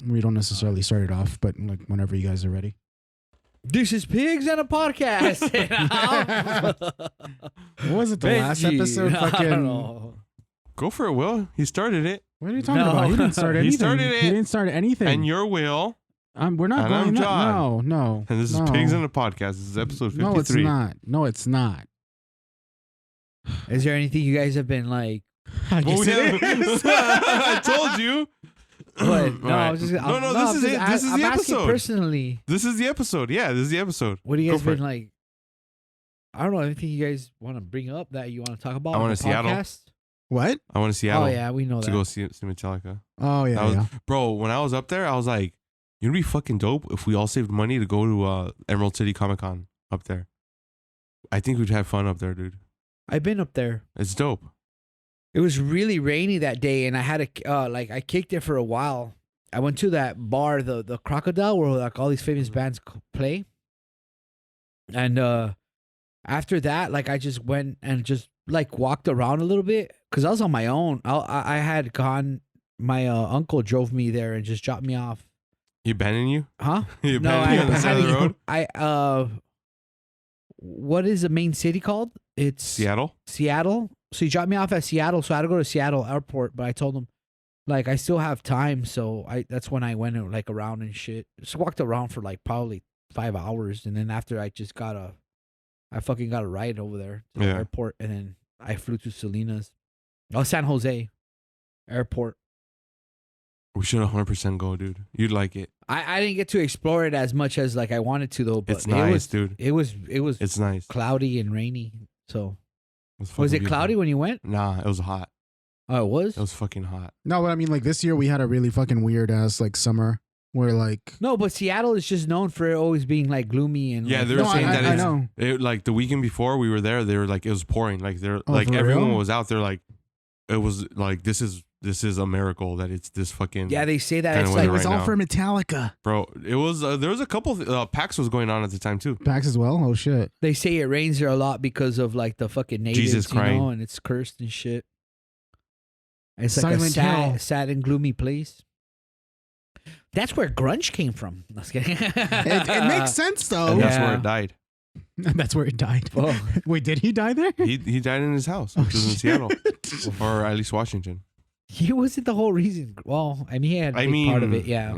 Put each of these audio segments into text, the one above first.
We don't necessarily start it off, but like whenever you guys are ready. This is Pigs and a Podcast. What was it? The last episode? I don't Fucking. know. Go for it, Will. He started it. What are you talking No. about? He didn't start anything. He started it. He didn't start anything. And you're Will. We're not and going I'm that. John. No. And this is no. Pigs in a Podcast. This is episode 53. No, it's not. No, it's not. Is there anything you guys have been like? I Well, guess it is. I told you. What? No, All right. I was just, No, this is it. This is I'm the asking episode. personally. This is the episode. Yeah, this is the episode. What do you Go guys for been it. like? I don't know. Anything you guys want to bring up that you want to talk about? I on wanna the Seattle. podcast? What? I want to Seattle Oh yeah, we know to that. go see Metallica. Oh yeah, That was- yeah. Bro, when I was up there, I was like, "It'd be fucking dope if we all saved money to go to Emerald City Comic Con up there. I think we'd have fun up there, dude. I've been up there. It's dope." It was really rainy that day, and I had a I kicked it for a while. I went to that bar, the Crocodile, where like all these famous bands play. And after that, like I just went and just like walked around a little bit because I was on my own. I had gone. My uncle drove me there and just dropped me off. He abandoned you? Huh? He No, abandoned you on the side of the road? What is the main city called? It's Seattle? Seattle. So he dropped me off at Seattle, so I had to go to Seattle airport. But I told him, like, I still have time, so that's when I went like around and shit. Just walked around for like probably 5 hours, and then after I fucking got a ride over there to the Yeah. airport, and then I flew to Salinas, San Jose airport. We should 100% go, dude. You'd like it. I didn't get to explore it as much as like I wanted to though. But It's nice, dude. It was It's nice. cloudy and rainy. So It's was fucking it cloudy beautiful. when you went? Nah, it was hot. Oh, it was. It was fucking hot. No, but I mean, like this year we had a really fucking weird ass like summer where like. No, but Seattle is just known for always being like gloomy and Yeah, like, they were No, saying that I it's know. like the weekend before we were there, they were like it was pouring. Like they're Oh, like for everyone real? was out there like it was like this is a miracle that it's this fucking Yeah, they say that Kinda it's weather It like was right all now. for Metallica. bro. It was there was a couple PAX was going on at the time too. PAX as well. Oh shit. they say it rains there a lot because of like the fucking natives, Jesus you know, crying. and it's cursed and shit. It's like Silent a Hill. sad and gloomy place. That's where grunge came from. I was kidding. It makes sense though. And that's Yeah. where it died. That's where it died. Oh. Wait, did he die there? He died in his house, which was in Seattle, or at least Washington. He wasn't the whole reason. Well, I mean, he had a big part of it. Yeah.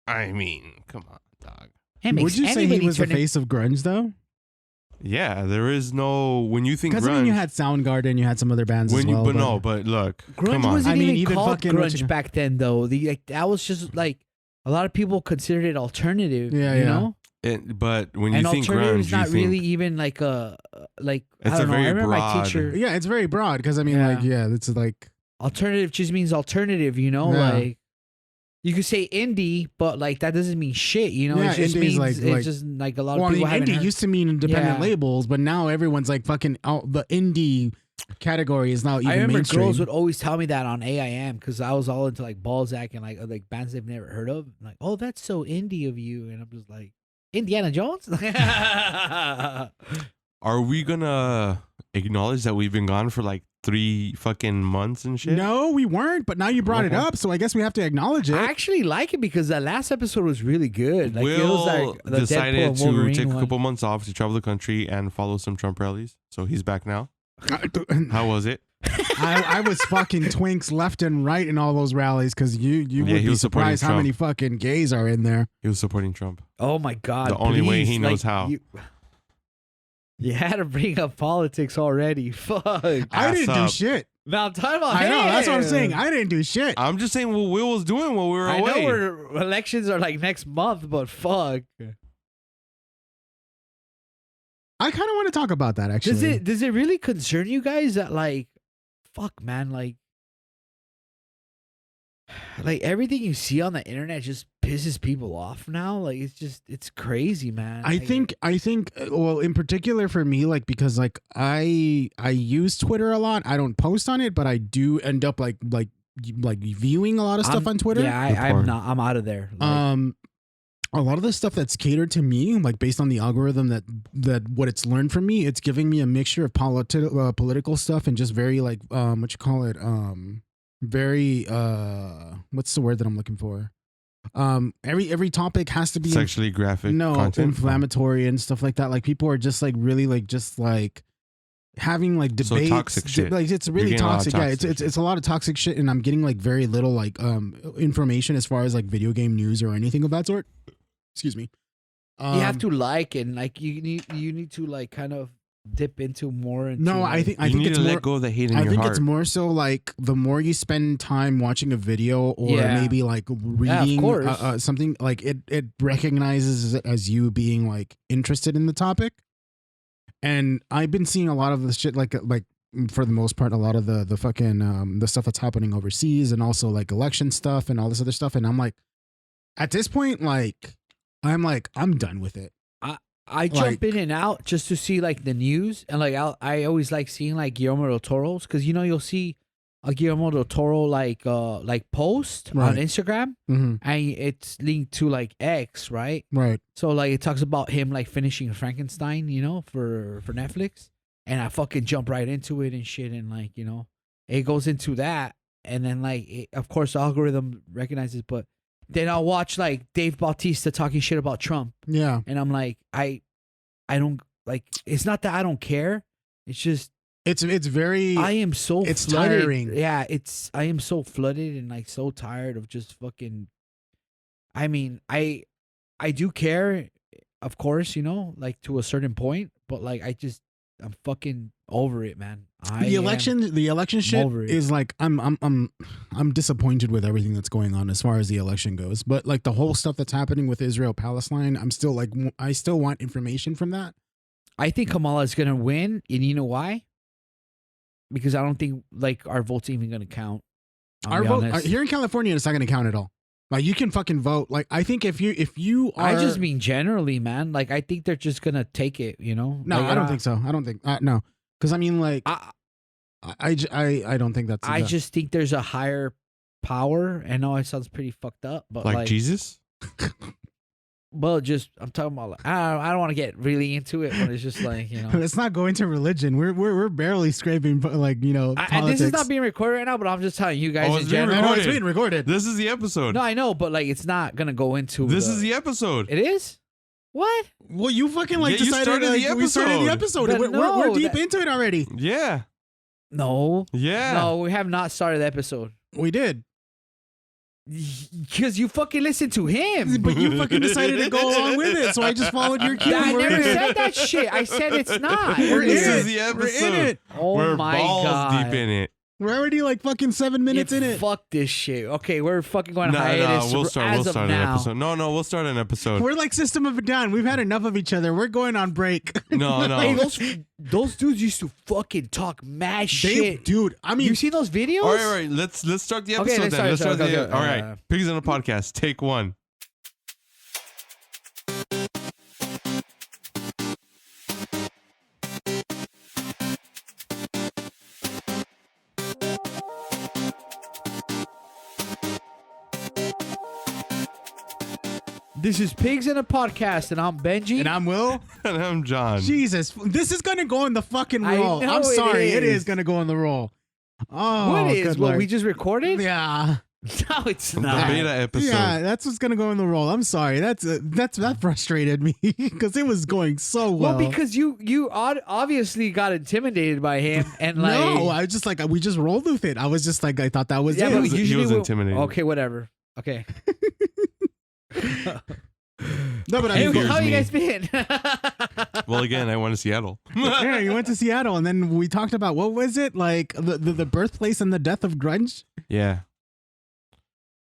I mean, come on, dog. It makes Would you say he anybody was the turn it- face of grunge though? Yeah, there is no when you think Because grunge. I mean, you had Soundgarden, you had some other bands when as you, well. but no, but look, Grunge come on. wasn't I mean, even even called fucking what grunge you- back then, though. That was just like a lot of people considered it alternative. Yeah, you yeah. know, But when you and think alternative grunge, is not you think really even like a like. It's I don't a know. I very remember my broad- teacher. Yeah, it's very broad because I mean, Yeah. like, yeah, it's like Alternative just means alternative. You know, Yeah. like you could say indie, but like that doesn't mean shit. You know, Yeah, it just indie means is like- it's just like a lot well, of I people mean, haven't indie heard. used to mean independent Yeah. labels, but now everyone's like fucking out. The indie category is now even I remember mainstream. girls would always tell me that on AIM because I was all into like Balzac and like bands they've never heard of. Like, oh, that's so indie of you, and I'm just like, Indiana Jones. Are we gonna acknowledge that we've been gone for like 3 fucking months and shit? No, we weren't, but now you brought it Okay. up, so I guess we have to acknowledge it. I actually like it because that last episode was really good. Like, it was Will like the Deadpool decided and to Wolverine take a one. couple months off to travel the country and follow some Trump rallies. So he's back now. How was it? I was fucking twinks left and right in all those rallies because you Yeah, would he be was supporting surprised how many Trump. fucking gays are in there. He was supporting Trump. Oh my god! The only way he please, knows how. You had to bring up politics already. Fuck. I Ass didn't do up. shit. Now time about I know, that's what I'm him. saying. I didn't do shit. I'm just saying what Will was doing while we were I away. know we're elections are like next month, but fuck. I kind of want to talk about that actually. Does it really concern you guys that like, fuck man, like everything you see on the internet just pisses people off now? Like it's crazy, man. I think well, in particular for me, like because like I use Twitter a lot. I don't post on it, but I do end up like viewing a lot of stuff on Twitter. Yeah, I'm out of there. Like, a lot of the stuff that's catered to me, like based on the algorithm that what it's learned from me, it's giving me a mixture of political stuff and just very like what you call it, very what's the word that I'm looking for? Every topic has to be Sexually graphic content. inflammatory and stuff like that. Like people are just like really like just like having like debates. So toxic shit. Like it's really toxic. Yeah, it's a lot of toxic shit, and I'm getting like very little like information as far as like video game news or anything of that sort. Excuse me. You have to like and like you need to like kind of dip into more. Into No, like, I think need it's to more. let go of the hate in I your think heart. it's more so like the more you spend time watching a video or Yeah. maybe like of reading course. something, like it recognizes it as you being like interested in the topic. And I've been seeing a lot of the shit like for the most part, a lot of the fucking the stuff that's happening overseas and also like election stuff and all this other stuff. And I'm like, at this point, I'm done with it. I jump in and out just to see like the news, and like I always like seeing like Guillermo del Toro's, because you'll see a Guillermo del Toro like post on Right. Instagram, Mm-hmm. and it's linked to like X, right? Right. So like it talks about him like finishing Frankenstein, for Netflix, and I fucking jump right into it and shit, and like it goes into that, and then like of course the algorithm recognizes, but then I'll watch like Dave Bautista talking shit about Trump. Yeah. And I'm like, I don't like. It's not that I don't care. It's just It's very. I am so it's flooded. tiring. Yeah, I am so flooded and like so tired of just fucking. I mean, I do care, of course, like to a certain point, but like I'm fucking over it, man. The election shit over it. is like I'm disappointed with everything that's going on as far as the election goes. But like the whole stuff that's happening with Israel Palestine, I'm still like I still want information from that. I think Kamala is gonna win, and you know why? Because I don't think like our vote's even gonna count. I'll Our be vote honest. here in California, it's not going to count at all. Like you can fucking vote. Like I think if you are, I just mean generally, man. Like I think they're just gonna take it, no, Like, I don't think so. I don't think no, because I mean like I don't think that's. I just think there's a higher power. I know it sounds pretty fucked up, but like Jesus. well, just I'm talking about. Like, I don't want to get really into it, but it's just like Let's not go into religion. We're barely scraping like and politics. this is not being recorded right now, but I'm just telling you guys Oh, in it's being general. No, it's recorded. being recorded. This is the episode. No, I know, but like it's not gonna go into. This is the episode. It is. What? Well, you fucking like Yeah, you decided started the we started the episode. But We're no, deep that- into it already. Yeah. No. Yeah. No, we have not started the episode. We did, Because you fucking listened to him. but you fucking decided to go along with it, so I just followed your cue. I We're never in it. said that shit. I said it's not. We're in This it. is the We're episode. in it. Oh We're my balls god. deep in it. We're already like fucking 7 minutes in it. Fuck this shit. Okay, we're fucking going No, hiatus. we'll start. as We'll of start an now. episode. No, we'll start an episode. We're like System of a Down. We've had enough of each other. We're going on break. No. Hey, those dudes used to fucking talk mad shit. Dude, I mean, You see those videos? All right. Let's start the Okay, episode let's then. Let's start, start the. okay. All right. Pigs on a podcast. Take one. This is Pigs in a Podcast, and I'm Benji. and I'm Will. And I'm John. Jesus, this is gonna go in the fucking I roll. know I'm sorry, it is. is gonna go in the roll. Oh, what is? good What, Lord. we just recorded? Yeah, No, it's The not. beta episode. yeah, that's what's gonna go in the roll. I'm sorry, that frustrated me because it was going so well. Well, because you obviously got intimidated by him, and like no, I was just like we just rolled with it. I was just like I thought that was yeah, it. but he usually was we'll- intimidated. Okay, whatever. Okay. No, but I Hey, mean, fears how you me. guys been? Well, again, I went to Seattle. yeah, you went to Seattle, and then we talked about what was it like the birthplace and the death of grunge. Yeah.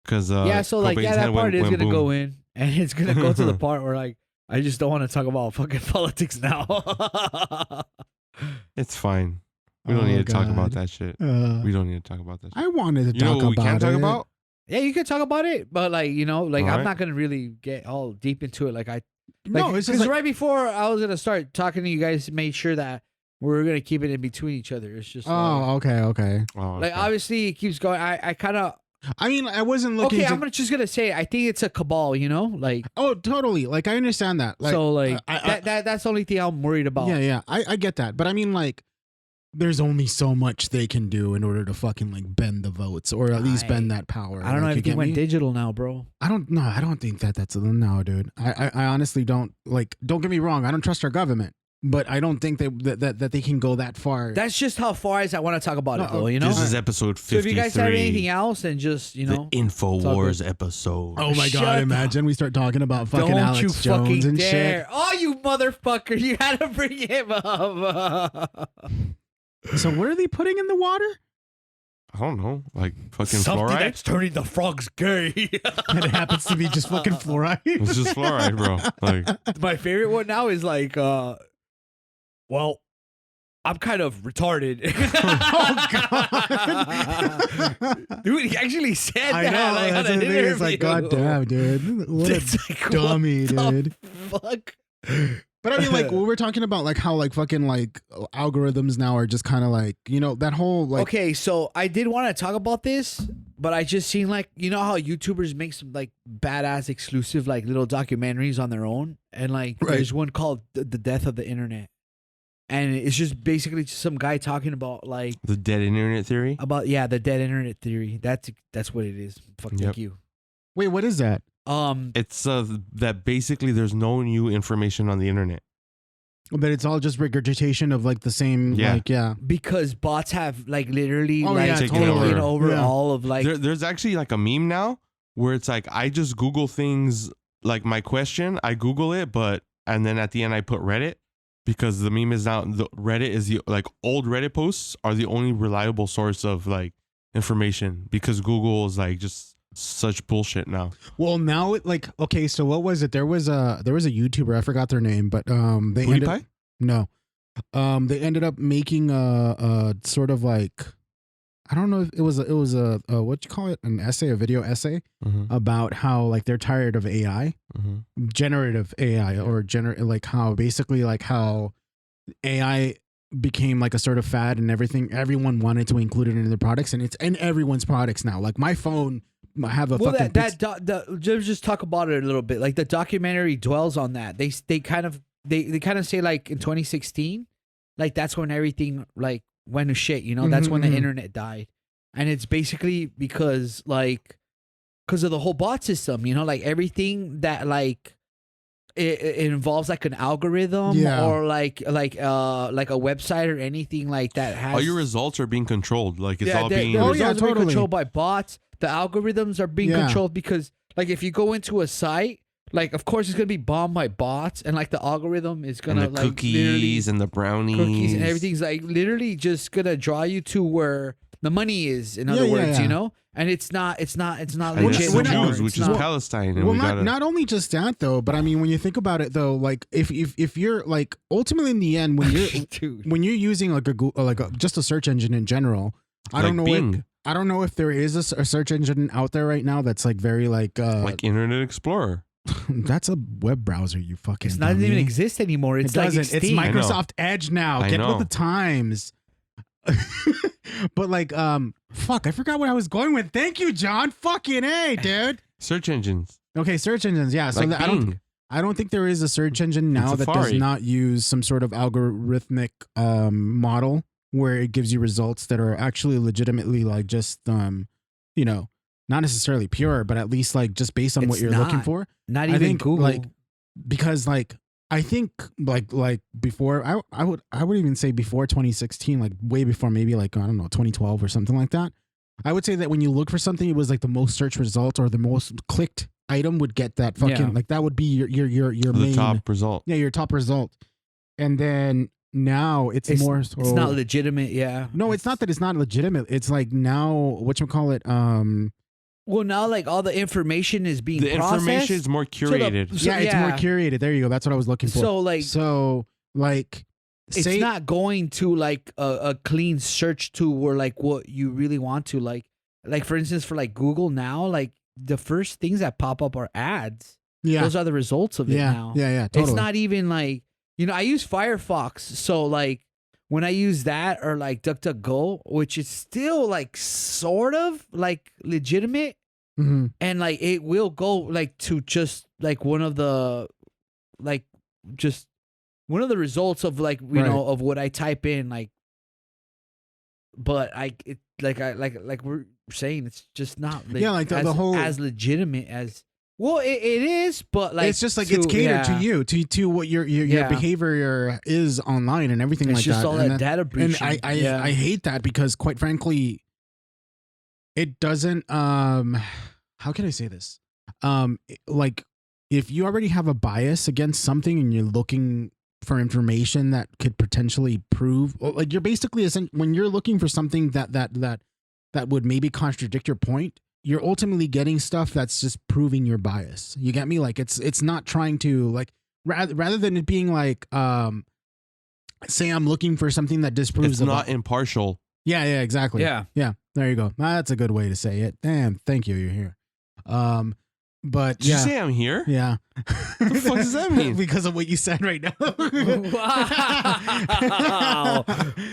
Because yeah, so like Cobain's that head part is went gonna boom. go in, and it's gonna go to the part where like I just don't want to talk about fucking politics now. It's fine. We don't Oh, need to talk about God. that shit. We We don't need to talk about that shit. I wanted to You know talk what we about can talk it. about? Yeah, you can talk about it, but like like All I'm right. not gonna really get all deep into it. Like I No, it's just because like, right before I was gonna start talking to you guys, made sure that we were gonna keep it in between each other. It's just oh, okay. Oh, like okay. obviously it keeps going. I kind of I mean, I wasn't looking. okay. to, I'm just gonna say I think it's a cabal. Like Oh, totally. Like I understand that. Like, so like I- that's the only thing I'm worried about. yeah, I get that. But I mean, like, there's only so much they can do in order to fucking like bend the votes or at least bend that power. I don't know Like, if you it went me? digital now, bro. I don't know. I don't think that's no, dude. I honestly don't like. Don't get me wrong. I don't trust our government, but I don't think that they can go that far. That's just how far as I want to talk about it, though. You know. This is episode 53. So if you guys have anything else, then just the Infowars episode. Oh my Shut god! up. Imagine we start talking about fucking Don't Alex you Jones fucking and dare! shit. Oh, you motherfucker! You had to bring him up. So what are they putting in the water? I don't know, like fucking Something fluoride. that's turning the frogs gay. And it happens to be just fucking fluoride. It's just fluoride, bro. Like, My favorite one now is like, well, I'm kind of retarded. God. Dude, he actually said I that. know. Like, That's on the an thing. It's like, interview. god damn, dude. What It's a like, dummy, what the dude. Fuck. But I mean, like, we were talking about, like, how, like, fucking, like, algorithms now are just kind of, like, you know, that whole, like... Okay, so I did want to talk about this, but I just seen, like, you know how YouTubers make some, like, badass exclusive, like, little documentaries on their own? And, like, Right. there's one called The Death of the Internet. And it's just basically just some guy talking about, like... the dead internet theory. the dead internet theory. That's what it is. Fuck, Yep. thank you. Wait, what is that? It's that basically there's no new information on the internet. But it's all just regurgitation of, like, the same, Yeah. like, yeah. Because bots have, like, literally, Oh, like, yeah, taken totally. over Yeah. all of, like... There's actually like a meme now where it's like I just Google things like my question, I Google it, and then at the end I put Reddit because the meme is now Reddit is the like old Reddit posts are the only reliable source of like information because Google is like just such bullshit now. Well, now, it, like, okay, so what was it? There was a YouTuber, I forgot their name, but, they ended... PewDiePie? No. They ended up making a sort of like, I don't know if it was a what you call it, a video essay Mm-hmm. about how like they're tired of AI, generative AI, or like how basically like how AI became like a sort of fad and everything. Everyone wanted to include it in their products, and it's in everyone's products now. Like my phone, I have a Well, fucking just talk about it a little bit. Like the documentary dwells on that. They kind of say like in 2016, like that's when everything like went to shit. You know, that's when the Mhm. internet died, and it's basically because of the whole bot system. You know, like everything that like it involves like an algorithm Yeah. or like a website or anything like that has All your results are being controlled. Like it's all being. the Oh, results yeah, are being totally. controlled by bots. The algorithms are being Yeah. controlled because, like, if you go into a site, like, of course, it's gonna be bombed by bots, and like the algorithm is and gonna the like cookies and the brownies. cookies and everything's like literally just gonna draw you to where the money is. In other Yeah, words, yeah. you know, and it's not And legit. it's the we're not- Jews, It's which is not- Palestine, and well, we not gotta. not only just that though, but I mean, when you think about it though, like if you're like ultimately in the end when you're Dude. when you're using like just a search engine in general, I don't know like if, Bing, I don't know if there is a search engine out there right now that's like very like Internet Explorer. that's a web browser, you fucking It's not dummy. even exist anymore. It's It like doesn't. It's extinct. I know. Microsoft Edge now. I Get know. with the times. But like fuck, I forgot what I was going with. Thank you, John. Fucking A, dude. Search engines. Okay, search engines. Yeah, so Like that, Bing. I don't think there is a search engine now that does Safari. not use some sort of algorithmic model where it gives you results that are actually legitimately like just you know, not necessarily pure, but at least like just based on what It's you're looking not. for. Not I even think, Google. like, because like I think like before I would even say before 2016, like way before, maybe like I don't know, 2012 or something like that. I would say that when you look for something, it was like the most search result or the most clicked item would get that fucking Yeah. like that would be your The main top result. yeah, your top result. And then now it's more so, it's not legitimate. Yeah. no, it's not that it's not legitimate. It's like now whatchamacallit, Well, now like all the information is being The processed. information is more curated. So, yeah, it's more yeah. curated. There you go. That's what I was looking for. So like So like it's say not going to like a clean search to where like what you really want to like for instance for like Google now, like the first things that pop up are ads. yeah. Those are the results of it Yeah, now. yeah, totally. It's not even like, you know, I use Firefox, so like when I use that or like DuckDuckGo, which is still like sort of like legitimate, Mhm. and like it will go like to just like one of the like just one of the results of like you Right. know of what I type in, like but like we're saying, it's just not like the whole as legitimate as well. It is, but like it's just like it's catered to you, to what your Yeah. behavior is online and everything It's like just that. all And that data breach. And I hate that because quite frankly, it doesn't how can I say this? Like if you already have a bias against something and you're looking for information that could potentially prove, like you're basically when you're looking for something that would maybe contradict your point, you're ultimately getting stuff that's just proving your bias. You get me? Like it's not trying to like rather than it being like say I'm looking for something that disproves It's not impartial. Yeah, exactly. Yeah. There you go. That's a good way to say it. Damn, thank you. You're here. But Did you say I'm here? yeah. What the fuck does that mean? Because of what you said right now. Wow.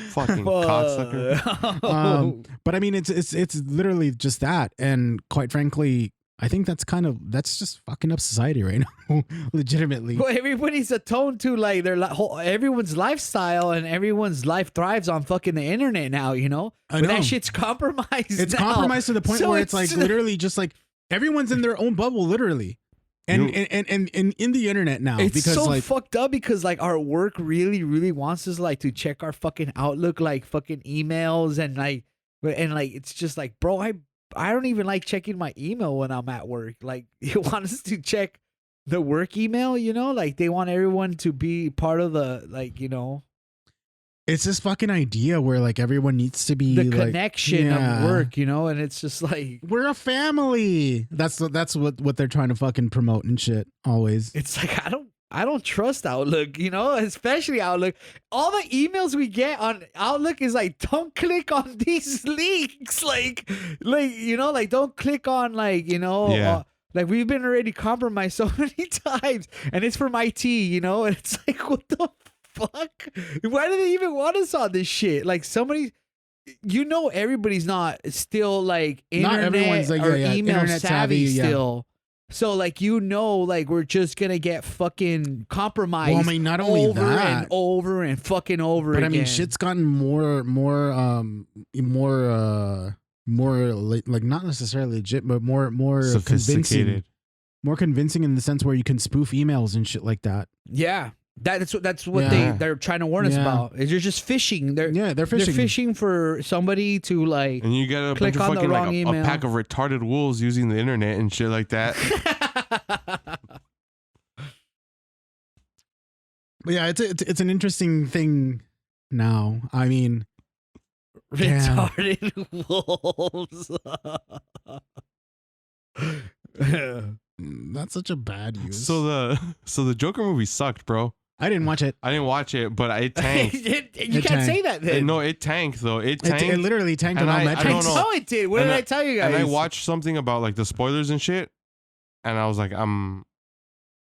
Fucking cocksucker. But I mean, it's literally just that, and quite frankly, I think that's just fucking up society right now, legitimately. Well, everybody's attuned to like their everyone's lifestyle, and everyone's life thrives on fucking the internet now. You know, I but know. that shit's compromised. It's now. compromised to the point So where it's like literally just like everyone's in their own bubble, literally. And in the internet now, it's because so like fucked up because like our work really wants us like to check our fucking Outlook, like fucking emails, and like it's just like, bro, I don't even like checking my email when I'm at work. Like you want us to check the work email, you know, like they want everyone to be part of the like, you know, it's this fucking idea where like everyone needs to be the like, connection of work, you know, and it's just like we're a family. That's what they're trying to fucking promote and shit. Always. it's like I don't trust Outlook, you know, especially Outlook. All the emails we get on Outlook is like, don't click on these links, like you know, like don't click on like, you know, like we've been already compromised so many times, and it's from IT, you know, and it's like, what the fuck? Why do they even want us on this shit? Like somebody, you know, everybody's not still like internet not everyone's like or yeah, email internet savvy yeah. still. So like, you know, like we're just gonna get fucking compromised. Well, I mean, not only over that, and over and fucking over but again. I mean, shit's gotten more like not necessarily legit, but more convincing. Sophisticated. More convincing in the sense where you can spoof emails and shit like that. Yeah. That's what Yeah. they're trying to warn us Yeah. about. Is you're just fishing. They're They're fishing. They're fishing for somebody to like. And you get a Click bunch of on the fucking wrong like a email. pack of retarded wolves using the internet and shit like that. But yeah, it's an interesting thing now. I mean, Retarded wolves. that's such a bad use. So the Joker movie sucked, bro. I didn't watch it. I didn't watch it, but it tanked. You It can't tanked. say that then. No, it tanked though. It tanked. It literally tanked And on all I metrics. don't know. No, it did. What And did I tell you guys? And I watched something about like the spoilers and shit, and I was like,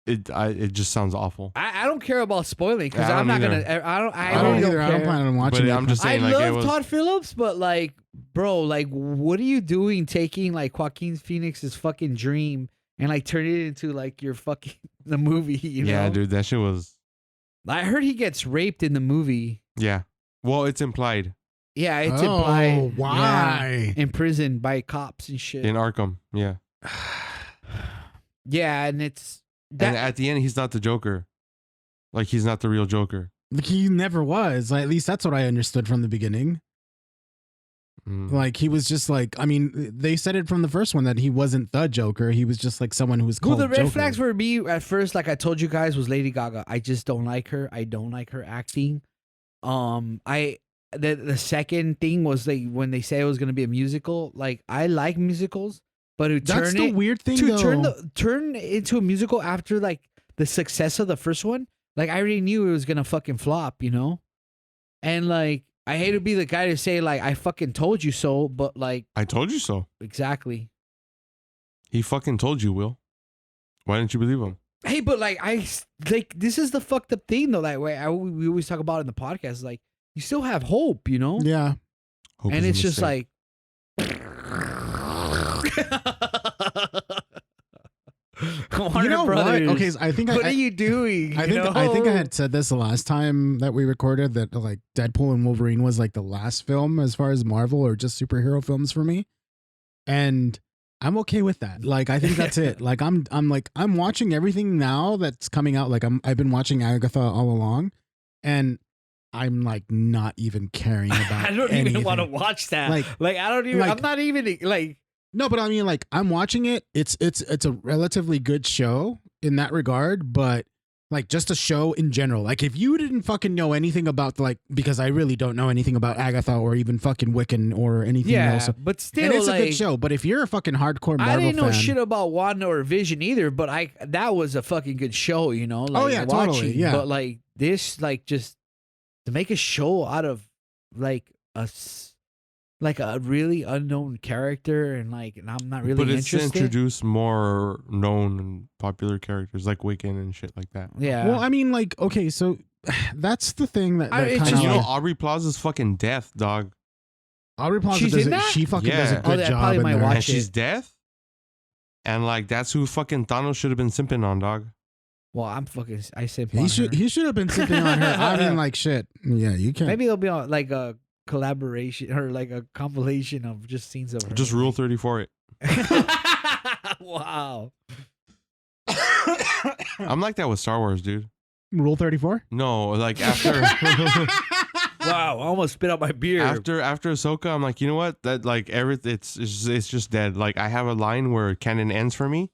it just sounds awful. I don't care about spoiling because Yeah, I I'm don't not either. gonna. I don't. I I don't really either. don't I don't care. plan on watching But it. I'm just I saying, like love it was. Todd Phillips, but like, bro, like, what are you doing taking like Joaquin Phoenix's fucking dream and like turning it into like your fucking the movie? You Yeah, know? dude, that shit was. I heard he gets raped in the movie. Yeah. Well, it's implied Yeah, it's Oh, implied. why? Yeah, in prison by cops and shit. in Arkham. Yeah. Yeah, and it's And that. at the end, he's not the Joker. Like he's not the real Joker. Like, he never was. At least that's what I understood from the beginning. Mm. Like he was just like, I mean, they said it from the first one that he wasn't the Joker. He was just like someone who was Well, called the red Joker. flags for me at first, like I told you guys, was Lady Gaga. I just don't like her. I don't like her acting. The second thing was like when they say it was gonna be a musical. Like I like musicals, but to That's turn the it weird thing, to though. turn into a musical after like the success of the first one. Like I already knew it was gonna fucking flop, you know. And like I hate to be the guy to say like I fucking told you so, but like I told you so. exactly. He fucking told you, Will. Why didn't you believe him? Hey, but like this is the fucked up thing though. Like we always talk about in the podcast. Like you still have hope, you know. Yeah. Hope And is a it's just mistake. like I wonder know brothers. what? Okay, so I think What are you doing? I think I had said this the last time that we recorded that like Deadpool and Wolverine was like the last film as far as Marvel or just superhero films for me. And I'm okay with that. Like I think that's it. Like I'm watching everything now that's coming out. Like I've been watching Agatha all along, and I'm like not even caring about I don't anything. even want to watch that. Like I don't even. like- I'm not even like. No, but I mean, like, I'm watching it. It's a relatively good show in that regard, but like just a show in general. Like, if you didn't fucking know anything about because I really don't know anything about Agatha or even fucking Wiccan or anything Yeah, else. but still, And it's like, a good show. But if you're a fucking hardcore Marvel I didn't know fan, shit about Wanda or Vision either. But that was a fucking good show, you know. Like, yeah, watching, totally, yeah. But like this, like just to make a show out of like a really unknown character, and I'm not really But it's to interested. introduce more known and popular characters like Wiccan and shit like that. Yeah. well, I mean, like, okay, so that's the thing that it's kind And of you know, Aubrey Plaza's fucking death, dog. Aubrey Plaza She's does in it. that? She fucking does Yeah. a good I job probably in might there. watch And she's it. death. And like that's who fucking Thanos should have been simping on, dog. well, I said He should have been sipping on her. I mean, like, shit. Yeah, you can't. Maybe there'll be like a collaboration or like a compilation of just scenes of her. Just Rule 34 it. Wow. I'm like that with Star Wars, dude. Rule 34. No, like after Wow, I almost spit out my beer. after Ahsoka, I'm like, you know what? That like it's just dead. Like I have a line where canon ends for me,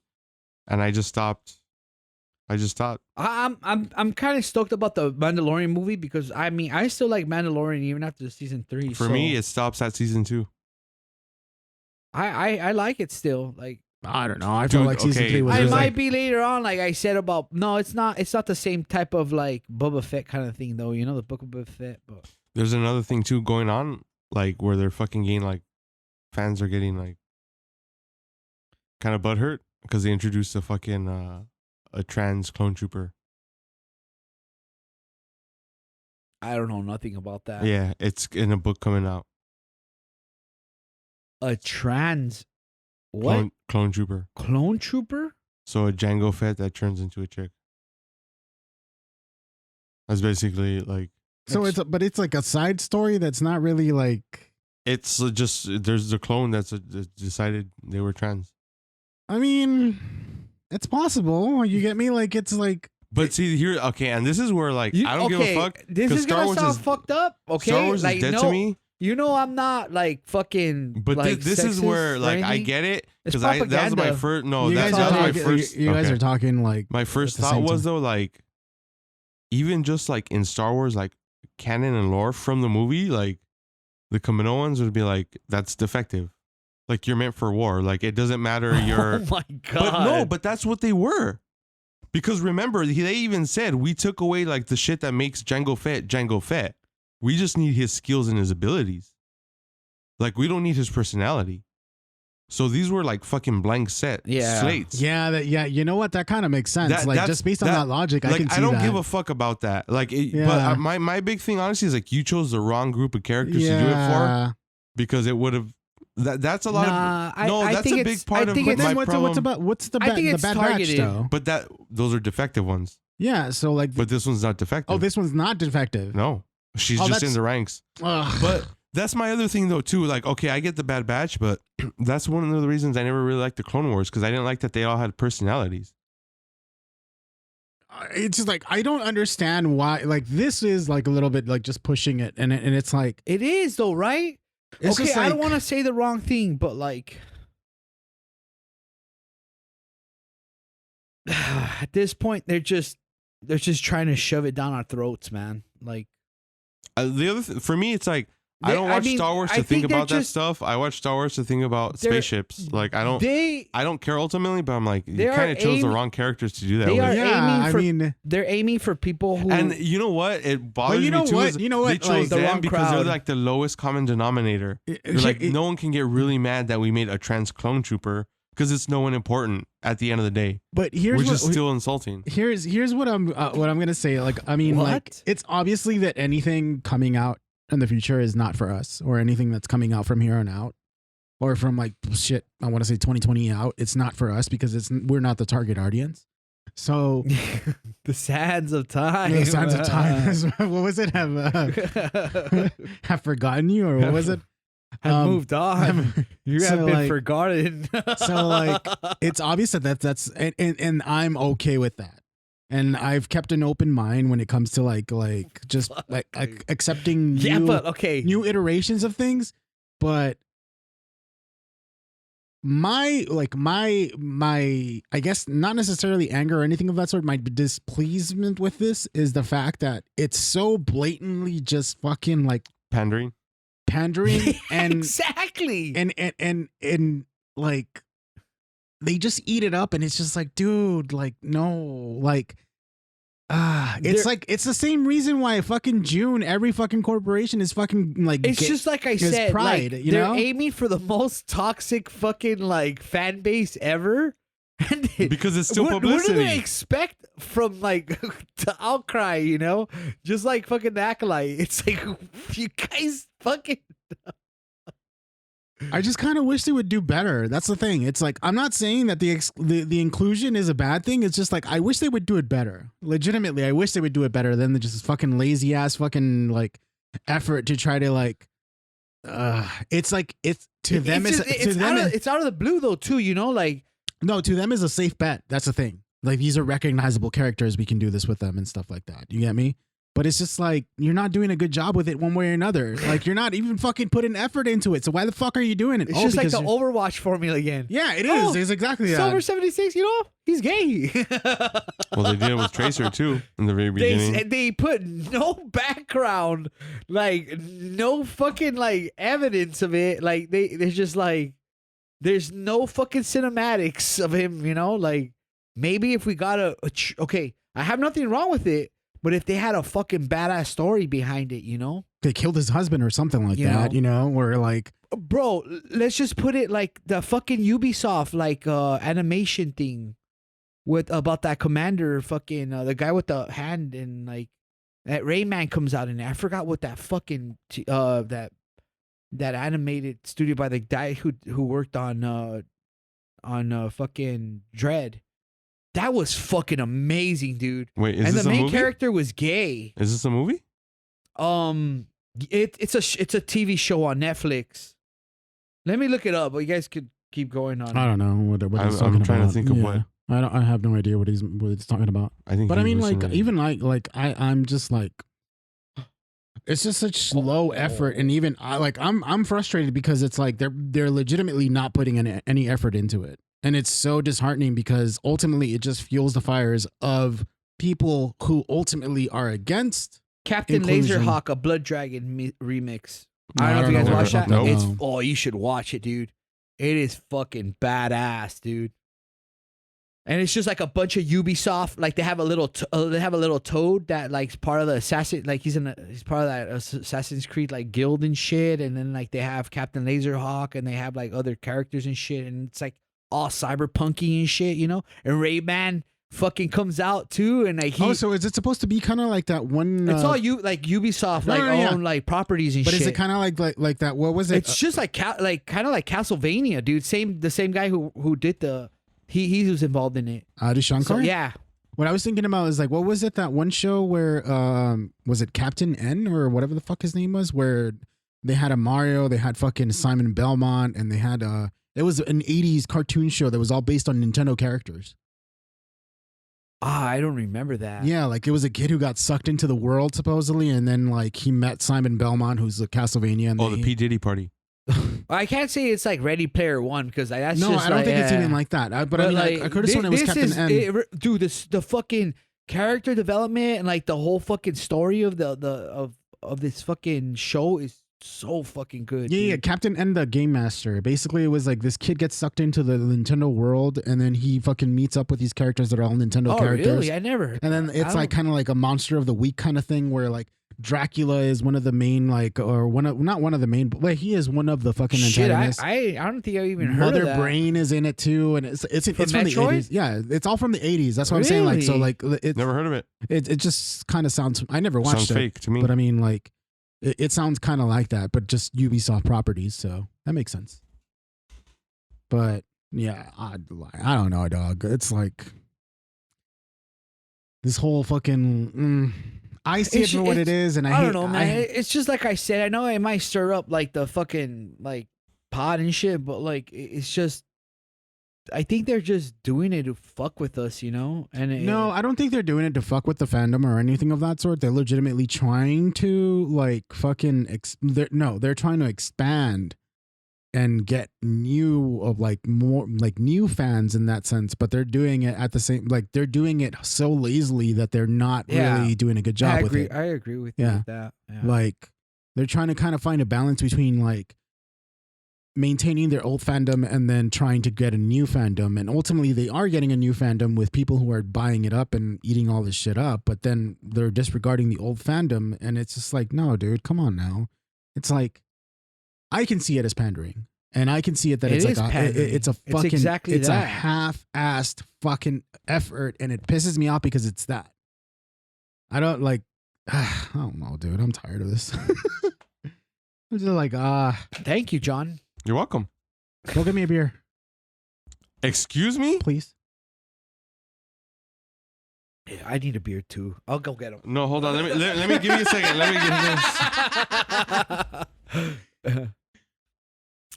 and I just stopped. I'm kind of stoked about the Mandalorian movie because I mean I still like Mandalorian even after season 3. For me, it stops at season 2. I like it still. Like I don't know. I Dude, feel like season okay, 3 was I there's really- might be later on, like I said about no, it's not the same type of like Boba Fett kind of thing though. You know the Book of Boba Fett, but There's another thing too going on, like where they're fucking getting like fans are getting like kind of butthurt because they introduced a fucking a trans clone trooper. I don't know nothing about that. Yeah, it's in a book coming out. A trans what Clone trooper. clone trooper? So a Jango Fett that turns into a chick. That's basically like So but it's like a side story that's not really like. it's just there's a clone that's decided they were trans. I mean, it's possible. You get me? Like it's like. But see here, okay, and this is where like I don't give a fuck. This 'cause is Star gonna Wars sound is- fucked up. Okay, Star Wars like, is dead no, to me. You know I'm not like fucking. But like, this is sexist where or like I anything. get it It's because that was my propaganda. first. No, you that guys was are my talking. first. You guys okay. are talking like. My first at the thought same was time. though like, even just like in Star Wars, like canon and lore from the movie, like the Kaminoans would be like, that's defective. Like you're meant for war. Like it doesn't matter. You're. Oh my god! But no, but that's what they were. Because remember, they even said we took away like the shit that makes Jango Fett. We just need his skills and his abilities. Like we don't need his personality. So these were like fucking blank slates. Yeah, you know what? That kind of makes sense. Like that's- just based on that logic, I like can see I don't that. give a fuck about that. Like, Yeah. but my big thing honestly is like you chose the wrong group of characters to do it for because it would have. That's a lot of that's think a big it's- part I of think my it's- problem. what's the I bad, think the it's bad targeted. batch though? But those are defective ones. Yeah, so like But this one's not defective. this one's not defective. No, she's Oh, just in that's- the ranks. Ugh. But that's my other thing though too. Like, okay, I get the Bad Batch, but that's one of the reasons I never really liked the Clone Wars because I didn't like that they all had personalities. It's just like I don't understand why. Like this is like a little bit like just pushing it, and it's like it is though, right? it's Okay, just I don't like- want to say the wrong thing, but like at this point, they're just trying to shove it down our throats, man. Like The other for me, it's like I They- don't I watch mean, Star Wars I to think think they're about that just- stuff. I watch Star Wars to think about They're- spaceships. Like I don't care ultimately, but I'm like you They are kind of chose the aim- wrong characters to do that they with. are yeah. aiming I for- mean, they're aiming for people who And you know what? It bothers you know me too. what? Is You know what? They chose Like, the them wrong because they're crowd. like the lowest common denominator. They're like no one can get really mad that we made a trans clone trooper because it's no one important at the end of the day, but here's which what, is still insulting. here's what I'm gonna say. Like I mean, like What? it's obviously that anything coming out in the future is not for us, or anything that's coming out from here on out, or from like shit. I want to say 2020 out. It's not for us because we're not the target audience. So The sands of time. the signs of time. What was it? Have forgotten you, or what was it? Have moved on. You so, have been like- forgotten. So like, it's obvious that that's and I'm okay with that. And I've kept an open mind when it comes to like just like accepting yeah, new, but okay. new iterations of things. But my I guess not necessarily anger or anything of that sort, my displeasement with this is the fact that it's so blatantly just fucking like Pandering. pandering and exactly. and like they just eat it up, and it's just like, dude, like, no, like it's like it's the same reason why fucking June, every fucking corporation is fucking like It's just like I it's said, pride, like, you they're know? aiming for the most toxic fucking like fan base ever. And Because it's still what do publicity. they expect from like the outcry? You know, just like fucking the Acolyte. It's like you guys fucking. I just kind of wish they would do better. That's the thing. It's like, I'm not saying that the inclusion is a bad thing. It's just like, I wish they would do it better. Legitimately, I wish they would do it better than the just fucking lazy ass fucking like effort to try to like. It's like it's to them. It's out of the blue though too. You know, like no, to them is a safe bet. That's the thing. Like, these are recognizable characters. We can do this with them and stuff like that. You get me? But it's just like, you're not doing a good job with it one way or another. Like, you're not even fucking putting effort into it. So why the fuck are you doing it? it's just like the Overwatch formula again. yeah, it is. Oh, It's exactly that. Silver 76. You know, he's gay. Well, they did it with Tracer too in the very beginning. They put no background, like no fucking like evidence of it. Like there's just like there's no fucking cinematics of him. You know, like maybe if we got okay, I have nothing wrong with it, but if they had a fucking badass story behind it, you know, they killed his husband or something like You that. know? You know, or like bro, let's just put it like the fucking Ubisoft like animation thing with about that commander fucking the guy with the hand and like that Rayman comes out in there. I forgot what that fucking that animated studio by the guy who worked on fucking Dread. That was fucking amazing, dude. Wait, is And this the a main movie? character was gay. Is this a movie? It's a TV show on Netflix. Let me look it up, but you guys could keep going on. I don't know what he's I'm talking trying to about. think of Yeah. what- I have no idea what he's talking about. I think. But I he mean, was like, in it. even I'm just like, it's just such slow effort, and even I'm frustrated because it's like they're legitimately not putting any effort into it, and it's so disheartening because ultimately it just fuels the fires of people who ultimately are against. Captain Inclusion. Laserhawk, a Blood Dragon remix. No, I don't know if you guys what watched the that. fuck Nope. that It's you should watch it, dude. It is fucking badass, dude. And it's just like a bunch of Ubisoft. Like they have a little toad that like's part of the assassin. Like he's part of that Assassin's Creed like guild and shit. And then like they have Captain Laserhawk and they have like other characters and shit. And it's like all cyberpunky and shit, you know. And Rayman fucking comes out too. And like So is it supposed to be kind of like that one? it's all like Ubisoft No, like no, yeah. own like properties and But shit. is it kind of like that? What was it? It's just like kind of like Castlevania, dude. The same guy who did the he was involved in it. Adi Shankar? So, yeah, What I was thinking about is like, what was it, that one show where was it Captain N or whatever the fuck his name was, where they had a Mario, they had fucking Simon Belmont, and they had it was an 80s cartoon show that was all based on Nintendo characters. I don't remember that. Yeah, like it was a kid who got sucked into the world supposedly, and then like he met Simon Belmont, who's a Castlevania. And Oh, the P Diddy party. I can't say it's like Ready Player One because that's no, just I don't like, think it's yeah. even like that. But I mean, I could have sworn it was Captain N. Dude, the fucking character development and like the whole fucking story of of this fucking show is so fucking good. Yeah, dude. Captain N, the game master. Basically, it was like this kid gets sucked into the Nintendo world, and then he fucking meets up with these characters that are all Nintendo Oh, characters. really? I never. And then it's I like don't- kind of like a monster of the week kind of thing, where like Dracula is one of the main, like, or not one of the main, but like, he is one of the fucking Shit, antagonists. I don't think I even heard Mother of that. Brain is in it too, and it's from the Metroid? 80s. Yeah, it's all from the 80s. That's what I'm saying. Like, so Really? like it Never heard of it. it just kind of sounds. I never watched Sounds it, fake to me. but I mean, like, it sounds kind of like that, but just Ubisoft properties, so that makes sense. But yeah, I don't know, dog. It's like this whole fucking. I see it for what it is, and I don't know, man. It's just like I said. I know it might stir up like the fucking like pot and shit, but like it's just. I think they're just doing it to fuck with us, you know. And no, I don't think they're doing it to fuck with the fandom or anything of that sort. They're legitimately trying to like fucking. They're trying to expand and get more new fans in that sense. But they're doing it at the same they're doing it so lazily that they're not really doing a good job with it. I agree with you with that. Yeah. Like they're trying to kind of find a balance between like maintaining their old fandom and then trying to get a new fandom, and ultimately they are getting a new fandom with people who are buying it up and eating all this shit up, but then they're disregarding the old fandom, and it's just like, no dude, come on now. It's like I can see it as pandering, and I can see it that it's like it's a fucking it's a half-assed fucking effort, and it pisses me off because it's that. I don't like I don't know, dude. I'm tired of this. I'm just like thank you, John. You're welcome. Go get me a beer. Excuse me? Please. Yeah, I need a beer too. I'll go get them. No, hold on. Let me give you a second. Let me get this.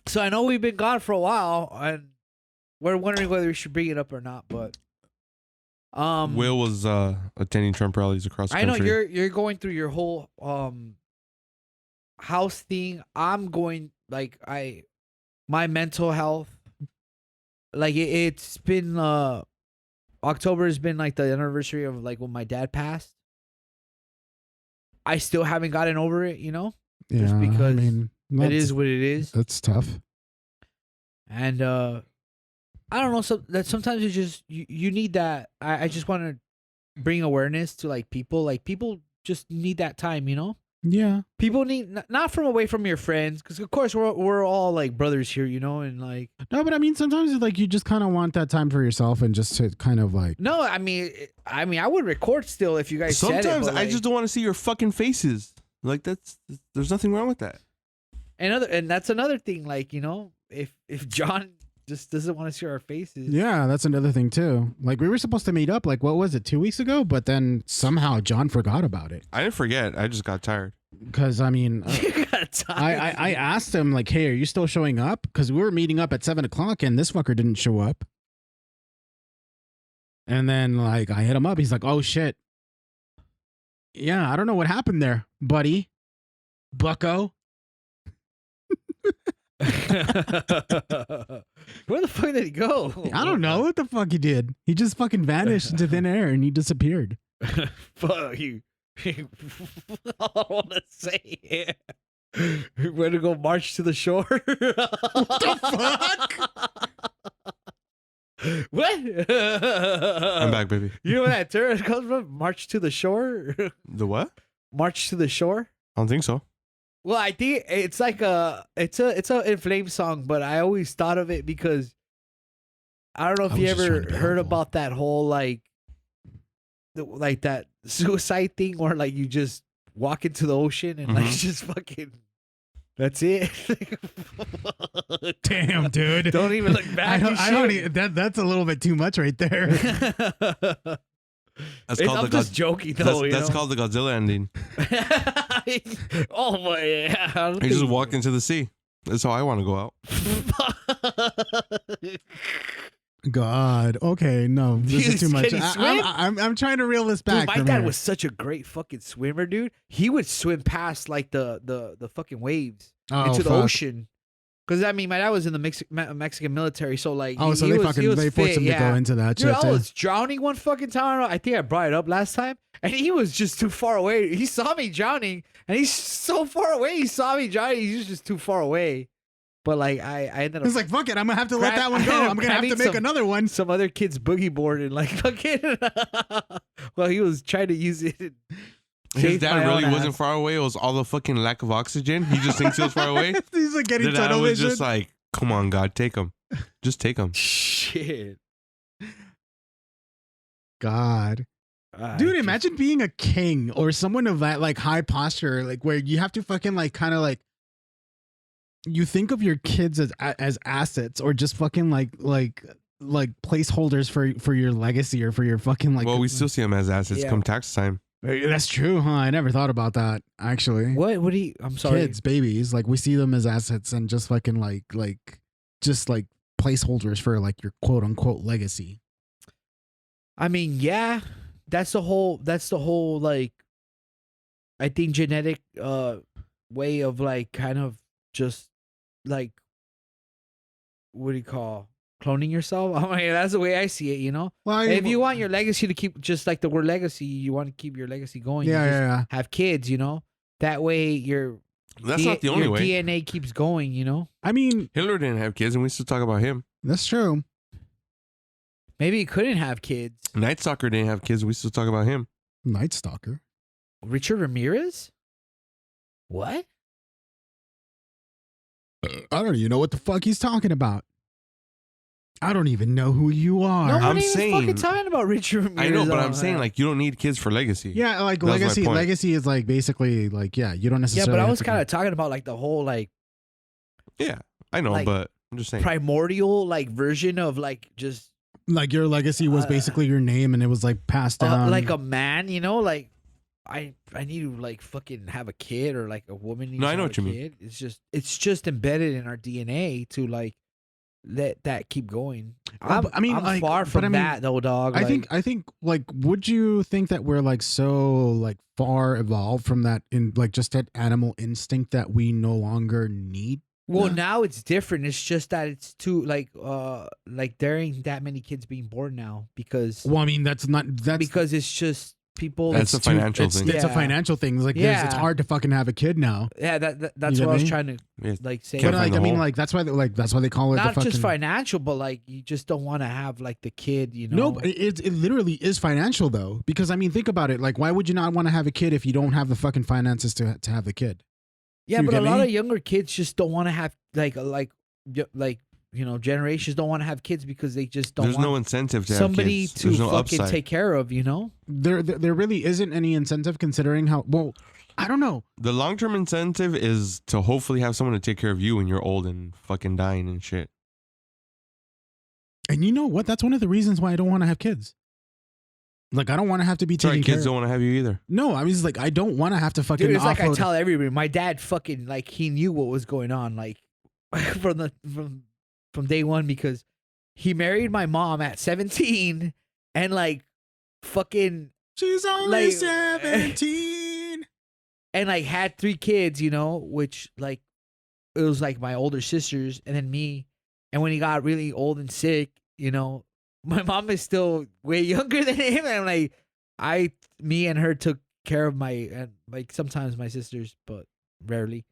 So I know we've been gone for a while, and we're wondering whether we should bring it up or not. But Will was attending Trump rallies across the country. I know you're going through your whole house thing. I'm going my mental health. Like it's been October has been like the anniversary of like when my dad passed. I still haven't gotten over it, you know? Yeah, just because I mean, it is what it is. That's tough. And I don't know, so that sometimes you just you need that. I just want to bring awareness to like people just need that time, you know? Yeah. People need not from away from your friends, because of course we're all like brothers here, you know, and like no, but I mean sometimes it's like you just kind of want that time for yourself and just to kind of like no, I mean I would record still if you guys sometimes said it, I like, just don't want to see your fucking faces. Like there's nothing wrong with that. And that's another thing, like, you know, if John just doesn't want to see our faces. Yeah, that's another thing too. Like we were supposed to meet up like what was it 2 weeks ago, but then somehow John forgot about it. I didn't forget. I just got tired. Because I mean, I asked him like, "Hey, are you still showing up?" Because we were meeting up at 7:00 and this fucker didn't show up. And then like I hit him up. He's like, "Oh shit, yeah, I don't know what happened there, buddy, Bucko." Where the fuck did he go? I don't know what the fuck he did. He just fucking vanished into thin air and he disappeared. Fuck you. I don't want to say it. We're gonna go march to the shore. What the fuck? What? I'm back, baby. You know where that term comes from? March to the shore. The what? March to the shore. I don't think so. Well, I think it's like it's a In Flames song, but I always thought of it because I don't know if you ever heard about that whole like that suicide thing where like you just walk into the ocean and like just fucking that's it. Damn, dude. Don't even look back. I don't even, that's a little bit too much right there. I'm just joking though. That's called the Godzilla ending. Oh my! Yeah, you just walk into the sea. That's how I want to go out. God. Okay. No, this is too much. I'm trying to reel this back. Dude, my dad was such a great fucking swimmer, dude. He would swim past like the fucking waves into the ocean. Because I mean, my dad was in the Mexican military, so like, so they forced him to go into that. Dude, I was drowning one fucking time. I think I brought it up last time, and he was just too far away. He saw me drowning, and he's so far away. He saw me drowning. He's just too far away. But like, I ended up. He's like, fuck it, I'm gonna have to let that one go. I'm gonna have to make another one. Some other kid's boogie board and like fucking. Well, he was trying to use it. His dad really wasn't far away. It was all the fucking lack of oxygen. He just thinks he was far away. He's like getting tunnel vision. Was just like, come on, God, take him. Just take him. Shit. God. Dude, imagine being a king or someone of that like high posture, like where you have to fucking like kind of like you think of your kids as assets or just fucking like like placeholders for your legacy or for your fucking like. Well, we still see them as assets Yeah. come tax time. That's true, huh? I never thought about that actually. What do you? I'm sorry. Kids, babies, like we see them as assets and just fucking just like placeholders for like your quote unquote legacy. I mean, yeah, that's the whole like, I think genetic way of like kind of just like, what do you call, cloning yourself? I mean, that's the way I see it, you know. Well, If you want your legacy to keep, just like the word legacy, you want to keep your legacy going. yeah, you just yeah, have kids, you know. That way your That's not the only your way. DNA keeps going, you know. I mean, Hitler didn't have kids, and we still talk about him. that's true. Maybe he couldn't have kids. Night Stalker didn't have kids, and we still talk about him. Night Stalker. Richard Ramirez? What? I don't even know what the fuck he's talking about. I don't even know who you are. No I'm one even saying- fucking talking about Richard Ramirez. I know, but I'm on saying that. like you don't need kids for legacy. Yeah, like That was my legacy. point. Legacy is like basically like you don't Yeah, necessarily. but I have was to kind of talking about like the whole like Yeah, I know, Like, but I'm just saying. primordial like version of like just like your legacy was basically your name and it was like passed down. like a man, you know, like I need to like fucking have a kid, or like a woman needs No, to I know have what a you mean. kid. It's just embedded in our DNA to like let that keep going. Well, but I mean, I'm like, far but from I mean, that though, dog. I think like would you think that we're like so like far evolved from that in like just that animal instinct that we no longer need? well, Yeah. now it's different. It's just that it's too like there ain't that many kids being born now because Well, I mean that's it's just people. That's a financial thing. It's a Yeah. financial thing. It's like it's Yeah. hard to fucking have a kid now. Yeah, that's You what I was get me? trying to Yeah. like say. Can't But find like the I mean hole. like that's why they call it Not the fucking just financial, but like you just don't want to have like the kid, you know. No, but it literally is financial though, because I mean, think about it. Like, why would you not want to have a kid if you don't have the fucking finances to have the kid? Yeah, You but a get lot me? of younger kids just don't want to have like you know, generations don't want to have kids because they just don't There's want no incentive to somebody have kids. to There's no fucking upside. take care of, you know. There really isn't any incentive considering how well. I don't know. The long-term incentive is to hopefully have someone to take care of you when you're old and fucking dying and shit. And you know what? That's one of the reasons why I don't want to have kids. Like, I don't want to have to be Sorry, taken kids care don't want to have you either. No, I mean, it's like I don't want to have to fucking Dude, it's like I offload. tell everybody. My dad fucking like he knew what was going on like from day one because he married my mom at 17 and like fucking She's only like- 17. and like had 3 kids, you know, which like it was like my older sisters and then me. And when he got really old and sick, you know, my mom is still way younger than him, and like me and her took care of and like sometimes my sisters, but rarely.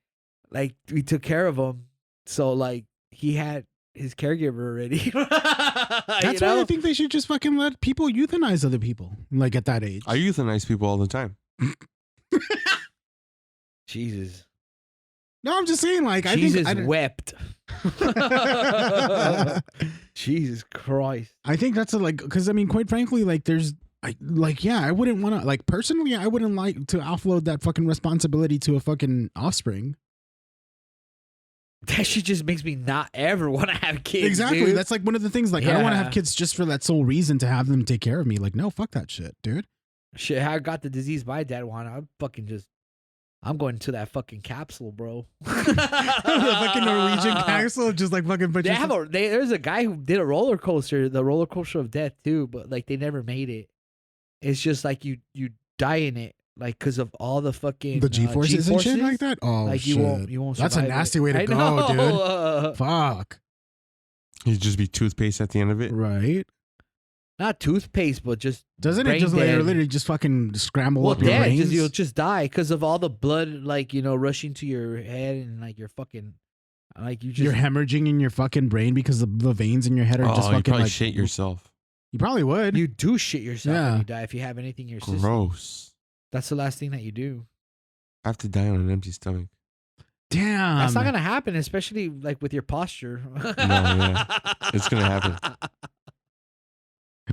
Like we took care of him, so like he had his caregiver already. That's why I think they should just fucking let people euthanize other people, like at that age. I euthanize people all the time. Jesus. No, I'm just saying, like, Jesus I think wept. Jesus Christ. I think that's like, because I mean, quite frankly, like, I wouldn't want to, like, personally, I wouldn't like to offload that fucking responsibility to a fucking offspring. That shit just makes me not ever want to have kids. Exactly. Dude. That's like one of the things. Like, I don't want to Yeah. have kids just for that sole reason to have them take care of me. Like, no, fuck that shit, dude. Shit, how I got the disease my dad wanted. I'm going to that fucking capsule, bro. The fucking Norwegian castle, just like fucking. But There's a guy who did a roller coaster, the roller coaster of death too, but like they never made it. It's just like you die in it, like because of all the fucking the G-forces and shit like that. Oh, like shit. you won't. That's a survive nasty it. way to I go, know. dude. Fuck. You'd just be toothpaste at the end of it. Right. Not toothpaste, but just Doesn't it brain just dead. literally just fucking scramble Well, up your dead. brains? You'll just die because of all the blood, like rushing to your head and like your fucking, like you just. You're hemorrhaging in your fucking brain because the veins in your head are just Oh, you fucking probably like shit yourself. You probably would. You do shit yourself Yeah. when you die if you have anything in your system. Gross. That's the last thing that you do. I have to die on an empty stomach. Damn. That's not gonna happen, especially like with your posture. yeah. It's gonna happen.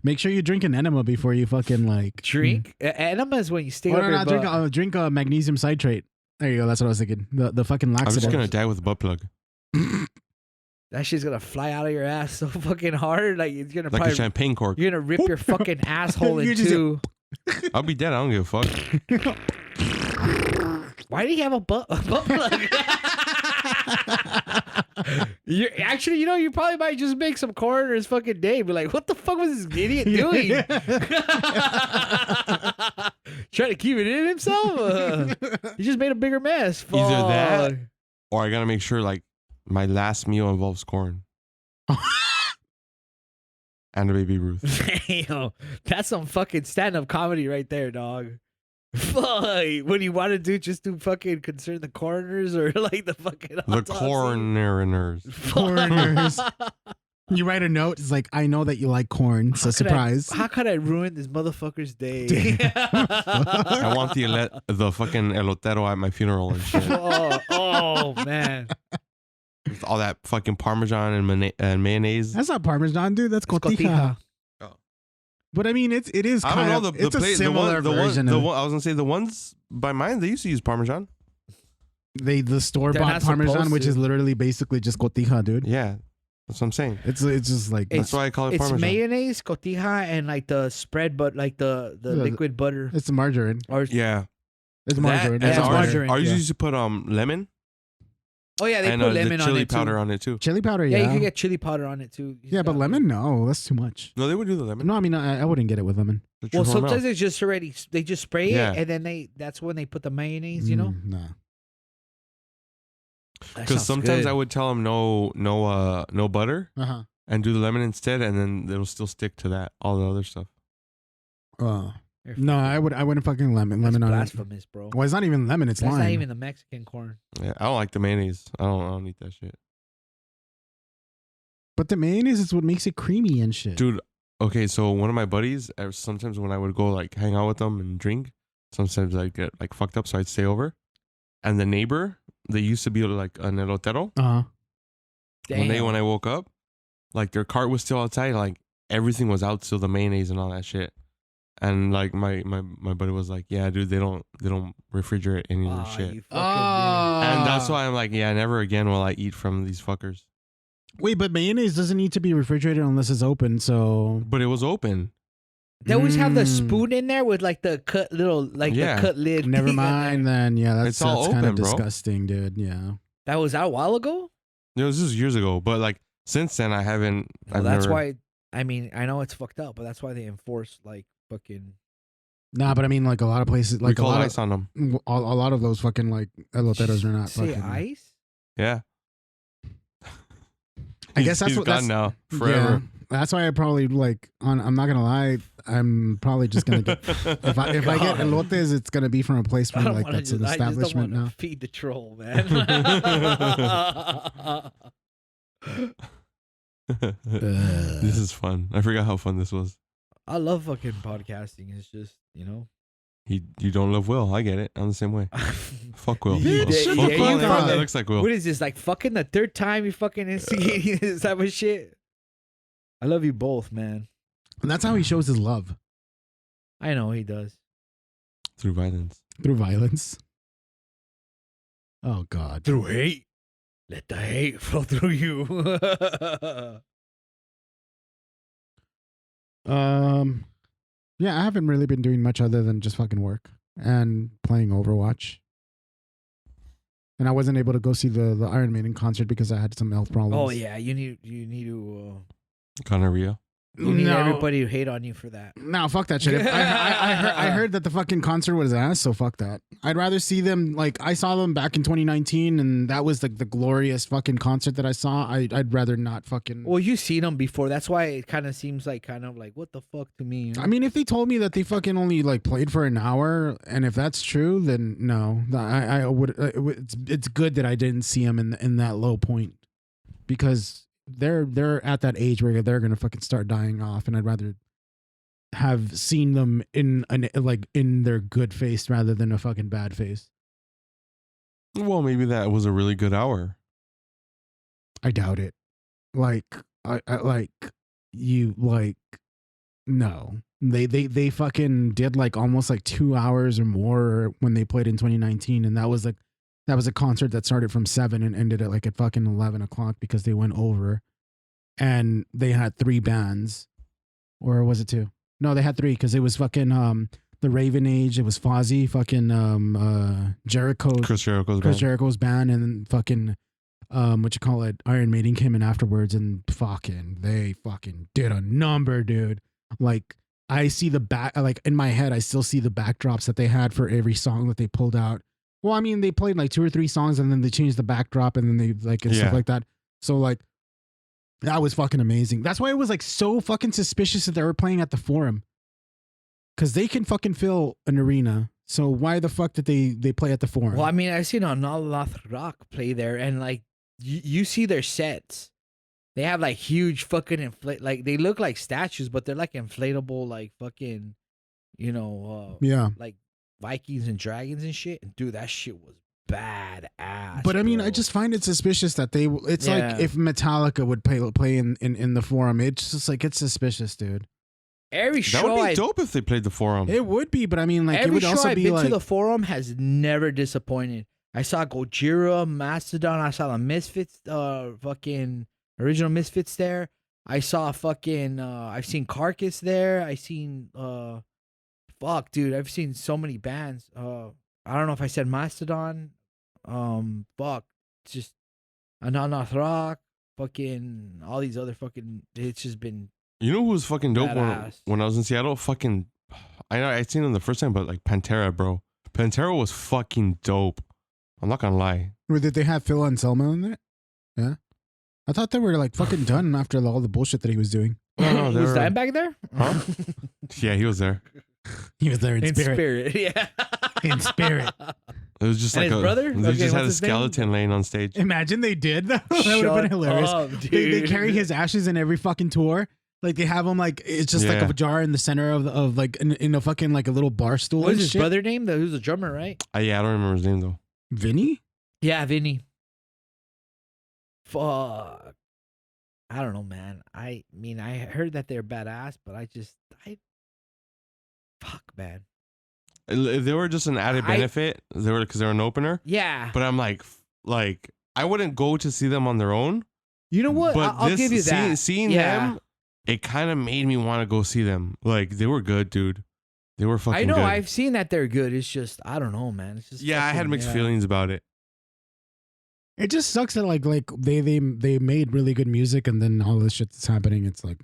Make sure you drink an enema before you fucking like Drink enema is when you stick Oh, up no, your no, butt. drink magnesium citrate. There you go. That's what I was thinking. The fucking I'm laxative. just gonna die with a butt plug. that shit's gonna fly out of your ass so fucking hard. Like it's gonna Like probably a champagne cork. you're gonna rip your fucking asshole in You just- two. I'll be dead. I don't give a fuck. Why do you have a butt plug? You actually, you probably might just make some coroner's fucking day. Be like, what the fuck was this idiot doing? Trying to keep it in himself. He just made a bigger mess. Either that- Fuck. Or I gotta make sure like my last meal involves corn and a baby Ruth. Damn, that's some fucking stand-up comedy right there, dog. Fuck. What do you want to do? Just to fucking concern the coroners or like the fucking The autopsy? coroners. Coroners. You write a note. It's like, I know that you like corn, so surprise. How could I ruin this motherfucker's day? I want the fucking elotero at my funeral and shit. oh man. With all that fucking parmesan and mayonnaise. That's not Parmesan, dude. That's It's cotija. Oh. But I mean, it is I kind don't know of, the it's a plate, similar version the of one. I was gonna say the ones by mine. They used to use parmesan. the store They're bought not Parmesan, supposed which to. is literally basically just cotija, dude. Yeah, that's what I'm saying. It's just like That's why I call it It's parmesan. mayonnaise, cotija, and like the spread, but like the Yeah, liquid butter. it's margarine. Or Yeah, It's That margarine. and Yeah, It's it's ours, margarine. ours Yeah. used to put lemon oh yeah, they and put lemon the on chili it powder too. on it too. Chili powder, Yeah, yeah. you can get chili powder on it too. Yeah, but lemon, no, that's too much. No, they would do the lemon. No, I mean, I wouldn't get it with lemon. Shut Well, your whore sometimes mouth. it's just already they just spray Yeah. it and then that's when they put the mayonnaise. You know, Nah. That Because sounds sometimes good. I would tell them no butter Uh and do the lemon instead, and then it'll still stick to that all the other stuff. huh. You're No, fucking- I wouldn't fucking lemon That's on it. blasphemous, bro. Well, it's not even lemon. It's That's lime. not even the Mexican corn. Yeah, I don't like the mayonnaise. I don't eat that shit, But the mayonnaise is what makes it creamy and shit. dude. Okay, so one of my buddies, sometimes when I would go like hang out with them and drink, sometimes I'd get like fucked up, so I'd stay over. And the neighbor, they used to be like an elotero. Uh-huh. Damn. When I woke up, like their cart was still outside, like everything was out, still the mayonnaise and all that shit. And like my buddy was like, yeah, dude, they don't refrigerate any of their Aw, shit. you fucking And that's why I'm like, yeah, never again will I eat from these fuckers. Wait, but mayonnaise doesn't need to be refrigerated unless it's open, so... But it was open. They always have the Mm. spoon in there with like the cut little, like Yeah. the cut lid. Never thing on mind there. then. Yeah, It's all kind of open, bro. disgusting, dude. Yeah. That was out a while ago. It was just years ago, but like since then I haven't. Well, I've that's never, why. I mean, I know it's fucked up, but that's why they enforce like fucking. Nah, but I mean, like a lot of places, we like a call lot ice on them. of a lot of those fucking like eloteros are not Say fucking. ice. Yeah. I guess that's he's what gone that's now forever. Yeah, that's why I probably like. I'm not gonna lie. I'm probably just gonna get if I get God. elotes, it's gonna be from a place I where don't like wanna that's an just, I just don't establishment wanna now. feed the troll, man. This is fun. I forgot how fun this was. I love fucking podcasting. It's just You don't love Will. I get it. I'm the same way. Fuck Will. Yeah, Fuck shut Will. the fuck Everyone up. that looks like Will. What is this, like fucking the third time you fucking instigating this type of shit? I love you both, man. And that's how he shows his love, I know he does. Through violence. through violence. Oh God. Through hate. Let the hate flow through you. Yeah, I haven't really been doing much other than just fucking work and playing Overwatch. And I wasn't able to go see the Iron Maiden concert because I had some health problems. Oh yeah, you need to Gonorrhea. you need No. everybody to hate on you for that. No, fuck that shit. I heard that the fucking concert was ass, so fuck that. I'd rather see them, like, I saw them back in 2019, and that was like the glorious fucking concert that I saw. I'd rather not fucking... Well, you've seen them before. That's why it kind of seems like what the fuck to me. You know? I mean, if they told me that they fucking only, like, played for an hour, and if that's true, then no. I would... It's good that I didn't see them in that low point, because... They're at that age where they're gonna fucking start dying off, and I'd rather have seen them in their good face rather than a fucking bad face. Well, maybe that was a really good hour. I doubt it. Like I like you like no. They fucking did like almost like 2 hours or more when they played in 2019, and that was That was a concert that started from 7 and ended at like at fucking 11 o'clock because they went over, and they had 3 bands, or was it 2? No, they had 3 because it was fucking the Raven Age. It was Fozzy, fucking Jericho, Chris Jericho's Chris band. Jericho's band, and then fucking what you call it, Iron Maiden came in afterwards, and they fucking did a number, dude. Like I see the back, like in my head, I still see the backdrops that they had for every song that they pulled out. Well, I mean, they played like 2 or 3 songs, and then they changed the backdrop, and then they like and stuff like that. So like that was fucking amazing. That's why it was like so fucking suspicious that they were playing at the Forum, because they can fucking fill an arena. So why the fuck did they play at the Forum? Well, I mean, I've seen Another Rock play there, and like you see their sets. They have like huge fucking like they look like statues, but they're like inflatable, like fucking, yeah. like Vikings and dragons and shit. And dude, that shit was badass. But I mean, bro. I just find it suspicious that it's Yeah. like if Metallica would play in the Forum, it's just like it's suspicious, dude. every That show would be dope if they played the Forum. It would be, but I mean, like it every would show also I've be been like to the Forum has never disappointed. I saw Gojira, Mastodon. I saw the Misfits, fucking original Misfits there. I saw fucking. I've seen Carcass there. I seen. Fuck, dude. I've seen so many bands. I don't know if I said Mastodon. Fuck, just Ananas Rock. Fucking all these other fucking. It's just been. You know who was fucking dope Badass. when I was in Seattle? Fucking, I know I'd seen them the first time, but like Pantera, bro. Pantera was fucking dope. I'm not gonna lie. did they have Phil Anselmo in it? Yeah, I thought they were like fucking done after all the bullshit that he was doing. No, they Was were- Dimebag there? Huh? Yeah, he was there. He was there in, In spirit. yeah. In spirit. It was just And like his brother? They Okay, just had what's a his name? skeleton laying on stage. Imagine they did that. That would have Shut been hilarious. up, They dude. carry his ashes in every fucking tour. Like they have him like it's just like Yeah. a jar in the center of like in a fucking like a little bar stool. What and was his shit. brother name? Who's the drummer, right? Yeah, I don't remember his name though. Vinny? Yeah, Vinny. Fuck. I don't know, man. I mean, I heard that they're badass, but fuck, man. If they were just an added benefit, they were because they're an opener. Yeah. But I'm like I wouldn't go to see them on their own. You know what? But I'll give you that. Seeing Yeah. them, it kind of made me want to go see them. Like they were good, dude. They were fucking I know. good. I've seen that they're good. It's just I don't know, man. It's just I had fucking- mixed yeah. feelings about it. It just sucks that like they made really good music and then all this shit that's happening. It's like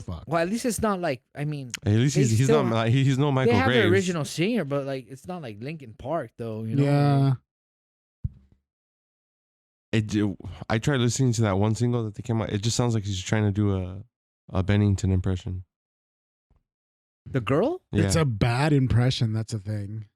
fuck. Well, at least it's not like I mean, At least They he's still not like he's no Michael they have Graves. the original singer, but like it's not like Linkin Park though. You know? Yeah. I tried listening to that one single that they came out. It just sounds like he's trying to do a Bennington impression. The girl? Yeah. It's a bad impression. That's a thing.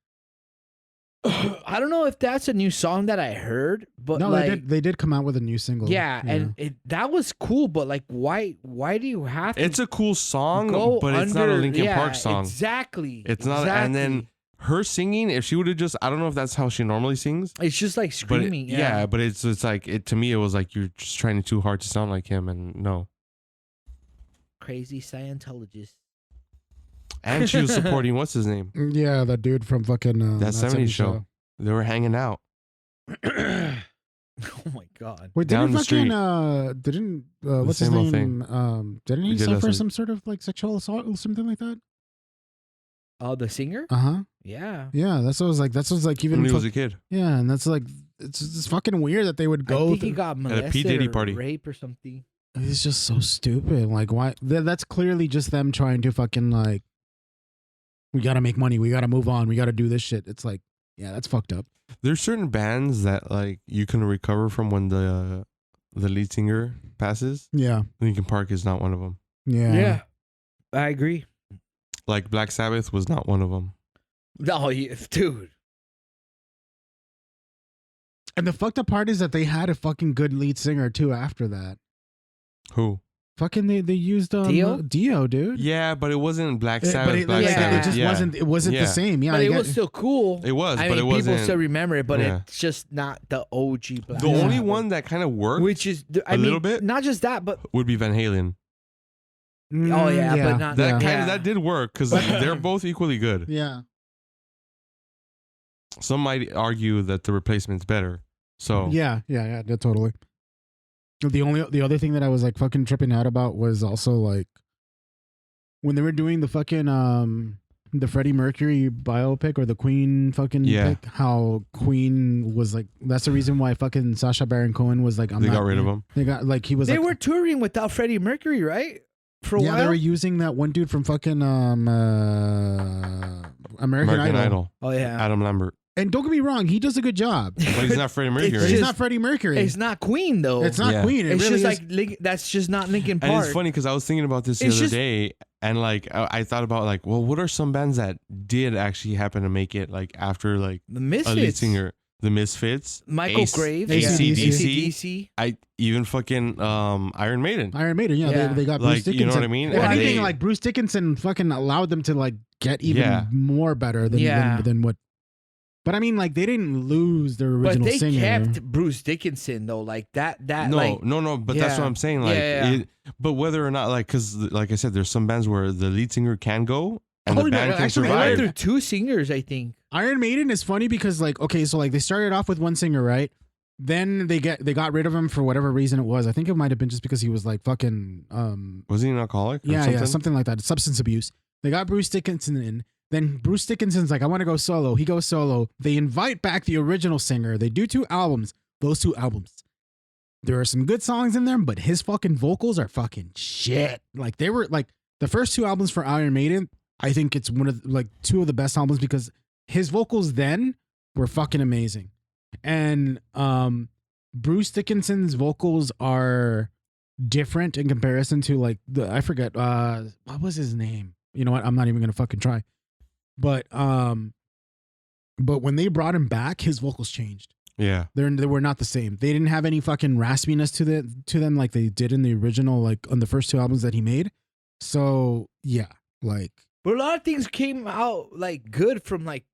I don't know if that's a new song that I heard, but No, like, they did come out with a new single. yeah, and that was cool. But like, why do you have to? It's a cool song, go but it's not a under- Linkin yeah, Park song. Exactly. It's not. And then her singing, if she would have just, I don't know if that's how she normally sings. it's just like But screaming. but it's like it to me. It was like you're just trying too hard to sound like him, and no. Crazy Scientologist. And she was supporting what's his name? Yeah, that dude from fucking That 70s show. They were hanging out. Oh my god. Wait, Down didn't the street. fucking didn't what's his same old name? Didn't he He did suffer that some sort of like sexual assault or something like that? Oh, the singer? Uh-huh. Yeah. Yeah, that's what was like. That's what's like even. When he was a kid. Yeah, and that's like it's fucking weird that they would I go. think he got molested P. Diddy or party. rape or something. It's just so stupid. Like, why? That's clearly just them trying to fucking like. We gotta make money. We gotta move on. We gotta do this shit. It's like, yeah, that's fucked up. There's certain bands that like you can recover from when the lead singer passes. Yeah, Linkin Park is not one of them. yeah, I agree. Like Black Sabbath was not one of them. No, dude. And the fucked up part is that they had a fucking good lead singer too after that. Who? Fucking they used Dio, dude. Yeah, but it wasn't Black But Sabbath. Black yeah, Sabbath. it just yeah. wasn't Yeah. the same. Yeah, But I it get- was still cool. It was, I but mean, it wasn't. people still remember it, but Yeah. it's just not the OG Black. The only Sabbath. one that kind of worked which is, I a mean, little bit? not just that, but would be Van Halen. oh yeah, but not That yeah. kind of that did work because they're both equally good. Yeah. some might argue that the replacement's better. So Yeah, totally. The other thing that I was like fucking tripping out about was also like when they were doing the fucking the Freddie Mercury biopic or the Queen fucking pick, how Queen was like, that's the reason why fucking Sacha Baron Cohen was like, they got rid of him. They got like, he was They like, were touring without Freddie Mercury, right? For a while. they were using that one dude from fucking American Idol. Oh yeah, Adam Lambert. And don't get me wrong, he does a good job. But he's not Freddie Mercury. But he's not Freddie Mercury. It's not Queen though. It's not Queen. It It's really just is. like that's just not Linkin Park. And it's funny because I was thinking about this the It's other just- day, and like I thought about like, well, what are some bands that did actually happen to make it like after like The a lead Misfits. singer? The Misfits, Michael Graves, AC/DC. I even fucking Iron Maiden. Iron Maiden, Yeah. They got Like, Bruce Dickinson. you know what I mean? If And anything, they- like Bruce Dickinson fucking allowed them to like get even Yeah. more better than, Yeah. than what. But I mean, like they didn't lose their But original they singer. kept Bruce Dickinson though, like that. No, like, no. But that's Yeah. what I'm saying. Like, Yeah. but whether or not, like, because like I said, there's some bands where the lead singer can go and Oh, the no, band can actually, they went survive. through two singers, I think. Iron Maiden is funny because like, okay, so like they started off with one singer, right? Then they got rid of him for whatever reason it was. I think it might have been just because he was like fucking Was he an alcoholic? Or something like that, substance abuse. They got Bruce Dickinson in. Then Bruce Dickinson's like, I want to go solo. He goes solo. They invite back the original singer. They do 2 albums. Those 2 albums, there are some good songs in them, but his fucking vocals are fucking shit. Like they were like the first 2 albums for Iron Maiden. I think it's one of like 2 of the best albums because his vocals then were fucking amazing. And Bruce Dickinson's vocals are different in comparison to like I forget what was his name. You know what? I'm not even gonna fucking try. But when they brought him back, his vocals changed. Yeah. They were not the same. They didn't have any fucking raspiness to them like they did in the original, like on the first 2 albums that he made. So yeah, like. But a lot of things came out like good from like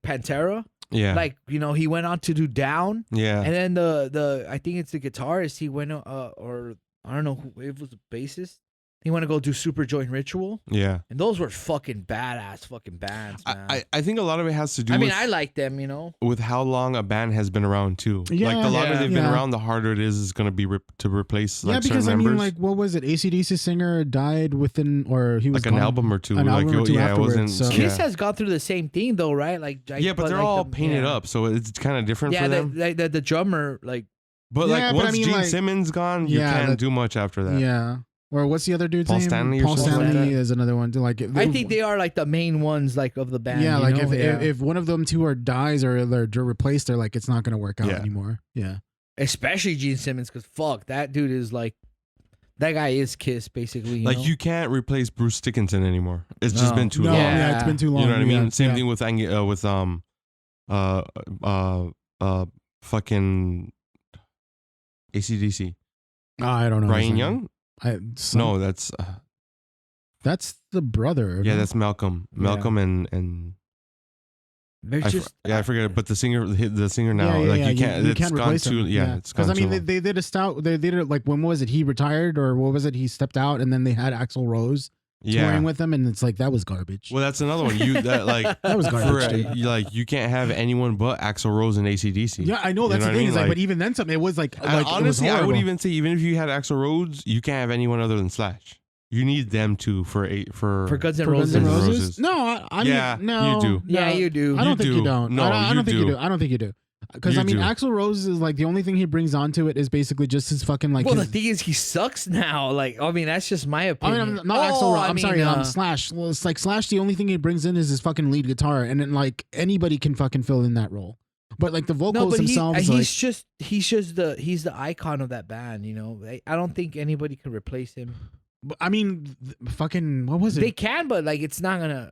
Pantera. Yeah. Like, you know, he went on to do Down. yeah. And then the I think it's the guitarist, he went or I don't know who it was, the bassist. He went to go do Super Joint Ritual. Yeah. And those were fucking badass fucking bands, man. I think a lot of it has to do I mean, with, I like them, you know. with how long a band has been around too. Yeah, like the longer yeah, they've been yeah. around, the harder it is going to be to replace like Yeah, because certain I mean, members. like, what was it? AC/DC singer died within, or he was like an gone- album or two. an Like, album or two yeah, it afterwards, wasn't. so- Kiss yeah. has gone through the same thing though, right? Like Yeah, but they're like all the- painted yeah. up, so it's kind of different Yeah, for them. the drummer, like But Yeah, like but I once mean, Gene like- Simmons gone, you Yeah, can't that- do much after that. Yeah. Or what's the other dude's Paul name? Stanley or Paul something like Stanley that? is another one. Like, I think they are like the main ones like of the band. Yeah, you like know? if one of them 2 are dies or they're replaced, they're like it's not gonna work out Yeah. anymore. Yeah. especially Gene Simmons, because fuck, that dude is like, that guy is Kiss basically. Like know? you can't replace Bruce Dickinson anymore. It's just No. been too No, long. yeah, it's been too long. You know what I mean? Yeah, Same yeah. thing with fucking AC/DC. I don't know. his Brian name. Young? No, that's that's the brother. yeah, no? that's Malcolm. Malcolm and They're I just I forget it, but the singer now, Yeah, like yeah, you can't. you It's can't gone replace too. him. Yeah, it's because gone I mean too long. they did a stout. They did it like when was it? He retired or what was it? He stepped out and then they had Axl Rose Yeah. touring with him, and it's like that was garbage. Well, that's another one. You that like That was for garbage. dude. like you can't have anyone but Axl Rose and AC/DC. Yeah, I know You that's know the what I thing. mean? Is like, Like- but even then, something it was like And it was honestly, I would horrible. even say even if you had Axl Rose, you can't have anyone other than Slash. You need them two for Guns N' For Roses. Guns N' Roses. Roses. No, I mean, Yeah, no, you do. Yeah, no. you do. I don't You think you do. don't. No, I don't you think you do. do. I don't think you do. Because You I mean, do. Axl Rose is like the only thing he brings onto it is basically just his fucking like. Well, the his, thing is, he sucks now. Like, I mean, that's just my I opinion. mean, I'm not Axl Rose. I I'm mean, sorry. Slash. Well, it's like Slash. The only thing he brings in is his fucking lead guitar, and then like anybody can fucking fill in that role. But like the vocals no, but themselves, he's like, just the icon of that band. You know, I don't think anybody can replace him. I mean, fucking what was They it? can, but like, it's not gonna.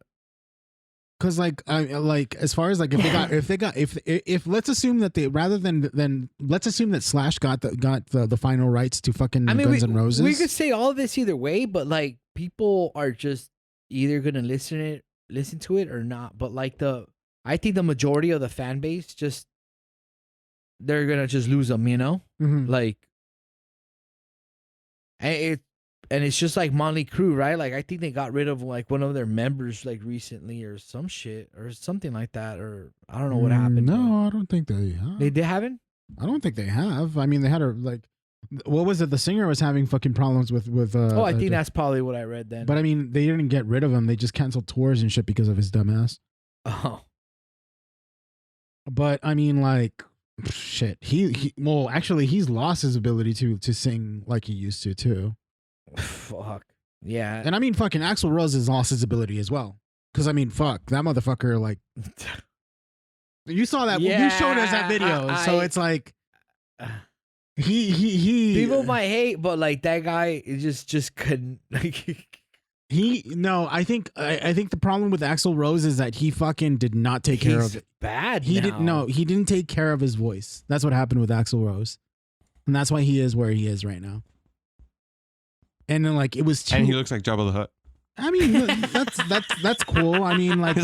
Because like as far as like if they got if let's assume that they rather than let's assume that Slash got the final rights to fucking I mean, Guns N' Roses. we could say all this either way, but like, people are just either gonna listen to it or not. But like I think the majority of the fan base just they're gonna just lose them. You know, Mhm. like, and it's just like Motley Crue, right? Like I think they got rid of like one of their members like recently or some shit or something like that, or I don't know what happened. No, I don't think they have. They haven't. I don't think they have. I mean, they had a like, what was it? The singer was having fucking problems with. I think that's probably what I read then. But I mean, they didn't get rid of him. They just canceled tours and shit because of his dumbass. Oh. But I mean, like, shit. Well, actually, he's lost his ability to sing like he used to too. Fuck. Yeah. And I mean, fucking Axl Rose has lost his ability as well. Because I mean, fuck that motherfucker. Like, you saw that. Yeah, you showed us that video, so it's like he. People might hate, but like that guy is just couldn't. Like, I think the problem with Axl Rose is that he fucking did not take care of it. Bad. He didn't take care of his voice. That's what happened with Axl Rose, and that's why he is where he is right now. And then like it was too, and he looks like Jabba the Hutt. I mean, that's cool. I mean, like,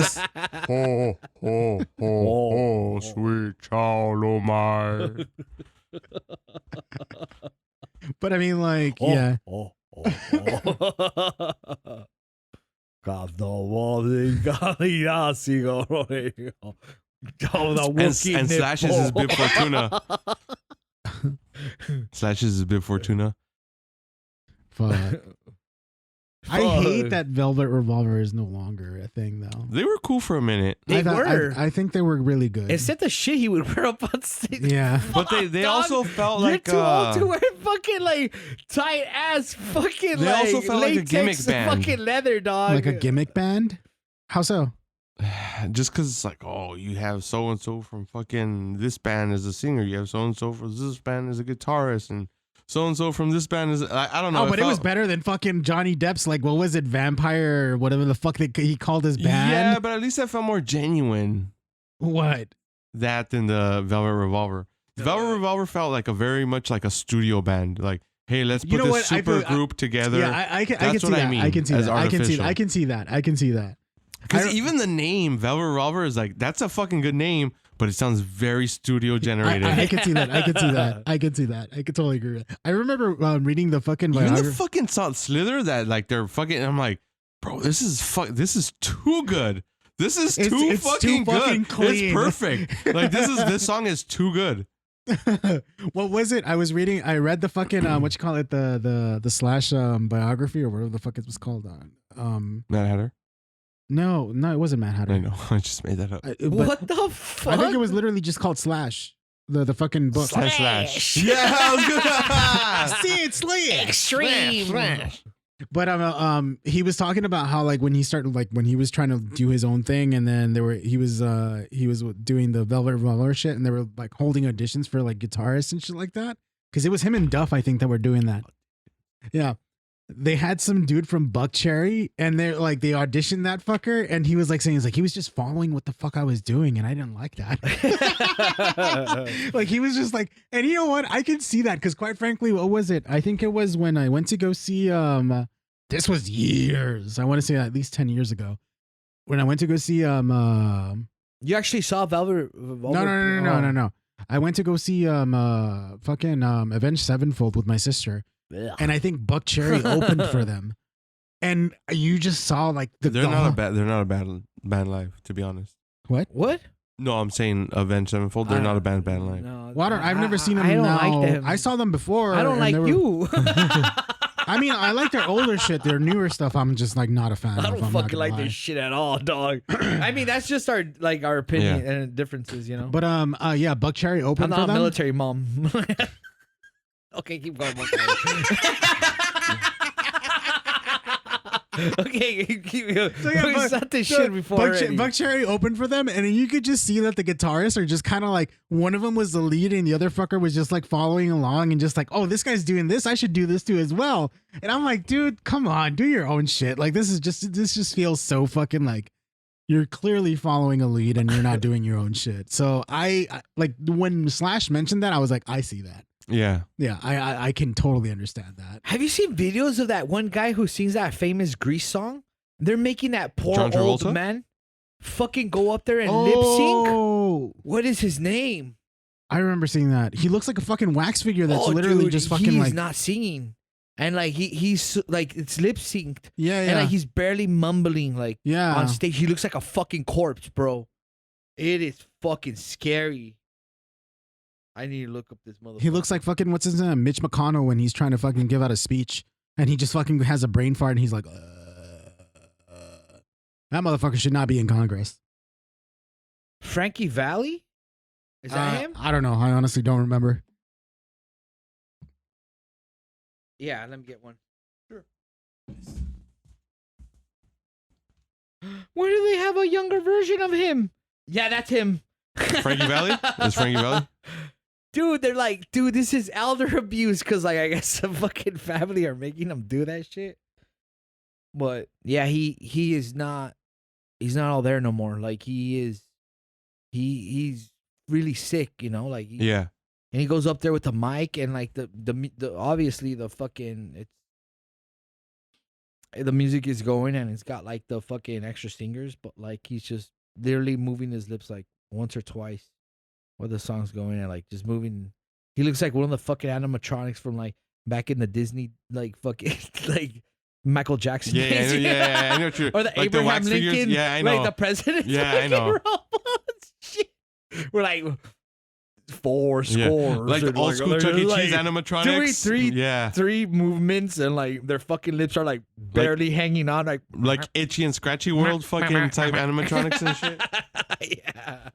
sweet child of mine. But I mean, like, yeah. And Slashes is Bib Fortuna. Slashes is Bib Fortuna. Fuck. I hate that Velvet Revolver is no longer a thing, though. They were cool for a minute. I think they were really good. Except the shit he would wear up on stage. Yeah. But they also felt You're like too old to wear fucking like tight ass fucking they like also felt like a gimmick band. Fucking leather, dog. Like a gimmick band? How so? Just because it's like, oh, you have so and so from fucking this band as a singer, you have so and so from this band as a guitarist, and so from this band is I don't know. Oh, but it was better than fucking Johnny Depp's, like, what was it, Vampire or whatever the fuck he called his band. Yeah, but at least that felt more genuine. What? That than the Velvet Revolver. The Velvet Revolver felt like a very much like a studio band. Like, hey, let's put this super group together. Yeah, I can see that. I can see that. I can see that. Because even the name Velvet Revolver is like, that's a fucking good name, but it sounds very studio generated. I can see that. I can see that. I can totally agree with that. I remember reading the fucking even biography. the fucking Slither that like they're fucking. I'm like, bro, this is too good. This is too fucking good. Clean. It's perfect. Like this song is too good. What was it? I read the fucking what you call it, the Slash biography or whatever the fuck it was called. Mad Hatter. No, it wasn't Mad Hatter. I know. I just made that up. What the fuck? I think it was literally just called Slash. The fucking book. Slash. Yeah, I was good. See, it's Slash. Extreme. Slash. But he was talking about how like when he started, like when he was trying to do his own thing, and then he was doing the Velvet Revolver shit, and they were like holding auditions for like guitarists and shit like that, because it was him and Duff, I think, that were doing that. Yeah. They had some dude from Buckcherry, and they auditioned that fucker, and he was like saying, he was just following what the fuck I was doing, and I didn't like that. Like he was just like, and you know what? I can see that, because quite frankly, what was it? I think it was when I went to go see this was years. I want to say at least 10 years ago. When I went to go see You actually saw Velvet Revolver? No. I went to go see fucking Avenged Sevenfold with my sister. Ugh. And I think Buckcherry opened for them, and you just saw like they're not a bad band live, to be honest. What? No, I'm saying Avenged Sevenfold. They're not a bad band live. No, well, I've never seen them. I don't now. like them. I saw them before. I don't like you. I mean, I like their older shit. Their newer stuff, I'm just like not a fan of. I don't fucking like this shit at all, dog. I mean, that's just our opinion and differences, you know. But yeah, Buckcherry opened I'm for them. not a military mom. Okay, keep going. Okay, keep going. So yeah, we said this shit before. Buckcherry opened for them, and you could just see that the guitarists are just kind of like, one of them was the lead, and the other fucker was just like following along, and just like, oh, this guy's doing this, I should do this too as well. And I'm like, dude, come on, do your own shit. Like this just feels so fucking like you're clearly following a lead and you're not doing your own shit. So I like when Slash mentioned that, I was like, I see that. Yeah. I can totally understand that. Have you seen videos of that one guy who sings that famous Grease song? They're making that poor old man fucking go up there and lip sync. What is his name? I remember seeing that. He looks like a fucking wax figure that's literally dude, just fucking he's like not singing. and like he's like it's lip synced, Yeah, yeah. and like he's barely mumbling like yeah. on stage. He looks like a fucking corpse, bro. It is fucking scary. I need to look up this motherfucker. He looks like fucking, what's his name? Mitch McConnell when he's trying to fucking give out a speech and he just fucking has a brain fart and he's like, that motherfucker should not be in Congress. Frankie Valli. Is that him? I don't know. I honestly don't remember. Yeah, let me get one. Sure. Where do they have a younger version of him? Yeah, that's him. Frankie Valli? Is Frankie Valli? Dude, they're like, dude, this is elder abuse because, like, I guess the fucking family are making him do that shit. But yeah, he is not. He's not all there no more. Like he's really sick, you know. Like Yeah. and he goes up there with the mic and like the obviously the fucking the music is going and it's got like the fucking extra singers, but like he's just literally moving his lips like once or twice while the song's going and like just moving. He looks like one of the fucking animatronics from like back in the Disney like fucking like Michael Jackson Yeah, days, I know, yeah, I know what you're, or the like Abraham wax Lincoln, figures. Yeah, I know. like the president. Yeah, I know. Shit. We're like four Yeah. scores, Like the and, old school Chuck E. Cheese animatronics. three movements, and like their fucking lips are like barely hanging on, like Itchy and Scratchy World fucking type animatronics and shit. Yeah,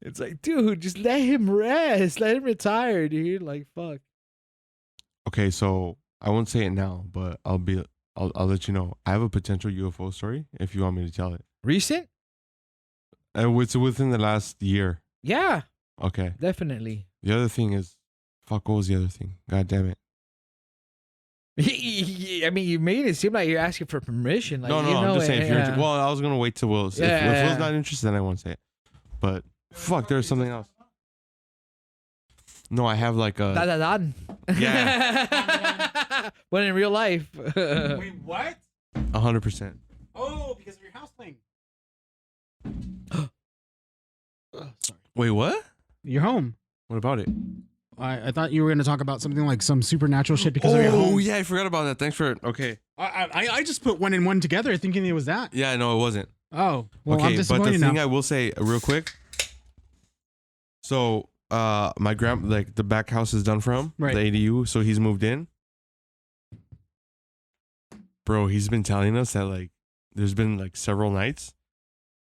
it's like, dude, just let him rest, let him retire, dude. Like, fuck. Okay, so I won't say it now, but I'll let you know. I have a potential UFO story if you want me to tell it. Recent? It's within the last year. Yeah, Okay. definitely. The other thing is, fuck, what was the other thing? God damn it. I mean, you made it seem like you're asking for permission. Like, No, you know I'm just saying. If yeah. you're, well, I was gonna wait till Will. If Will's not interested, then I won't say it. But fuck, there's something else. No, I have like a. Da-da-dan. Yeah. But in real life. Wait, what? 100%. Oh, because of your house thing. Sorry. Wait, what? You're home. What about it? I thought you were going to talk about something like some supernatural shit because of your home. Oh yeah, I forgot about that. Thanks for okay. I just put one and one together thinking it was that. Yeah, no, it wasn't. Oh, well, I'm Okay, but the disappointed thing now. I will say real quick. So, my like the back house is done for him, Right. the ADU. So he's moved in. Bro, he's been telling us that like there's been like several nights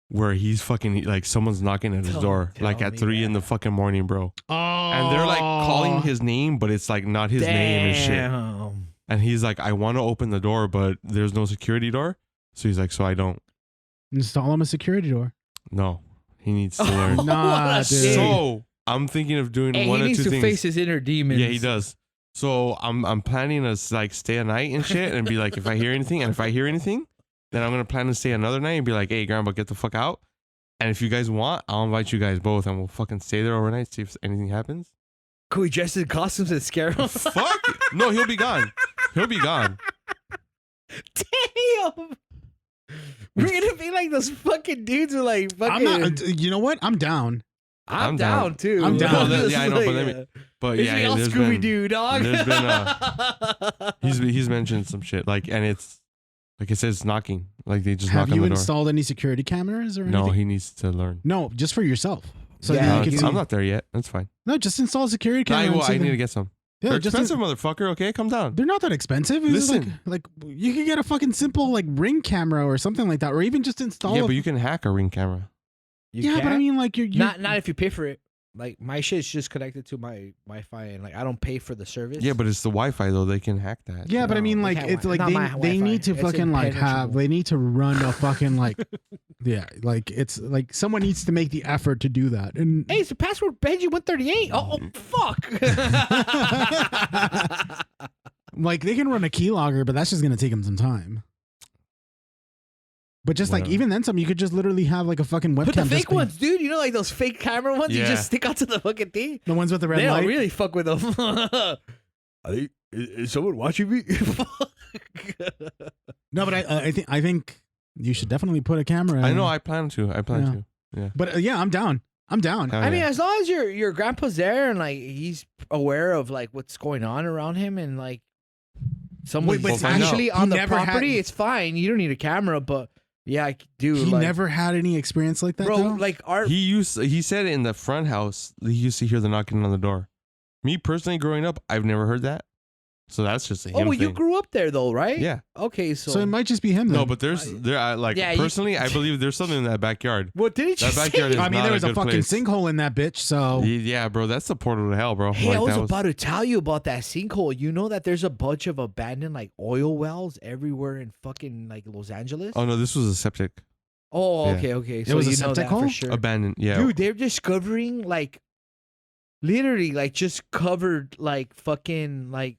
where he's fucking like someone's knocking at his Don't door like tell at me 3 in the that. fucking morning, bro. Oh. And they're like calling his name, but it's like not his name and shit. Damn. And he's like, I want to open the door, but there's no security door. So he's like, so I don't. Install him a security door. No, he needs to learn. Nah, What a dude. shit. So I'm thinking of doing Hey, one he or needs two to things. face his inner demons. Yeah, he does. So I'm planning to like stay a night and shit, and be like, if I hear anything, and if I hear anything, then I'm gonna plan to stay another night and be like, hey, grandpa, get the fuck out. And if you guys want, I'll invite you guys both, and we'll fucking stay there overnight, see if anything happens. Could we dress in costumes and scare him? Fuck no, he'll be gone. He'll be gone. Damn. We're gonna be like those fucking dudes who like fucking. I'm not. You know what? I'm down. I'm I'm down down. too. I'm down. No, yeah, I know, but let me. But It's yeah, real there's Scooby been, Doo, dog. there's been, he's mentioned some shit like, and it's like I said, it's knocking. Like they just Have knock on you the door. installed any security cameras or anything? No, he needs to learn. No, just for yourself. So Yeah, that No, you can see. I'm not there yet. That's fine. No, just install a security No, camera. and see I need them. to get some. Yeah, They're just expensive, motherfucker. Okay, come down. they're not that expensive. It's just Listen. like you could get a fucking simple like Ring camera or something like that, or even just install. Yeah, a- but you can hack a Ring camera. You but I can't? mean, like you're not if you pay for it. Like my shit's just connected to my Wi-Fi, and like I don't pay for the service. Yeah, but it's the Wi-Fi though. They can hack that. Yeah, but I No, mean, they like can't it's wi- like not my they Wi-Fi. need to It's fucking like have impenetrable. they need to run a fucking like yeah, like it's like someone needs to make the effort to do that. And Hey, it's the password Benji138. Oh, fuck. like they can run a keylogger, but that's just gonna take them some time. But just like Whatever. even then, some you could just literally have like a fucking webcam. But the just fake be- ones, dude. You know, like those fake camera ones. You Yeah. just stick onto the fucking thing. the ones with the red They don't light. really fuck with them. Is someone watching me? No, but I think you should definitely put a camera. I know. I plan to. Yeah. But yeah, I'm down. I'm down. Hell I mean, yeah. as long as your grandpa's there and like he's aware of like what's going on around him and like someone's but actually he on the never had- property, it's fine. You don't need a camera, but yeah, I do. He like, never had any experience like that, bro. though? Like our He said it in the front house. He used to hear the knocking on the door. Me personally, growing up, I've never heard that. So that's just a him well, you thing. grew up there though, right? Yeah. Okay, So it might just be him then. No, but there like Yeah, you- personally, I believe there's something in that backyard. What didn't you That say? backyard is I mean, not there was a good fucking place. sinkhole in that bitch, so... Yeah, bro, that's the portal to hell, bro. Hey, Like, I was that about to tell you about that sinkhole. You know that there's a bunch of abandoned like oil wells everywhere in fucking like Los Angeles. Oh no, this was a septic. Oh, yeah. okay. So was a you know septic that hole? for sure. Abandoned. Yeah. Dude, they're discovering like literally like just covered like fucking like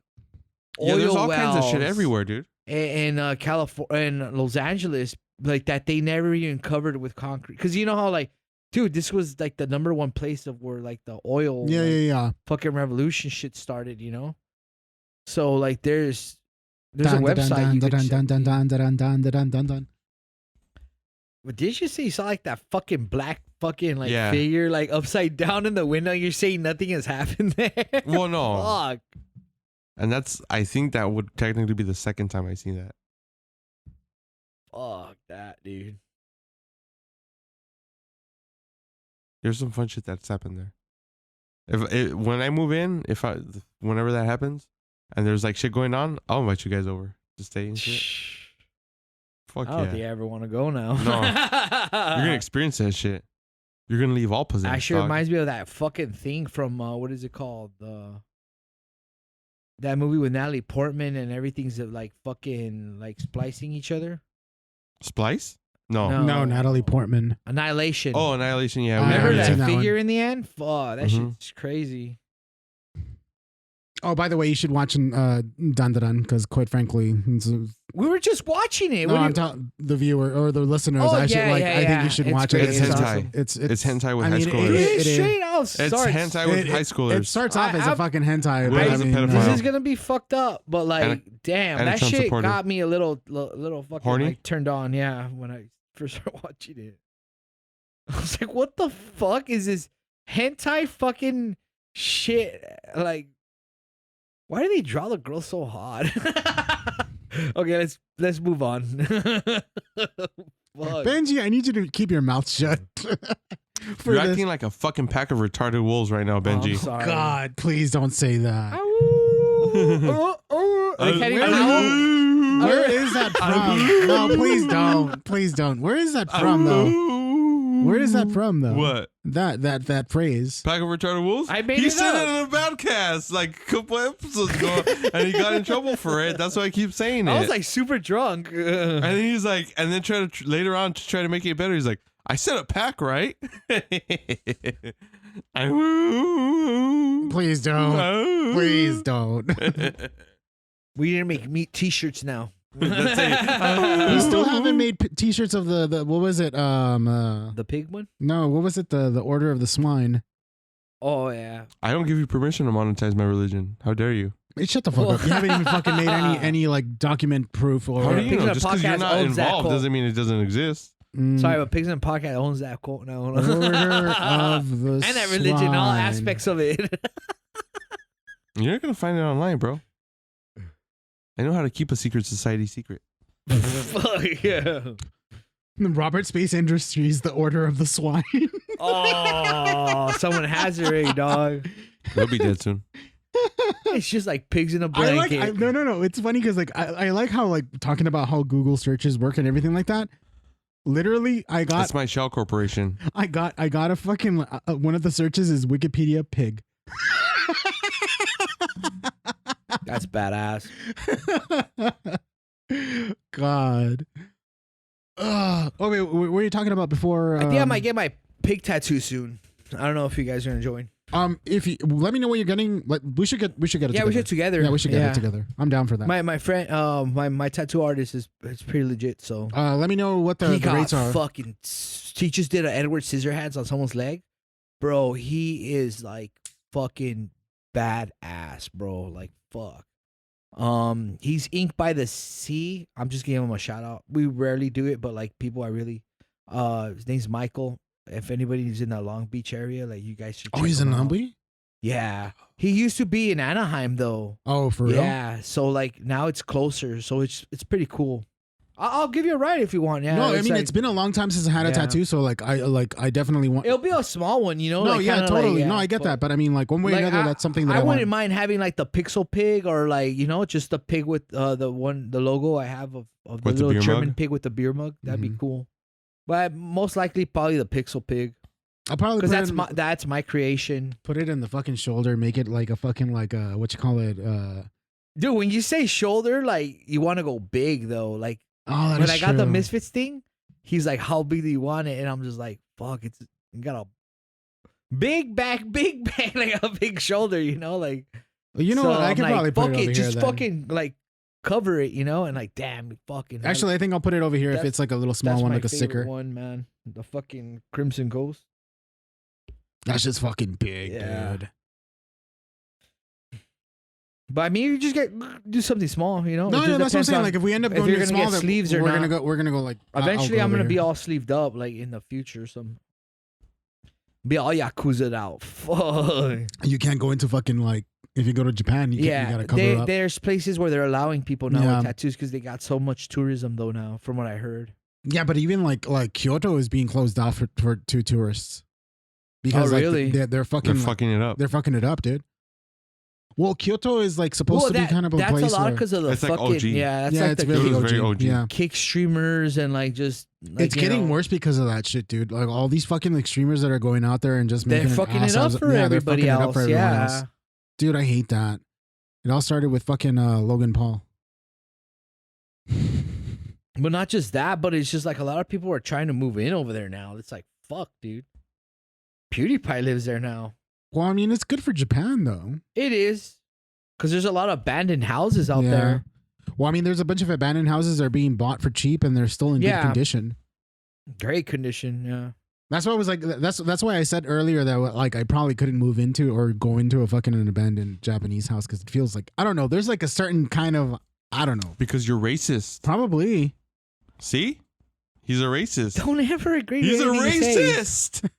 Yeah, oil there's all kinds of shit wells everywhere, dude. in California and Los Angeles like that they never even covered with concrete. Because you know how like, dude, this was like the #1 place of where like the oil Yeah, like, yeah. fucking revolution shit started, you know? So like there's a website you could check. But did you see you saw like that fucking black fucking like Yeah. figure like upside down in the window? You're saying nothing has happened there? Well, no. Fuck. And I think that would technically be the second time I seen that. Fuck that, dude. There's some fun shit that's happened there. When I move in, whenever that happens, and there's like shit going on, I'll invite you guys over to stay and shit. Fuck I don't yeah. think I ever want to go now. No. You're gonna experience that shit. You're gonna leave all possessed. Actually, dog. reminds me of that fucking thing from what is it called? That movie with Natalie Portman and everything's like fucking like splicing each other. Splice? No. No. No, Natalie Portman. Annihilation. Oh, Annihilation. Yeah. I remember haven't that seen that figure one. in the end? Fuck, that Mhm. shit's crazy. Oh, by the way, you should watch Dun Dun Dun, because quite frankly, We were just watching it. no, What do I'm you- talking the viewer or the listeners. Oh, I should yeah, like. yeah, I think yeah. you should It's watch great. it. It's It's hentai. awesome. It's hentai with I high mean, schoolers. Dude, it it's is- straight out It's starts. hentai with high schoolers. It starts off as a I'm- fucking hentai, What but is I a mean, pedophile? This Wow. is gonna be fucked up, but like, And damn, and a that Trump shit supporter. got me a little fucking Horny? like turned on. Yeah, when I first started watching it, I was like, "What the fuck is this hentai fucking shit?" Like, why do they draw the girl so hot? Okay, let's move on. Fuck. Benji, I need you to keep your mouth shut. For You're this. acting like a fucking pack of retarded wolves right now, Oh, I'm Benji. sorry. God, please don't say that. I can't even howl. Where is that from? No, please don't. Please don't. Where is that from, though? Where is that from, though? What? That phrase. Pack of retarded wolves? I made he it said up. it in a podcast like a couple episodes ago, and he got in trouble for it. That's why I keep saying it. I was like super drunk. and then he's like, and then try to later on to try to make it better. He's like, I said a pack, right? Please don't. Please don't. We need to make meat T-shirts now. That's it. We still haven't made T-shirts of the what was it? The pig one? No, what was it? The Order of the Swine. Oh yeah. I don't give you permission to monetize my religion. How dare you? Hey, shut the fuck up. You haven't even fucking made any like document proof or. How do you Pigs know? on Just because you're Podcast not owns that involved quote. doesn't mean it doesn't exist. Sorry, but Pigs in the Podcast owns that quote now. Order of the and that religion, all Swine. aspects of it. You're not gonna find it online, bro. I know how to keep a secret society secret. Fuck yeah. Robert Space Industries, the Order of the Swine. Oh, someone has it already, dog. They'll be dead soon. It's just like pigs in a I like. blanket. No. It's funny because like I like how like talking about how Google searches work and everything like that. Literally, That's my shell corporation. I got a fucking one of the searches is Wikipedia pig. That's badass. God. Oh wait, what were you talking about before? I think I might get my pig tattoo soon. I don't know if you guys are gonna join. If you let me know what you're getting. Like we should get it. Yeah, together. we should together. Yeah, we should get it together. I'm down for that. My friend, my tattoo artist is pretty legit. So Let me know what he the got rates are. fucking. He just did an Edward Scissorhands on someone's leg, bro. He is like fucking badass, bro. Like fuck. He's Ink by the Sea. I'm just giving him a shout out. We rarely do it, but like people are really. His name's Michael. If anybody's in the Long Beach area, like you guys should. Oh, check he's in him out. Long Beach. Yeah. He used to be in Anaheim though. Oh, for real? Yeah. So like now it's closer. So it's pretty cool. I'll give you a ride if you want. Yeah. No, I it's mean like- it's been a long time since I had a Yeah. tattoo, so I definitely want. It'll be a small one, you know. No, like, yeah, kinda totally. Like, yeah, no, I get that, but I mean, like one way or like, another, that's something that I, wouldn't want. mind having like the pixel pig or like just the pig with the logo I have of the With the little beer German mug? pig with the beer mug. That'd be Mhm. cool. But most likely probably the pixel pig I'll probably because put that's my creation. put it in the fucking shoulder, make it like a fucking like what you call it? Dude, when you say shoulder, like you want to go big though. Like Oh, that when is I got the true. Misfits thing, he's like, "How big do you want it?" And I'm just like, "Fuck, you got a big back, like a big shoulder, like." You know So what? I I'm can like, probably put fuck it over here. just then. fucking like cover it, and like damn, fucking. Actually, I think I'll put it over here if That's- it's like a little small that's one, my like a favorite sticker. one, man. The fucking Crimson Ghost. That's just fucking big, Yeah. dude. But I mean, you just do something small, No, It no, just that's what I'm depends saying. on- Like if we end up if going you're to gonna small, get then sleeves or we're gonna not. go. We're gonna go like. Eventually, I'll I'm go gonna over be here. all sleeved up, like in the future. Be all Yakuza'd out. Fuck. You can't go into fucking like if you go to Japan. You Yeah, gotta cover up. there's places where they're allowing people now Yeah. with tattoos because they got so much tourism though now, from what I heard. Yeah, but even like Kyoto is being closed off for to tourists because like, really? they're fucking They're fucking it up. they're fucking it up, dude. Well, Kyoto is like supposed to be kind of a that's place a lot where because of the It's like fucking OG. that's yeah, like it's the very Kyoto's OG. very OG. Yeah, kick streamers and like just like, it's getting worse because of that shit, dude. Like all these fucking like streamers that are going out there and just They're making fucking an ass it up out of- for yeah, they're everybody fucking it up else. for everyone Yeah. else. Dude, I hate that. It all started with fucking Logan Paul. But not just that, but it's just like a lot of people are trying to move in over there now. It's like, fuck, dude. PewDiePie lives there now. Well, I mean, it's good for Japan though. It is. Because there's a lot of abandoned houses out Yeah. there. Well, I mean, there's a bunch of abandoned houses that are being bought for cheap and they're still in good Yeah. condition. Great condition, yeah. That's why I was like, that's why I said earlier that like I probably couldn't move into or go into a fucking an abandoned Japanese house because it feels like I don't know. There's like a certain kind of I don't know. Because you're racist. Probably. See? He's a racist. Don't ever agree He's a with anything he says. racist.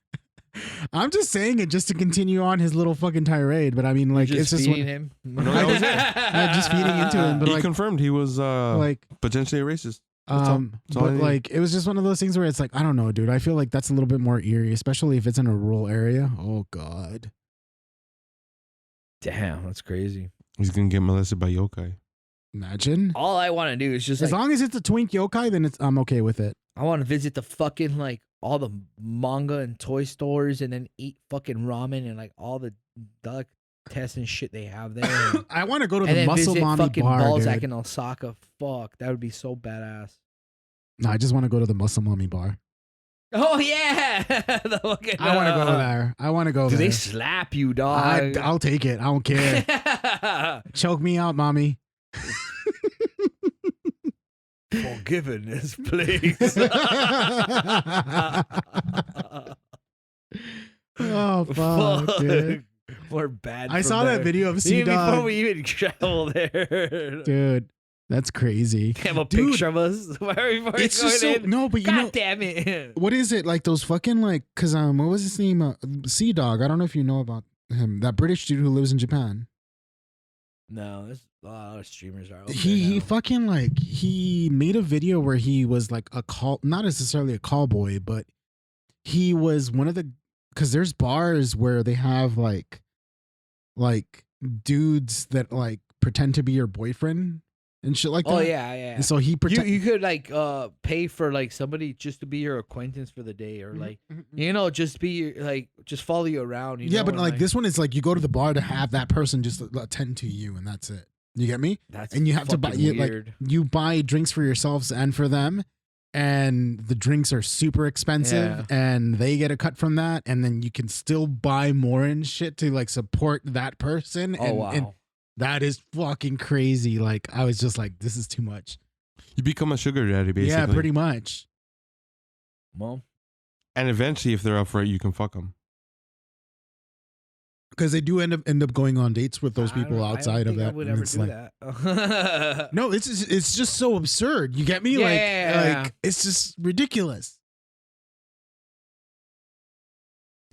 I'm just saying it just to continue on his little fucking tirade, but I mean, like, You're it's just feeding him. No, that was it. I'm just feeding into him, but He like, confirmed he was like, potentially a racist. That's all. That's all I but need. like, it was just one of those things where it's like, I don't know, dude. I feel like that's a little bit more eerie, especially if it's in a rural area. Oh God, Damn, that's crazy. He's gonna get molested by yokai. imagine. All I want to do is just As like, long as it's a twink yokai, then I'm okay with it. I want to visit the fucking like all the manga and toy stores and then eat fucking ramen and like all the duck tests and shit they have there. And, I want to go to and the then Muscle visit Mommy fucking bar, Balzac dude. in Osaka. Fuck, that would be so badass. No, I just want to go to the Muscle Mommy bar. Oh yeah, the fucking, I want to go there. I want to go Do there. they slap you, dog? I'll take it. I don't care. Choke me out, mommy. Forgiven this place. Oh fuck, dude. We're bad. I from saw there. that video of Even Sea before Dog. we even travel there. Dude, that's crazy. Have a Dude, picture of us before It's going just so in. no, but you God know damn it! what is it like those fucking like? Cause what was his name? Sea Dog. I don't know if you know about him. That British dude who lives in Japan. No, there's a lot of streamers are. He fucking like he made a video where he was like a call, not necessarily a call boy, but he was one of the because there's bars where they have like dudes that like pretend to be your boyfriend and shit like that. Oh yeah, yeah. And so he You pretend. you could like pay for like somebody just to be your acquaintance for the day or like just be like just follow you around. You yeah, know, but and, like this one is like you go to the bar to have that person just attend to you and that's it. You get me? That's And you have to buy fucking like weird. you buy drinks for yourselves and for them. And the drinks are super expensive and they get a cut from that. And then you can still buy more and shit to like support that person. Oh and, wow. and that is fucking crazy. Like, I was just like, this is too much. You become a sugar daddy, basically. Yeah, pretty much. Well, And eventually, if they're up for it, you can fuck them. Because they do end up going on dates with those I don't people know. I don't outside of think I that. would and ever it's do like, that. no, it's just so absurd. You get me? Yeah. Like it's just ridiculous.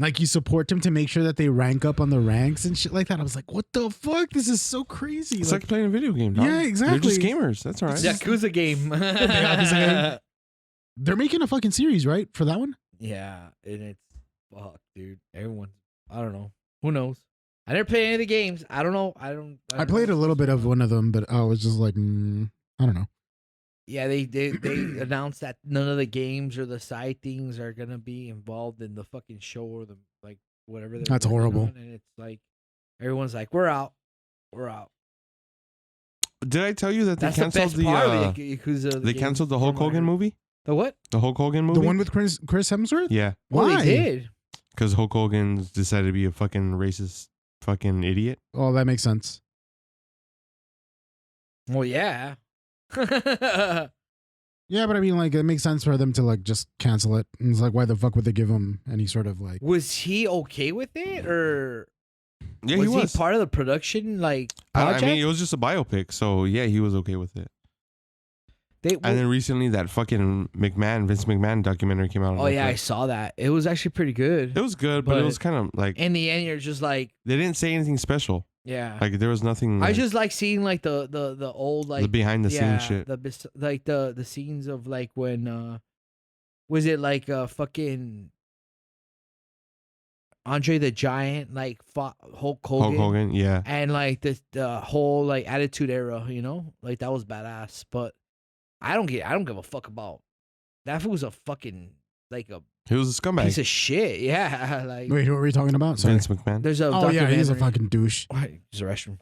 Like you support them to make sure that they rank up on the ranks and shit like that. I was like, what the fuck? This is so crazy. It's like playing a video game, dog. Yeah, exactly. They're just gamers. That's all right. Yakuza game. They're making a fucking series, right? For that one? Yeah, and it's fuck, dude. Everyone, I don't know. Who knows? I never played any of the games. I don't know. I played a little bit of one of them, but I was just like, I don't know. Yeah, they announced that none of the games or the side things are gonna be involved in the fucking show or the like whatever. That's horrible. And it's like everyone's like, we're out. Did I tell you that they That's the canceled best the part of the Yakuza. they canceled the Hulk Hogan movie? The what? The Hulk Hogan movie? The one with Chris Hemsworth? Yeah. Well, Why? they did. Because Hulk Hogan decided to be a fucking racist fucking idiot. Oh, that makes sense. Well, yeah. Yeah, but I mean, like, it makes sense for them to like just cancel it. And it's like, why the fuck would they give him any sort of like? Was he okay with it, or Yeah, was he was. part of the production like project? I mean, it was just a biopic, so yeah, he was okay with it. And then recently, that fucking Vince McMahon documentary came out. Oh yeah, I saw that. It was actually pretty good. It was good, but it was kind of like in the end, you're just like they didn't say anything special. Yeah, like there was nothing. I just like seeing like the old like the behind the scenes shit. The scenes of like when was it like fucking Andre the Giant like fought Hulk Hogan. Hulk Hogan, yeah, and like the whole like Attitude Era, you know, like that was badass. But I don't give a fuck about that. Fool was a fucking like a. He was a scumbag. Piece of shit. Yeah. Like Wait, who are we talking about? Sorry. Vince McMahon. There's a Oh yeah, he's a fucking douche. There's a restroom.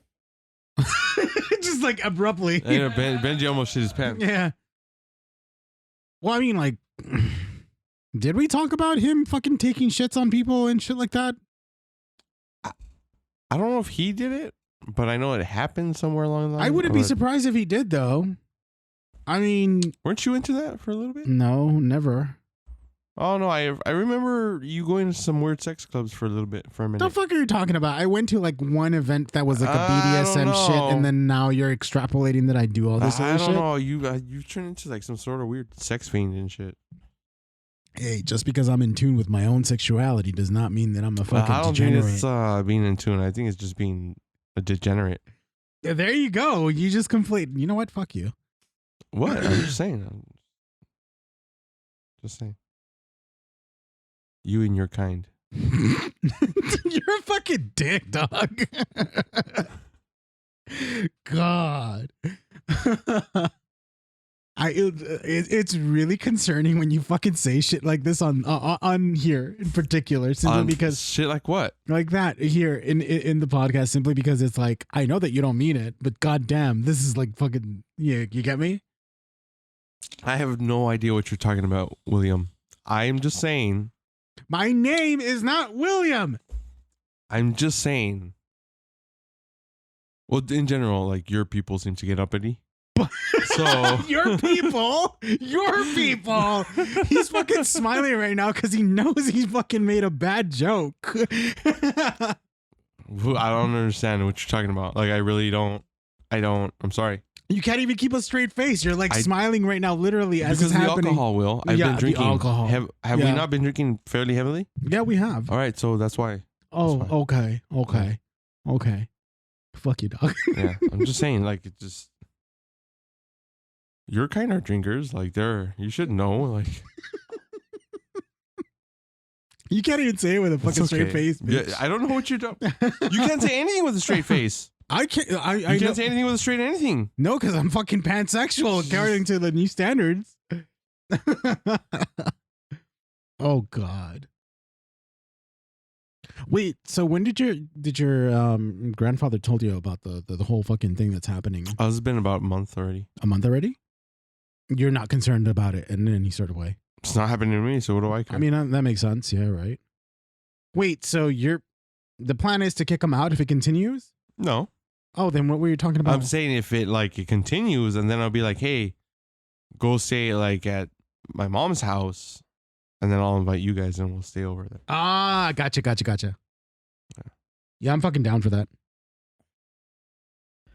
Just like abruptly. And Benji almost shit his pants. Yeah. Well, I mean, like, did we talk about him fucking taking shits on people and shit like that? I don't know if he did it, but I know it happened somewhere along the line. I wouldn't be surprised if he did, though. I mean, weren't you into that for a little bit? No, never. Oh no, I remember you going to some weird sex clubs for a little bit, for a minute. The fuck are you talking about? I went to like one event that was like a BDSM shit, and then now you're extrapolating that I do all this other shit. I don't know. You turned into like some sort of weird sex fiend and shit. Hey, just because I'm in tune with my own sexuality does not mean that I'm a fucking I don't degenerate. think it's being in tune. I think it's just being a degenerate. Yeah, there you go. You just conflate. You know what? Fuck you. What? I'm just saying. Just saying. You and your kind. You're a fucking dick, dog. God. It's really concerning when you fucking say shit like this on here in particular, simply because shit like what? Like that here in the podcast, simply because it's like, I know that you don't mean it, but goddamn, this is like fucking, yeah, you get me? I have no idea what you're talking about, William. I am just saying. My name is not William. I'm just saying. Well, in general, like your people seem to get uppity. So your people. He's fucking smiling right now because he knows he's fucking made a bad joke. I don't understand what you're talking about. Like, I really don't. I'm sorry. You can't even keep a straight face. You're like smiling right now, literally, as it's happening. Because the alcohol, Will. I've been drinking. The alcohol. Have we not been drinking fairly heavily? Yeah, we have. All right, so that's why. Oh, okay. Fuck you, dog. Yeah, I'm just saying, like, it just. Your kind of drinkers, like, you should know, like. You can't even say it with a fucking straight face, bitch. Yeah, I don't know what you're doing. You can't say anything with a straight face. I can't. You can't say anything with a straight anything. No, because I'm fucking pansexual according to the new standards. Oh God. Wait. So when did your grandfather told you about the whole fucking thing that's happening? It's been about a month already. A month already? You're not concerned about it in any sort of way. It's not happening to me, so what do I care? I mean, that makes sense. Yeah, right. Wait. So the plan is to kick him out if it continues? No. Oh, then what were you talking about? I'm saying if it continues, and then I'll be like, hey, go stay like at my mom's house, and then I'll invite you guys and we'll stay over there. Ah, gotcha. Yeah, I'm fucking down for that.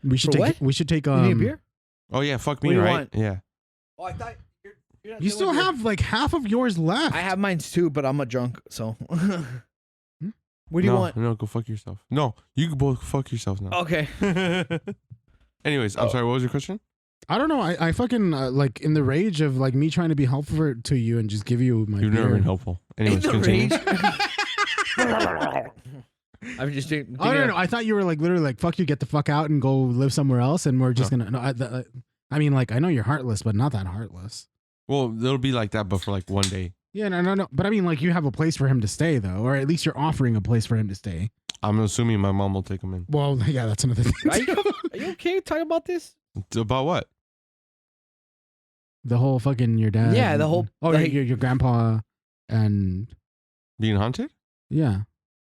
We should take You need a beer? Oh yeah, fuck What me, do you right? want? Yeah. Oh, I thought you're not You doing still beer. have like half of yours left. I have mine too, but I'm a drunk, so What do you want? No, go fuck yourself. No, you can both fuck yourself now. Okay. Anyways, I'm sorry. What was your question? I don't know. I fucking like in the rage of like me trying to be helpful to you and just give you my. You've beer. never been helpful. Anyways, In the continue. rage. I'm just thinking. I don't know. I thought you were like literally like fuck you, get the fuck out and go live somewhere else, and we're just gonna. No, I mean, like I know you're heartless, but not that heartless. Well, it'll be like that, but for like one day. Yeah, no. But I mean, like you have a place for him to stay though, or at least you're offering a place for him to stay. I'm assuming my mom will take him in. Well, yeah, that's another thing. Are you okay talking about this? About what? The whole fucking your dad. Yeah, the whole- Oh, like- your grandpa and Being haunted? yeah.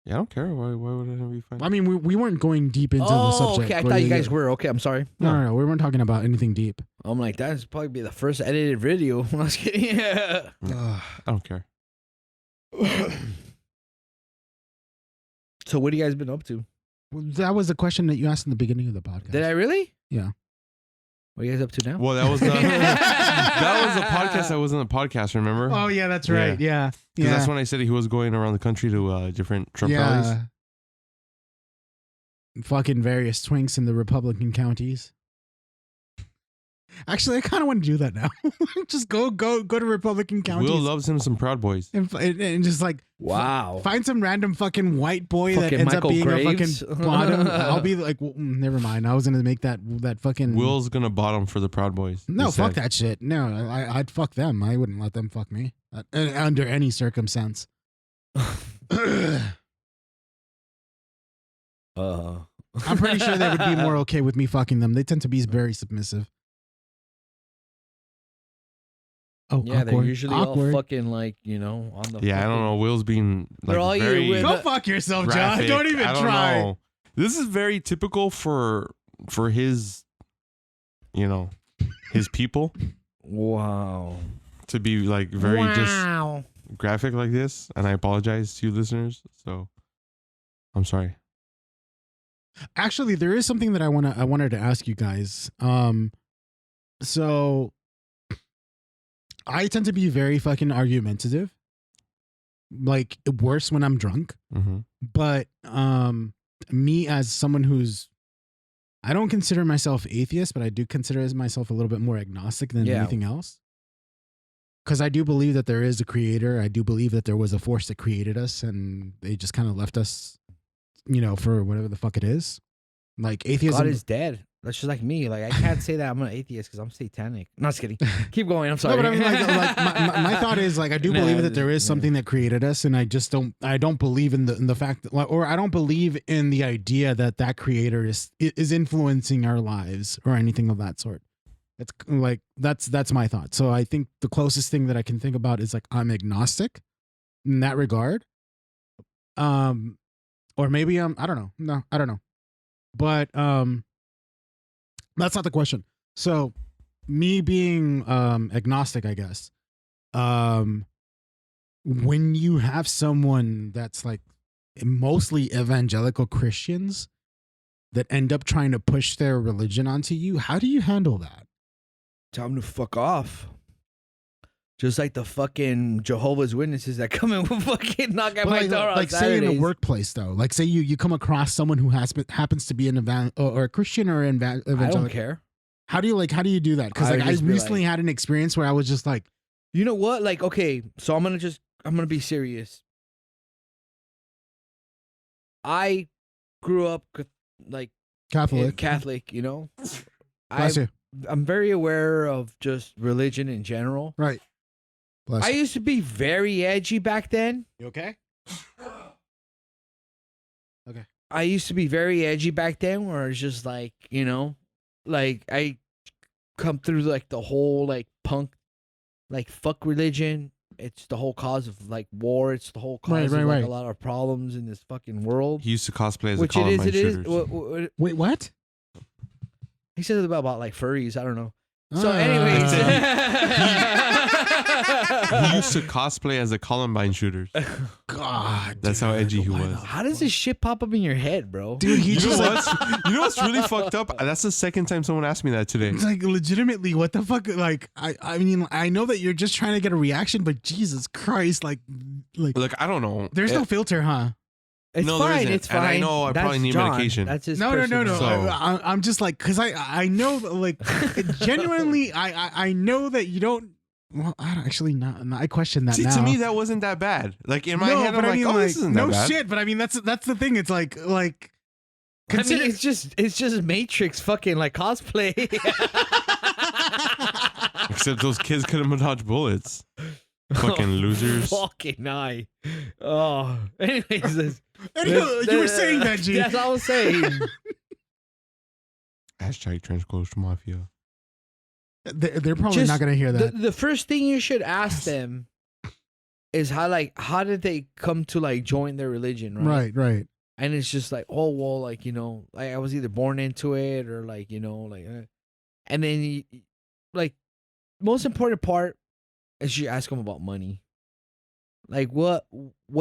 Yeah, I don't care. Why would it be fine? I mean, we weren't going deep into the subject. okay. I but thought you yeah, guys were. Okay, I'm sorry. No, we weren't talking about anything deep. I'm like, that's probably be the first edited video. I was kidding. I don't care. So what have you guys been up to? Well, that was the question that you asked in the beginning of the podcast. Did I really? Yeah. What are you guys up to now? Well, that was the that was a podcast that wasn't a podcast. Remember? Oh yeah, that's right. Yeah, Because that's when I said he was going around the country to different Trump rallies. Fucking various twinks in the Republican counties. Actually, I kind of want to do that now. Just go to Republican counties. Will loves him some Proud Boys. and just like Wow. find some random fucking white boy that Fucking ends Michael up being Graves. a fucking bottom. I'll be like, well, never mind. I was gonna make that fucking. Will's gonna bottom for the Proud Boys. No, he fuck said. that shit. No, I'd fuck them. I wouldn't let them fuck me under any circumstance. I'm pretty sure they would be more okay with me fucking them. They tend to be very submissive. Oh, Yeah, awkward. they're usually awkward. all fucking like, on the. Yeah, I don't know. Will's being like They're all you very with- Go fuck yourself, John. graphic. Don't even I don't try. know. This is very typical for his, his people Wow. to be like very just Wow. graphic like this. And I apologize to you listeners. So I'm sorry. Actually, there is something that I wanted to ask you guys. So I tend to be very fucking argumentative. Like worse when I'm drunk. Mm-hmm. But me as someone who's I don't consider myself atheist, but I do consider myself a little bit more agnostic than Yeah. anything else. Because I do believe that there is a creator. I do believe that there was a force that created us and they just kind of left us, for whatever the fuck it is. Like atheism. God is dead. That's just like me. Like I can't say that I'm an atheist because I'm satanic. No, just kidding. Keep going. I'm sorry. No, but I mean, like my thought is like I do No, believe that there is yeah. something that created us, and I just don't believe in the fact that, or I don't believe in the idea that creator is influencing our lives or anything of that sort. It's like that's my thought. So I think the closest thing that I can think about is like I'm agnostic in that regard. Or maybe I don't know. No, I don't know. But that's not the question. So me being agnostic, I guess. When you have someone that's like mostly evangelical Christians that end up trying to push their religion onto you, how do you handle that? Tell them to fuck off. Just like the fucking Jehovah's Witnesses that come in with fucking knock at But my like, door on like say in Saturdays. a workplace though, like say you come across someone who happens to be an or a Christian or evangelical. I don't care. How do you do that? Because I like I just be recently had an experience where I was just like, You know what? Like, okay, so I'm gonna be serious. I grew up like Catholic. Catholic, Bless you. I'm very aware of just religion in general. Right. Bless I you. used to be very edgy back then. You okay? I used to be very edgy back then where it's just like, like I come through like the whole like punk, like fuck religion. It's the whole cause of like war. It's the whole cause of like a lot of problems in this fucking world. He used to cosplay as Which a it Columbine is, it is. shooters. Wait, what? He said about like furries. I don't know. So, Ah. anyways, He used to cosplay as a Columbine shooters. God, That's how edgy he why was. the how does this shit pop up in your head, bro? Dude, he You know just like, what's you know what's really fucked up? That's the second time someone asked me that today. it's like legitimately, what the fuck? Like, I mean, I know that you're just trying to get a reaction, but Jesus Christ, like, Like I don't know. there's no filter, huh? It's No, there fine. isn't. It's fine. And I know I That's probably need John. medication. That's his No. So- I'm just like, because I know, like, genuinely, I know that you don't. Well, I don't actually not. I question that See, now. to me, that wasn't that bad. Like in my no, head, but I'm I mean, like, oh, this isn't no that bad. shit. But I mean, that's the thing. It's like. I Consider, mean, it's just Matrix fucking like cosplay. Except those kids couldn't dodge bullets. Fucking losers. Fucking eye. Oh. Anyways, you were saying that, G. That's all I was saying. Hashtag Trenchcoat Mafia. They're probably Just not gonna hear that. The first thing you should ask them is how did they come to like join their religion, right? Right. And it's just like, oh well, like like I was either born into it or like and then like most important part is you ask them about money. Like what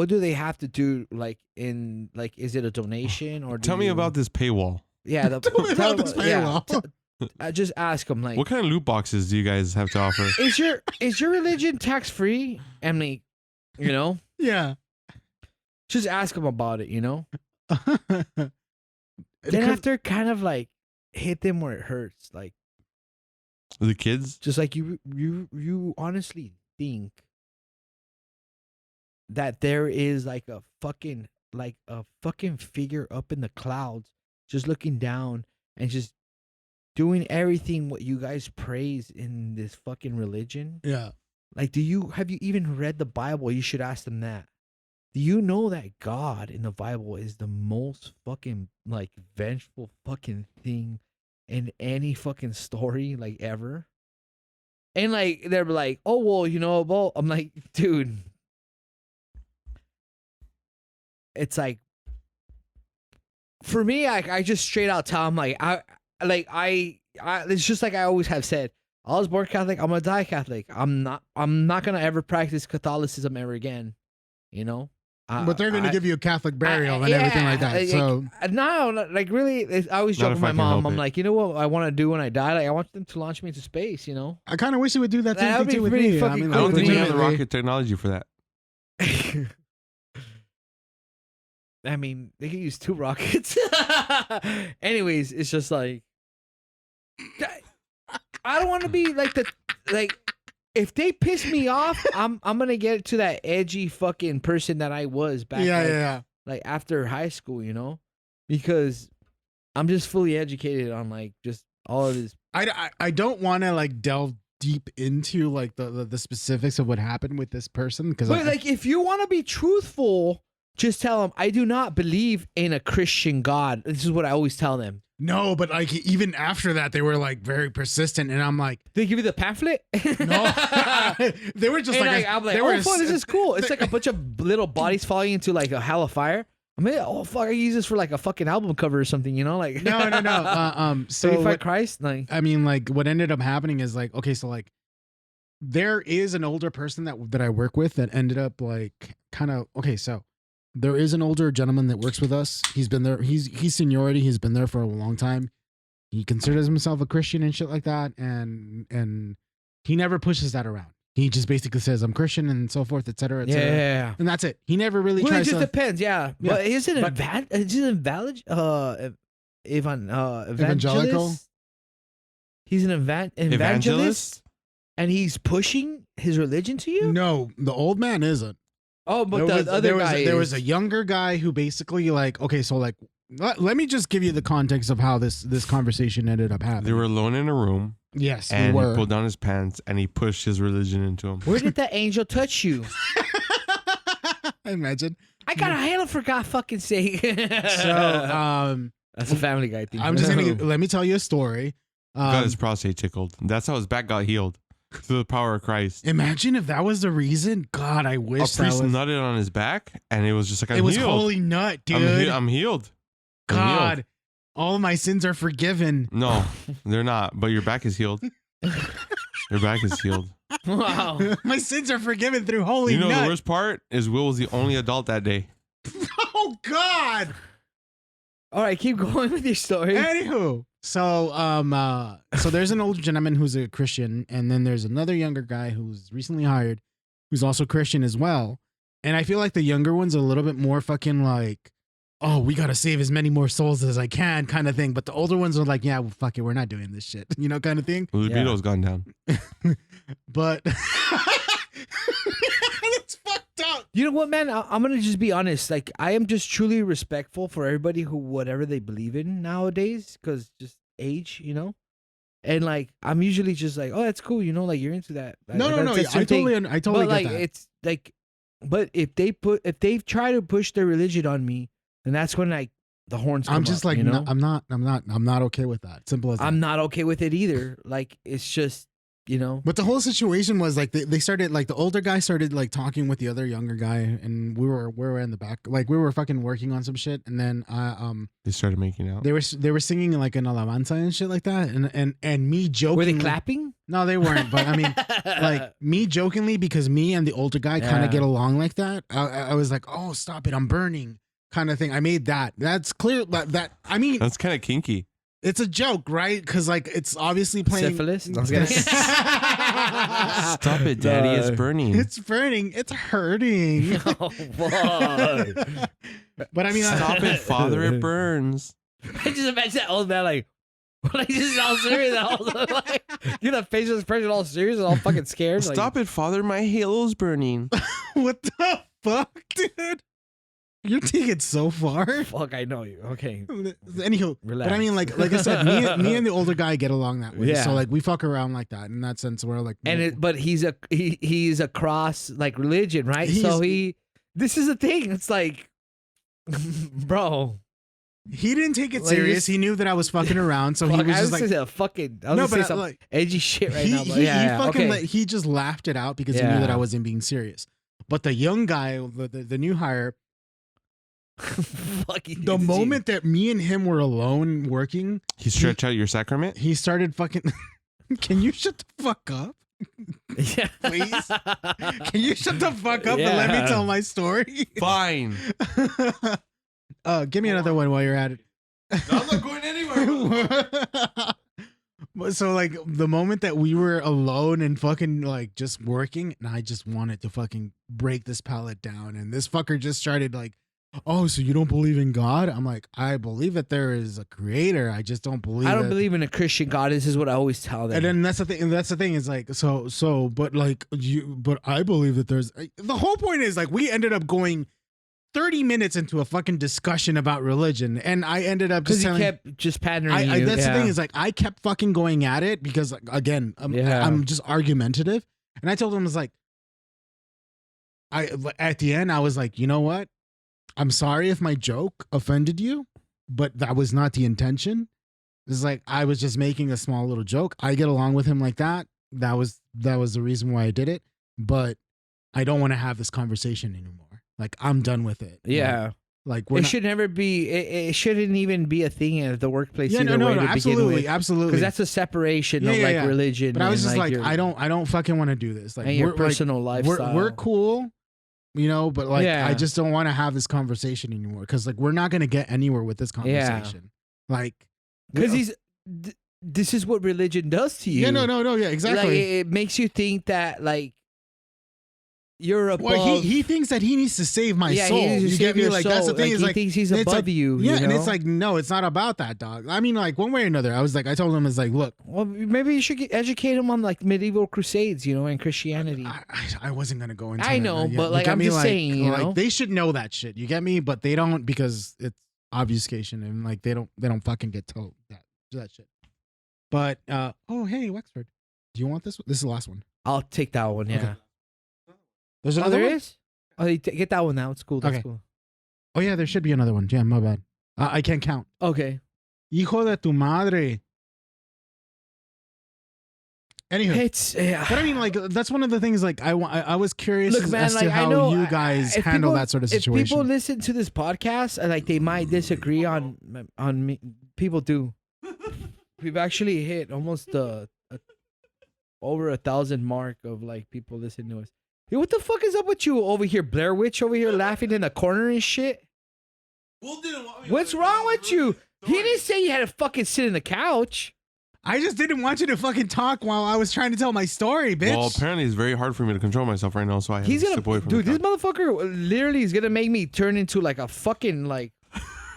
do they have to do? Like is it a donation or Tell me about this paywall. Yeah, Tell me about this paywall. Just ask them like, What kind of loot boxes do you guys have to offer? is your religion tax free? And like, Yeah. just ask them about it. Then after kind of like hit them where it hurts, like The kids? just like you honestly think that there is like a fucking figure up in the clouds just looking down and just doing everything what you guys praise in this fucking religion. Yeah. Like, have you even read the Bible? You should ask them that. Do you know that God in the Bible is the most fucking like vengeful fucking thing in any fucking story like ever? And like they're like, oh well, well, I'm like, dude, it's like for me, I just straight out tell them like I it's just like I always have said. I was born Catholic. I'm gonna die Catholic. I'm not gonna ever practice Catholicism ever again. But they're gonna give you a Catholic burial and everything like that. So no, like really, I always joke Not with if my I can mom. help I'm it. like, you know what I want to do when I die? Like, I want them to launch me into space. I kind of wish they would do that That same would thing be too with pretty me. fucking I don't cool think we have the legitimately. rocket technology for that. I mean, they could use 2 rockets. Anyways, it's just like I don't want to be like if they piss me off, I'm gonna get to that edgy fucking person that I was back. Yeah. Like after high school, because I'm just fully educated on like just all of this. I don't want to like delve deep into like the specifics of what happened with this person because But like, if you want to be truthful, just tell them I do not believe in a Christian God. This is what I always tell them. no, but like even after that they were like very persistent, and I'm like, They give you the pamphlet. no, they were just And like, I'm like, they were oh fuck, this is cool. It's like a bunch of little bodies falling into like a hell of fire. I mean, oh fuck, I use this for like a fucking album cover or something, like no. So Certified what, Christ, like I mean, like what ended up happening is like, okay, so like there is an older person that I work with that ended up like kind of okay. So there is an older gentleman that works with us. He's been there. He's seniority. He's been there for a long time. He considers himself a Christian and shit like that, and he never pushes that around. He just basically says, "I'm Christian" and so forth, et cetera, et cetera. yeah. And that's it. He never really Well, it tries just to. depends, yeah. Yeah, But is it but- invalid? Evangelical? Evangelist? He's an evangelist, Evangelist? and he's pushing his religion to you. No, the old man isn't. Oh, but There the other guy there was is. a younger guy who basically like, okay, so like, let me just give you the context of how this conversation ended up happening. They were alone in a room, Yes, and we he were. pulled down his pants and he pushed his religion into him. Where did that angel touch you? Imagine. I got a halo for God fucking sake. So, That's a Family Guy thing. I'm just gonna let me tell you a story. Got his prostate tickled. That's how his back got healed. Through the power of Christ. Imagine if that was the reason. God, I A wish that priest was. nutted on his back, and it was just like, I'm It was healed. holy nut, dude. I'm healed. I'm God, healed. all my sins are forgiven. No, they're not. But your back is healed. Your back is healed. Wow. My sins are forgiven through holy You know nut. the worst part is Will was the only adult that day. Oh God. All right, keep going with your story. Anywho, so there's an older gentleman who's a Christian, and then there's another younger guy who's recently hired, who's also Christian as well. And I feel like the younger one's a little bit more fucking like oh, we gotta save as many more souls as I can, kind of thing. But the older ones are like, yeah, well, fuck it, we're not doing this shit, you know, kind of thing. Libido's gone down. But it's fucked up. You know what, man? I'm gonna just be honest. Like, I am just truly respectful for everybody who whatever they believe in nowadays, because just age, you know. And like, I'm usually just like, oh, that's cool, you know, like you're into that. No, That's I your thing. totally But get like, that. it's like, but if they try to push their religion on me, then that's when like the horns come I'm just up, like, you know? I'm not okay with that. Simple as that. I'm not okay with it either. Like, it's just, you know. But the whole situation was like they started like the older guy started like talking with the other younger guy, and we were in the back, like we were fucking working on some shit, and then They started making out. they were singing like an alabanza and shit like that, and me joking. Were they clapping? No, they weren't. But I mean, like me jokingly, because me and the older guy kind Yeah. of get along like that. I was like, oh, stop it, I'm burning, kind of thing. I made that. That's clear. That I mean, That's kind of kinky. it's a joke, right? Because like it's obviously playing Syphilis? No, I was kidding. Stop it, Daddy. It's burning. It's burning. It's hurting. Oh, fuck. But I mean, Stop it, Father. It burns. I just imagine that old man like just all serious. Like, you know, facial expression all serious and all fucking scared. Like, Stop it, Father. My halo's burning. what the fuck, dude? You're taking it so far. Fuck, I know you. Okay. Anywho, Relax. but I mean, like I said, me and the older guy get along that way. Yeah. So like we fuck around like that. In that sense, we're like, But he's a cross like religion, right? So this is the thing. It's like, bro. he didn't take it Like, serious. just- He knew that I was fucking around, so Fuck, he was I just was like, gonna say fucking. I was gonna say some like edgy shit right he, now. But he, yeah, he yeah, fucking okay. he just laughed it out because he knew Yeah. that I wasn't being serious. But the young guy, the new hire, Fuck, the moment that me and him were alone working, He stretched out your sacrament. he started fucking. Can you shut the fuck up? yeah. Please? Can you shut the fuck up and let Yeah. me tell my story? Fine. Give me another one while you're at it. I'm not going anywhere. So like the moment that we were alone and fucking like just working, and I just wanted to fucking break this pallet down, and this fucker just started like, oh, so you don't believe in God? I'm like, I believe that there is a creator. I just don't believe. I don't that- believe in a Christian God. This is what I always tell them. And then that's the thing. And that's the thing is like, but like but I believe that there's the whole point is like we ended up going 30 minutes into a fucking discussion about religion, and I ended up because just he telling. kept just pandering you. That's the yeah. thing is like I kept fucking going at it because like, again I'm just argumentative, and I told him, I was like, at the end I was like, you know what, I'm sorry if my joke offended you, but that was not the intention. It's like I was just making a small little joke. I get along with him like that. That was the reason why I did it, but I don't want to have this conversation anymore. Like I'm done with it. Yeah. Like we're It not, should never be. It shouldn't even be a thing at the workplace. yeah, either no, way to begin absolutely, with. absolutely. Because that's a separation Yeah, of yeah, like yeah. religion. But I was and, just like, your, I don't fucking want to do this. Like and your we're personal lifestyle. we're cool, you know, but like Yeah. I just don't want to have this conversation anymore because like we're not gonna get anywhere with this conversation. Like Because this is what religion does to you. yeah, no, yeah, exactly. Like, it makes you think that like you're above. Well, he thinks that he needs to save my yeah, soul. he needs to You save get me? your Like soul. that's the thing. Is he like thinks he's it's above like, you. Yeah, you and know? it's like no, it's not about that, dog. I mean, like one way or another. I was like, I told him, it's like, look, well, maybe you should educate him on like medieval crusades, you know, and Christianity. I wasn't gonna go into. I that. know, You but, like, get I'm me? just Like- saying, you like know? they should know that shit. You get me? But they don't because it's obfuscation and like they don't fucking get told that shit. But oh hey Wexford, do you want this one? This is the last one. I'll take that one. Yeah. Okay. There's Oh, another there one? is. Oh, get that one now. It's cool. That's Okay. cool. Oh yeah, there should be another one. Yeah, my bad. I can't count. Okay. Hijo de tu madre. Anywho, It's but I mean, like that's one of the things. Like I was curious Look, man, as like, to I how know, you guys if handle people- that sort of If people situation. listen to this podcast, like they might disagree on me. People do. We've actually hit almost over 1,000 mark of like people listening to us. Hey, what the fuck is up with you over here, Blair Witch over here laughing in the corner and shit? What's wrong with you? He didn't say you had to fucking sit in the couch. I just didn't want you to fucking talk while I was trying to tell my story, bitch. Well, apparently it's very hard for me to control myself right now, so I have He's to gonna, step away from dude. the This couch. motherfucker literally is gonna make me turn into like a fucking like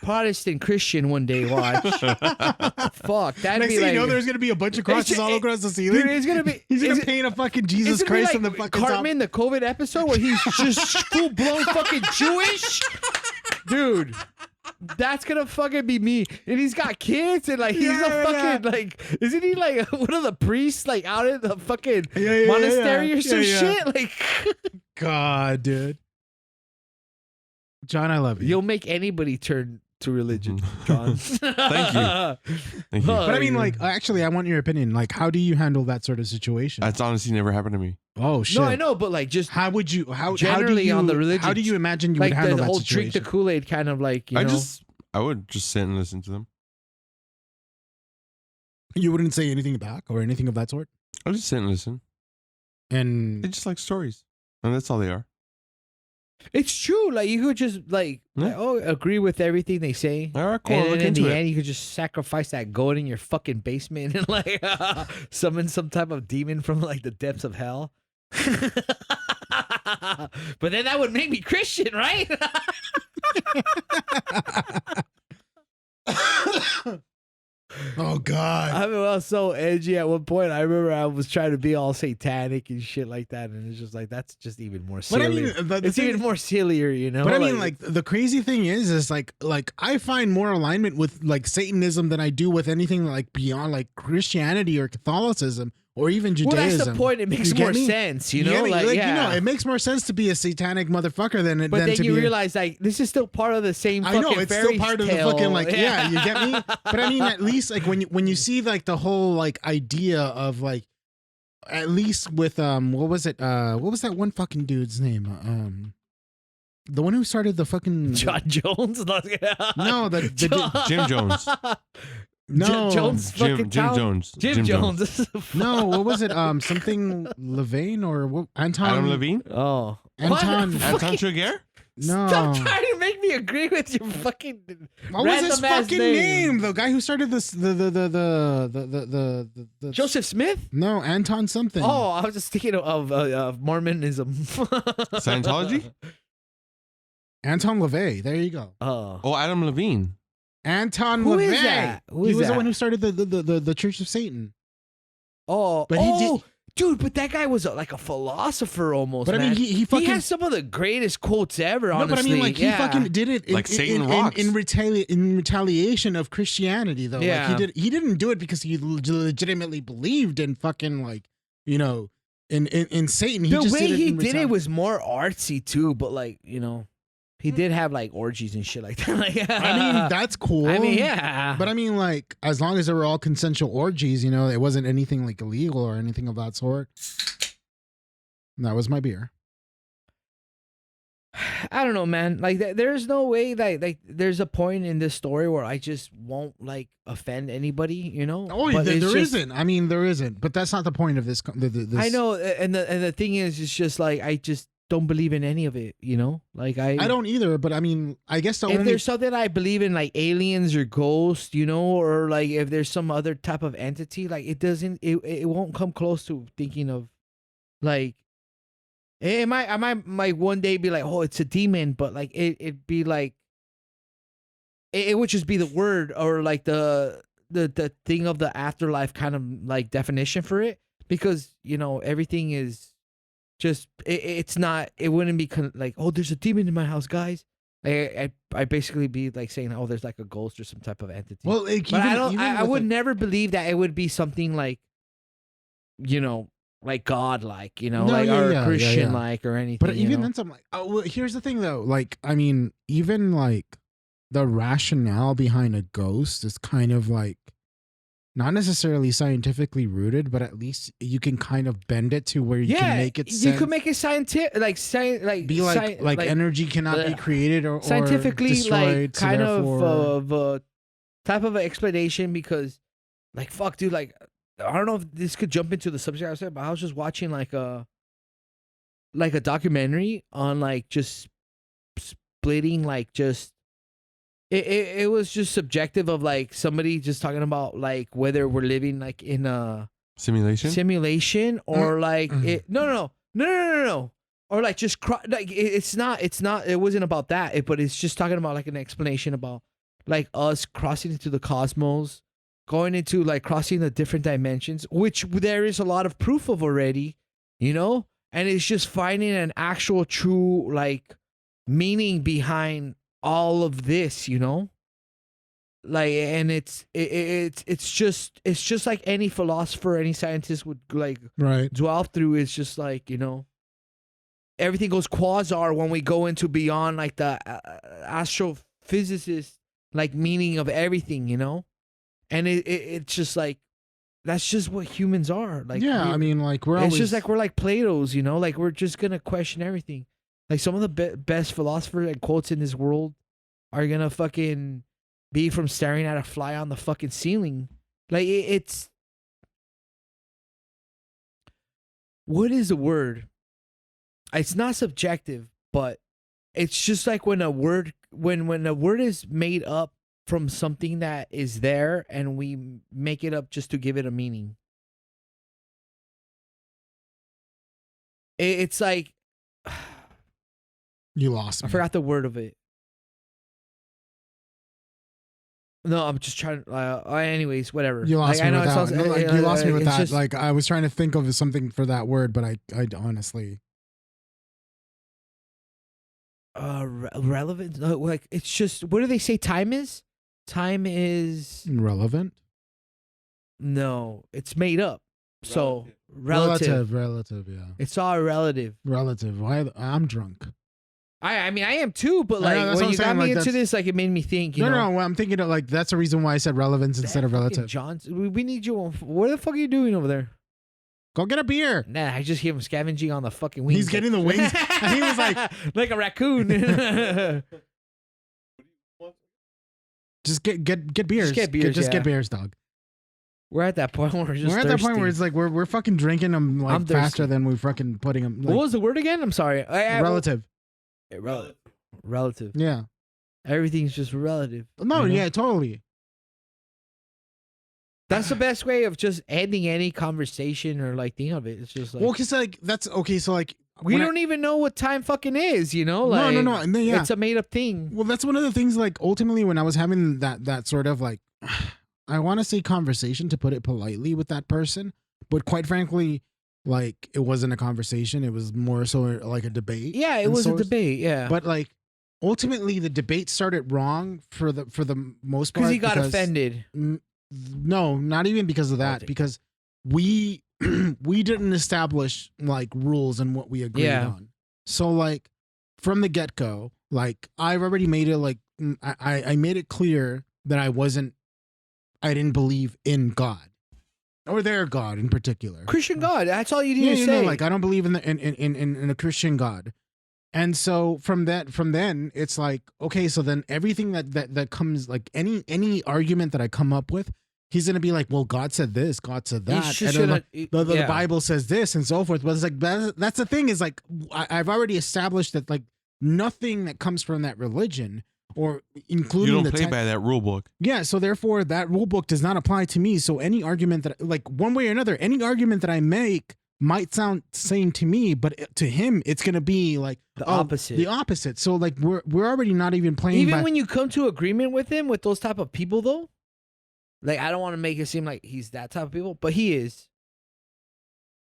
Protestant Christian one day watch. Fuck, that'd Next be thing like you know, there's gonna be a bunch of crosses all across the ceiling. dude, it's gonna be. He's gonna it's- paint a fucking it's Jesus gonna be Christ like on the fucking Cartman, the COVID episode where he's just full blown fucking Jewish, dude. That's gonna fucking be me, and he's got kids, and like he's a fucking like, isn't he like one of the priests like out in the fucking monastery or some shit? Like, top. God, dude. John, I love you. you'll make anybody turn to religion, John. Thank you. Thank you. But I mean, like, actually, I want your opinion. Like, how do you handle that sort of situation? That's honestly never happened to me. Oh shit! No, I know, but like just How would you? How Generally do you, on the religion, How do you imagine you like would handle the that whole drink situation? the Kool-Aid kind of like you know. I would just sit and listen to them. You wouldn't say anything back or anything of that sort. I would just sit and listen. They And just like stories, and that's all they are. It's true. Like you could just like, Yeah. agree with everything they say. All right, cool. And I'll then look in the into it. end, you could just sacrifice that goat in your fucking basement and like summon some type of demon from like the depths of hell. But then that would make me Christian, right? oh god, I mean, I was so edgy at one point. I remember I was trying to be all satanic and shit like that, and it's just like that's just even more but silly. I mean, the It's thing- even more sillier, you know. But I mean, like the crazy thing is like I find more alignment with like Satanism than I do with anything like beyond like Christianity or Catholicism or even well, Judaism. that's the point. It makes You get more me? sense, you get know. me? Like, you know, yeah. it makes more sense to be a satanic motherfucker than But then to you be realize like this is still part of the same. I Fucking know it's fairy still part of the tale. fucking like yeah, you get me. But I mean, at least like when you see like the whole like idea of like at least with what was that one fucking dude's name the one who started the fucking John Jones. no the Jim Jones. no Jones. Jim Fucking Jim town? Jones. Jim Jones. no what was it something Levine or what Anton Adam Levine. Oh, Anton What? Anton Tregear. no Stop trying to make me agree with your fucking. what was his random-ass fucking name the guy who started this the Joseph Smith? no Anton something Oh, I was just thinking of Mormonism. Scientology. Anton LaVey there you go Oh. Oh, Adam Levine. Anton Who LaVey. is that? Who He is was the that? one who started the Church of Satan. Oh, But he did- dude, but that guy was like a philosopher almost. But I mean, man. he fucking has some of the greatest quotes ever. no, Honestly, but I mean, like yeah. he fucking did it Like Satan rocks. in retaliation of Christianity, though. Yeah. Like he didn't do it because he legitimately believed in fucking like in Satan. He the just way did it he in did it was more artsy too, but like he did have like orgies and shit like that. Like, I mean, that's cool. I mean, yeah, But I mean, like, as long as they were all consensual orgies, it wasn't anything like illegal or anything of that sort. That was my beer. I don't know, man. Like, there's no way that like there's a point in this story where I just won't like offend anybody, you know? Oh, But it's there just- isn't. I mean, there isn't. But that's not the point of this. This I know, and the thing is, it's just like I just don't believe in any of it, you know? Like I don't either. But I mean, I guess the if only there's something I believe in, like aliens or ghosts, you know, or like if there's some other type of entity, like it won't come close to thinking of, like, I might one day be like, oh, it's a demon, but like it'd be like, it would just be the word or like the thing of the afterlife kind of like definition for it, because everything is just it's not, it wouldn't be like, oh, there's a demon in my house, guys. I basically be like saying, oh, there's like a ghost or some type of entity. well, like, but even I with would the- never believe that it would be something like, like God, like No, like yeah, or yeah, Christian, yeah. like or anything. But even then, I'm like, oh, well, here's the thing though. Like, I mean, even like the rationale behind a ghost is kind of like not necessarily scientifically rooted, but at least you can kind of bend it to where you can make it. You could make it scientific, like be like energy cannot be created or scientifically, destroyed, like so kind therefore- of a type of an explanation, because like fuck, dude, like I don't know if this could jump into the subject I said, but I was just watching like a documentary on like just splitting, like just it was just subjective of like somebody just talking about like whether we're living like in a simulation or like it no or like just like it wasn't about that, but it's just talking about like an explanation about like us crossing into the cosmos, going into like crossing the different dimensions, which there is a lot of proof of already, you know? And it's just finding an actual true like meaning behind all of this, you know? Like, and it's just like any philosopher, any scientist would like Right. dwell through. It's just like, you know, everything goes quasar when we go into beyond like the astrophysicist like meaning of everything, you know? And it's just like, that's just what humans are. Like, yeah, I mean, like we're it's always just like we're like Plato's, you know? Like we're just gonna question everything. Like some of the best philosophers and quotes in this world are gonna fucking be from staring at a fly on the fucking ceiling. Like it's what is the word? It's not subjective, but it's just like when a word is made up from something that is there and we make it up just to give it a meaning. It's like you lost I me. forgot the word of it. No, I'm just trying. Anyways, whatever. You lost like, me I know with it that. sounds. No, like, you lost me with it's that. just- Like I was trying to think of something for that word, but I honestly. Relevant. No, like it's just. What do they say? Time is. Time is. Relevant. No, it's made up. So relative. Relative. Yeah. It's all relative. Relative. Why? I'm drunk. I mean I am too, but I like know, that's when what I'm you got saying, me like, into that's- this, like it made me think. You No, know, no. I'm thinking of like that's the reason why I said relevance instead of Fucking relative. John, we need you. What the fuck are you doing over there? Go get a beer. Nah, I just hear him scavenging on the fucking wings. He's getting the wings. And he was like, like a raccoon. just get beers. get beers, Just yeah. get beers, dog. We're at that point where we're just We're at that point thirsty. where it's like we're fucking drinking them like I'm faster thirsty. than we're fucking putting them. What Like, was the word again? I'm sorry. relative. Relative. Yeah. Everything's just relative. No. you know? Yeah. Totally. That's the best way of just ending any conversation or like think of it. It's just like Well, cause like that's okay. So like we when I- don't even know what time fucking is. You know, No, like no. And then, yeah. it's a made up thing. Well, that's one of the things. Like ultimately, when I was having that sort of like, I want to say conversation to put it politely with that person, but quite frankly, like it wasn't a conversation. It was more so like a debate. Yeah, it and was a so- debate. Yeah, But like ultimately, the debate started wrong for the most part because he got offended. No, not even because of that. Okay. Because we we didn't establish like rules and what we agreed Yeah. on. So like from the get go, like I've already made it like I made it clear that I didn't believe in God or their God in particular. Christian God. That's all you need Yeah, to you say. know, like I don't believe in a Christian God. And so from then it's like, okay, so then everything that comes like any argument that I come up with, he's gonna be like, well, God said this, God said You that, should- and then, like, should've- the yeah. Bible says this and so forth. But it's like that's the thing is like I've already established that like nothing that comes from that religion or including You don't the play te- by that rule book. yeah, so therefore that rule book does not apply to me. So any argument that like one way or another, any argument that I make might sound same to me, but to him it's gonna be like The oh, opposite. The opposite. So like we're already not even playing. Even by, when you come to agreement with him, with those type of people, though, like I don't want to make it seem like he's that type of people, but he is,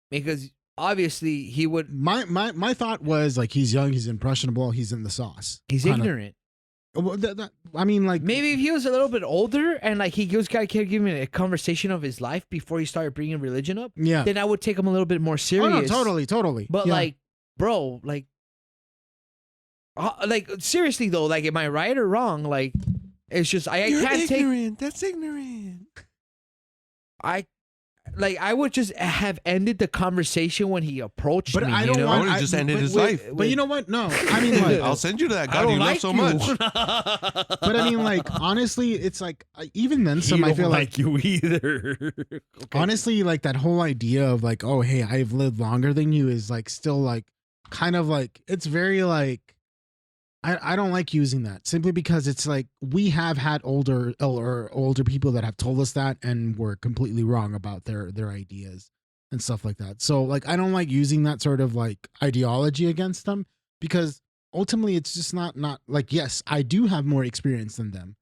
because obviously he would. my thought was like he's young, he's impressionable, he's in the sauce. He's Kinda. ignorant. Well, I mean, like Maybe if he was a little bit older and like he just got to give me a conversation of his life before he started bringing religion up, yeah. then I would take him a little bit more Oh serious. no, totally. But Yeah. like, bro, like seriously though, like, am I right or wrong? Like, it's just I can't take. That's ignorant. I would just have ended the conversation when he approached But me. I you don't know? I want. would have just ended but his wait, life. But you know what? No, I mean, like, I'll send you to that I God don't you love like so you. much. but I mean, like, honestly, it's like even then, some I feel like you either. Okay. honestly, like that whole idea of like, oh, hey, I've lived longer than you is like still like kind of like it's very like I don't like using that simply because it's like we have had older people that have told us that and were completely wrong about their ideas and stuff like that. So like I don't like using that sort of like ideology against them because ultimately it's just not like yes, I do have more experience than them.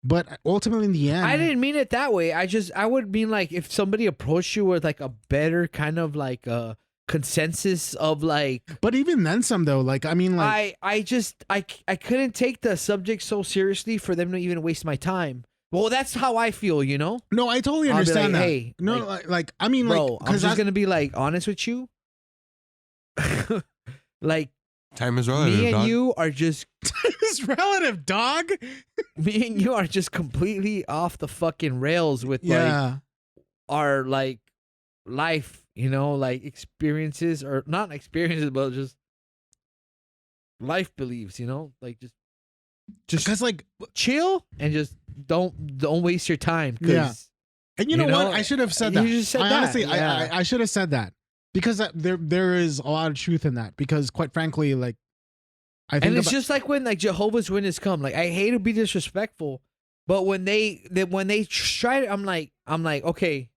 But ultimately, in the end, I didn't mean it that way. I would mean like if somebody approached you with like a better kind of like a consensus of like. But even then, some though. Like I mean, like I couldn't take the subject so seriously for them to even waste my time. Well, that's how I feel, you know. no, I totally I'll be understand like, that. hey, No, like I mean, Bro, like I'm because just gonna be like honest with you. Like Time is relative, me and dog. you are just it's relative, dog. me and you are just completely off the fucking rails with like Yeah, our like life, you know, like experiences or not experiences, but just life beliefs, you know, like just because like chill and just don't waste your time. Yeah. And you know what? I should have said that. You just said I that. honestly, Yeah. I should have said that because there is a lot of truth in that. Because quite frankly, like I think And it's just like when like Jehovah's Witnesses come. Like I hate to be disrespectful, but when they try to, I'm like okay,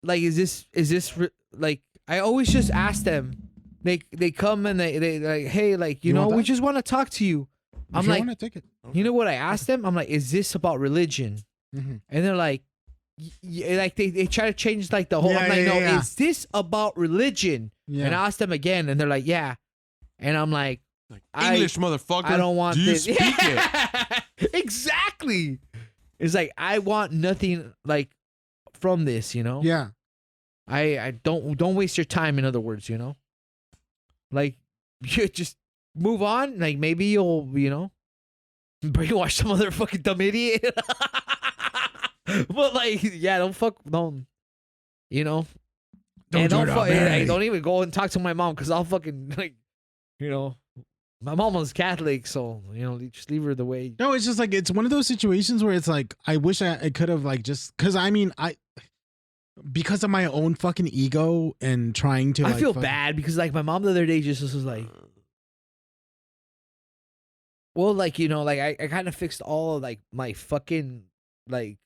like is this like I always just ask them. They come and they like, hey, like you know want we that? just want to talk to you. if I'm you like, want to take it. you know what I asked them? I'm like, is this about religion? Mhm. And they're like, like they try to change like the whole. Yeah, I'm like, yeah, no, yeah. is this about religion? Yeah. And I asked them again, and they're like, yeah. And I'm like, English, motherfucker. I don't want Do you this. speak it? Exactly. It's like I want nothing like from this, you know. Yeah. I don't waste your time. In other words, you know, like you just move on. Like maybe you'll brainwash some other fucking dumb idiot. But like, yeah, don't you know. Don't And do don't it, fuck, man. don't even go and talk to my mom because I'll fucking like, you know, my mom was Catholic, so you know, just leave her the way. No, it's just like it's one of those situations where it's like I wish I could have like just because I mean because of my own fucking ego and trying to I like feel fuck- bad because like my mom the other day just was like, well, like you know, like I kind of fixed all of, like my fucking like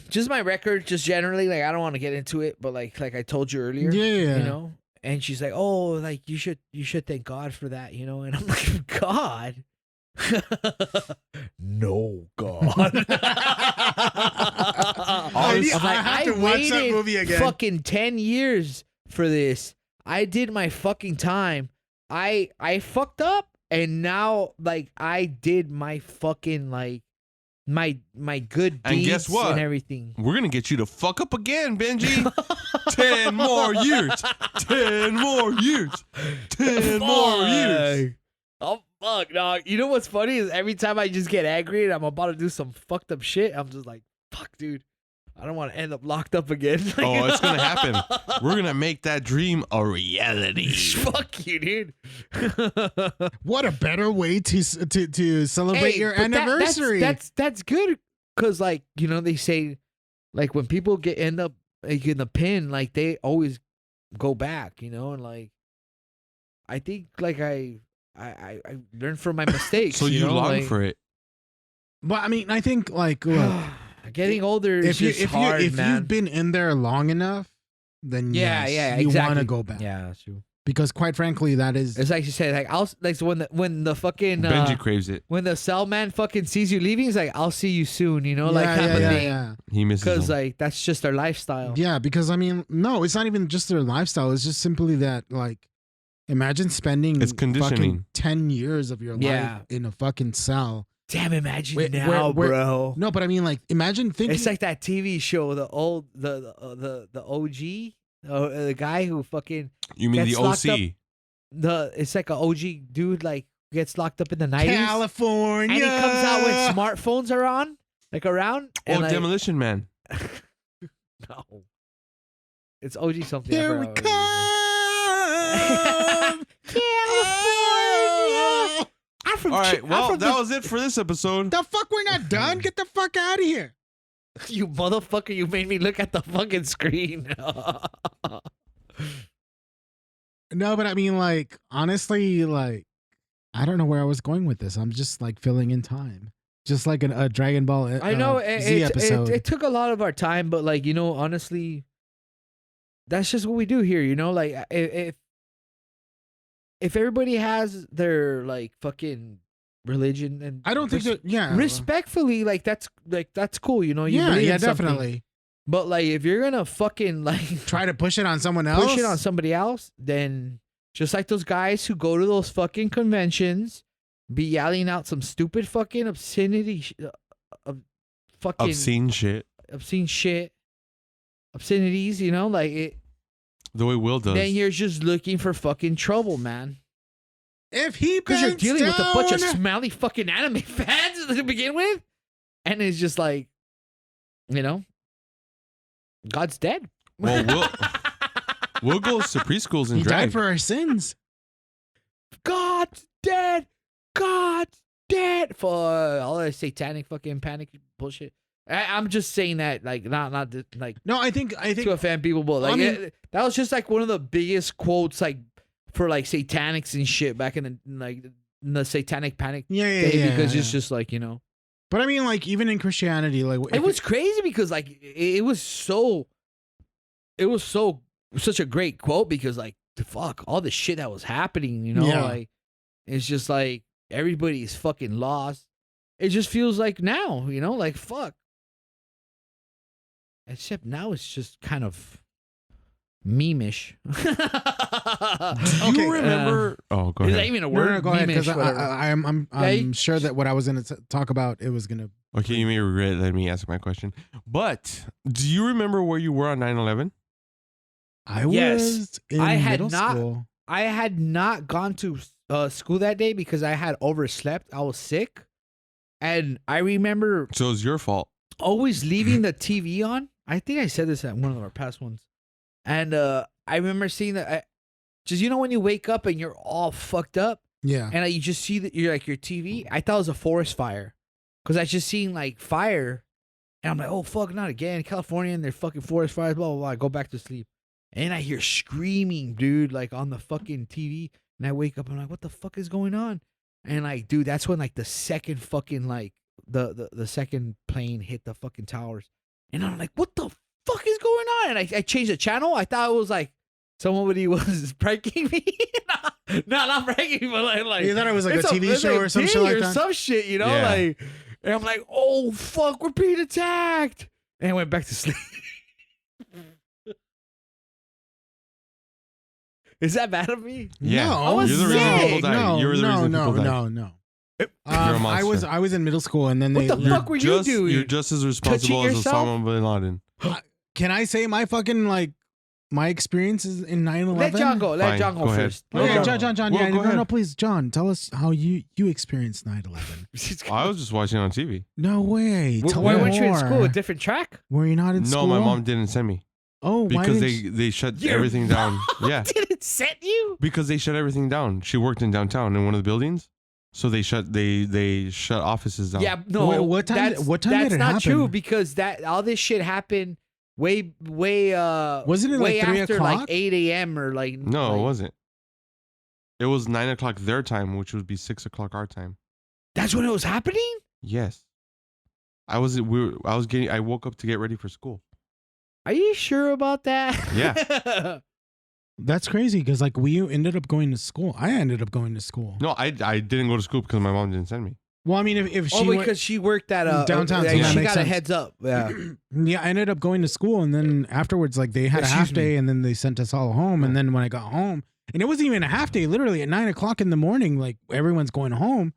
just my record, just generally like I don't want to get into it, but like I told you earlier, Yeah. you know. And she's like, oh, like you should thank God for that, you know. And I'm like, God. No, God. I I have to watch that waited movie again. fucking 10 years for this. I did my fucking time. I fucked up, and now like I did my fucking like my good deeds And guess what? and everything. We're gonna get you to fuck up again, Benji. 10 more years. 10 more years. 10 more years. Oh fuck, dog. You know what's funny is every time I just get angry and I'm about to do some fucked up shit, I'm just like, fuck, dude. I don't want to end up locked up again. Oh, it's gonna happen. We're gonna make that dream a reality. Fuck you, dude. What a better way to celebrate your but anniversary. That's good because, like, you know, they say, like, when people end up like, in the pin, like, they always go back, you know, and like, I think like I learned from my mistakes. So you know, long like, for it. But I mean, I think like look, getting older is just hard, if man. you've been in there long enough, then yeah, yes, yeah, you exactly. want to go back. Yeah, that's true. Because quite frankly, that is It's like you said, like I'll like so when the fucking Benji craves it. when the cell man fucking sees you leaving, he's like, I'll see you soon, you know, like kind of thing. yeah. He misses Because him. like that's just their lifestyle. Yeah, because I mean, no, it's not even just their lifestyle. It's just simply that, like, imagine spending It's conditioning. fucking 10 years of your Yeah. life in a fucking cell. Damn, imagine Wait, now, where- bro. No, but I mean, like, imagine thinking. It's like that TV show, the old the OG, the guy who fucking You mean gets the locked OC? it's like an OG dude like gets locked up in the 90s, California. and he comes out when smartphones are on, like around. Oh, And, like, Demolition Man. no, it's OG something. Here we California. I'm from All right, I'm well, from that was it for this episode. The fuck, we're not done. Get the fuck out of here. you motherfucker. You made me look at the fucking screen. No, but I mean, like, honestly, like, I don't know where I was going with this. I'm just like filling in time, just like a Dragon Ball. I know Z it episode. it took a lot of our time, but like, you know, honestly, that's just what we do here. You know, like if everybody has their like fucking religion and I don't think that. Yeah. respectfully, like that's cool, you know. You Yeah. believe Yeah. in something. Definitely. But like, if you're gonna fucking like Try to push it on someone else. push it on somebody else, then just like those guys who go to those fucking conventions, be yelling out some stupid fucking obscenity, fucking Obscene shit. obscene shit, obscenities, you know, like it. The way Will does. Then you're just looking for fucking trouble, man. If he Because you're bends dealing with a bunch of down- smelly fucking anime fans to begin with, and it's just like, you know, God's dead. Well, Will goes to preschools and he drag. died for our sins. God's dead. God's dead for all that satanic fucking panic bullshit. I'm just saying that, like, not like No, I think to offend people, but like I mean- that was just like one of the biggest quotes, like for like satanics and shit back in the satanic panic yeah, day, yeah, because yeah. it's just like, you know, But I mean, like, even in Christianity, like, it was crazy because like it was such a great quote because like fuck all the shit that was happening, you know, Yeah. like it's just like everybody's fucking lost. It just feels like now, you know, like fuck. Except now it's just kind of meme-ish. Do Okay, you remember? Oh, go Is that ahead. even a No, word? no, go ahead, because Meme-ish, whatever. I'm Yeah, sure that what I was going to talk about, it was going to. Okay, you may regret letting me ask my question. But do you remember where you were on 9/11? I Yes. was in I had middle not- school. I had not gone to school that day because I had overslept. I was sick. And I remember So it's your fault. always leaving the TV on. I think I said this at one of our past ones. And I remember seeing that. Just, you know, when you wake up and you're all fucked up Yeah. and you just see that you're like your TV. I thought it was a forest fire because I just seen like fire. And I'm like, oh, fuck, not again. California and their fucking forest fires, blah, blah, blah. I go back to sleep. And I hear screaming, dude, like on the fucking TV. And I wake up and I'm like, what the fuck is going on? And like, dude, that's when like the second fucking like the second plane hit the fucking towers. And I'm like, what the fuck is going on? And I changed the channel. I thought it was like somebody was pranking me. no, not pranking me, but like You thought it was like a it's TV it's show or some shit like or that? some shit, you know? Yeah. Like, and I'm like, oh fuck, we're being attacked. And I went back to sleep. Is that bad of me? Yeah. No, I was You're the reason sick. people died. No, You were the no, reason no, people died. no. You're a I was monster. in middle school, and then What they. the fuck were you Just, doing? you're just as responsible as yourself? Osama bin Laden. Can I say my fucking like my experiences in 9/11? Let John go. Let Fine, John go go ahead. first. No, Okay, no, John. Well, Yeah, go no, ahead. please, John. Tell us how you experienced 9/11. I was just watching on TV. No way. Tell Why me weren't you in more. school? A different track? Were you not in No, school? my mom didn't send me Oh, why because didn't they shut Your everything down. Yeah, Did it set you? because they shut everything down. She worked in downtown in one of the buildings, so they shut offices down. Yeah, no. Wait, what time did- That's, what time that's did it not happen? true because that all this shit happened way Wasn't it way like 3 after like o'clock? 8 a.m. or like No, like, it wasn't. It was 9 o'clock their time, which would be 6 o'clock our time. That's when it was happening? Yes, I woke up to get ready for school. Are you sure about that? Yeah. That's crazy because like we ended up going to school. I ended up going to school. No, I didn't go to school because my mom didn't send me. Well, I mean, if she Oh, went, because she worked at Downtown, so she that got makes a sense. heads up. Yeah. yeah, I ended up going to school, and then afterwards, like they had a half Excuse me. day, and then they sent us all home. And then when I got home, and it wasn't even a half day, literally at 9 o'clock in the morning, like everyone's going home.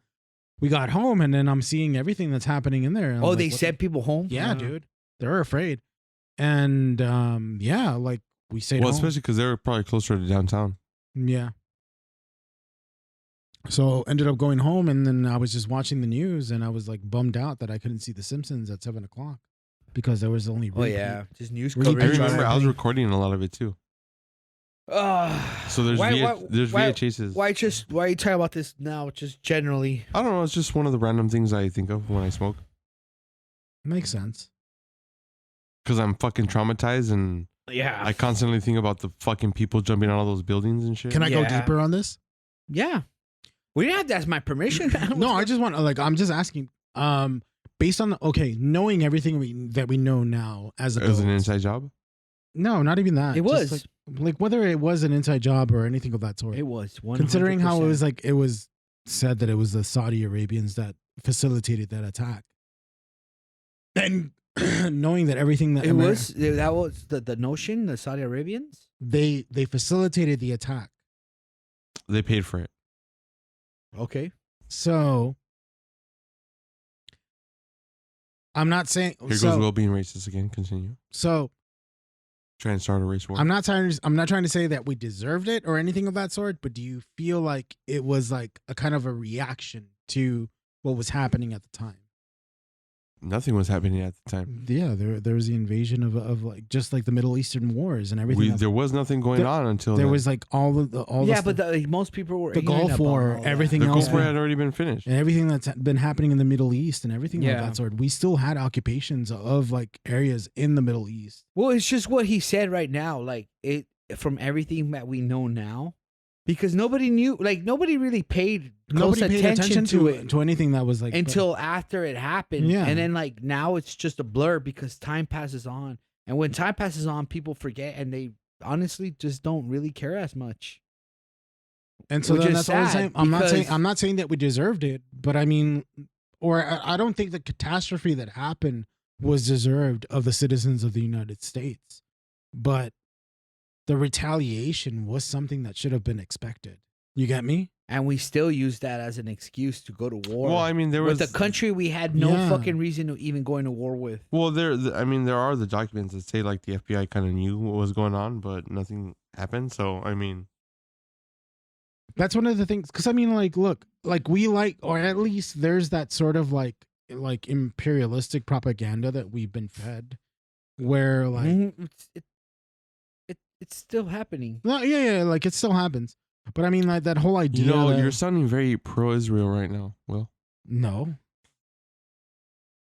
We got home, and then I'm seeing everything that's happening in there. and I Oh, was they like, what sent people home? the- yeah, dude, they're afraid, and yeah, like we stayed Well, home. especially because they were probably closer to downtown. Yeah. So ended up going home, and then I was just watching the news, and I was like bummed out that I couldn't see The Simpsons at 7 o'clock because there was only. Oh yeah, just news Really I coverage. big remember I was happening. recording a lot of it too. So there's there's why, VHSs. why are you talking about this now? Just generally. I don't know. It's just one of the random things I think of when I smoke Makes sense. because I'm fucking traumatized and Yeah. I constantly think about the fucking people jumping out of those buildings and shit. Can I go Yeah. deeper on this? Yeah. We didn't have to ask my permission. No, I just want like I'm just asking. Based on knowing everything that we know now as It was an adults. inside job. No, not even that. It Just, was. like whether it was an inside job or anything of that sort. It was. 100%. Considering how it was said that it was the Saudi Arabians that facilitated that attack. And knowing that everything that that was the notion, the Saudi Arabians. they facilitated the attack. They paid for it. Okay. So I'm not saying Here goes Will being racist again. Continue. So Trying to start a race war. I'm not trying to say that we deserved it or anything of that sort, but do you feel like it was like a kind of a reaction to what was happening at the time? Nothing was happening at the time. Yeah, there was the invasion of like just like the Middle Eastern wars and everything. There was nothing going on until there then. was like all but most people were the Gulf War, everything The else Gulf War had already been finished. and everything that's been happening in the Middle East and everything Yeah. of that sort. We still had occupations of like areas in the Middle East. Well, it's just what he said right now. Like it from everything that we know now, because nobody knew. Like nobody really paid close Nobody paid attention to it to anything that was like until after it happened. Yeah. And then like now it's just a blur because time passes on. And when time passes on, people forget and they honestly just don't really care as much. And so Which then is that's all I'm sad saying. I'm not saying that we deserved it, but I mean, or I don't think the catastrophe that happened was deserved of the citizens of the United States, but the retaliation was something that should have been expected. You get me? And we still use that as an excuse to go to war. Well, I mean, there was with the country we had no Yeah. fucking reason to even go into war with. Well, there are the documents that say like the FBI kind of knew what was going on, but nothing happened. So I mean, That's one of the things. Because I mean, like, look, like we like, or at least there's that sort of like imperialistic propaganda that we've been fed, where like, Mhm. It's still happening. no, yeah, like it still happens. But I mean, like that whole idea. you know, that- you're sounding very pro-Israel right now. Will. no,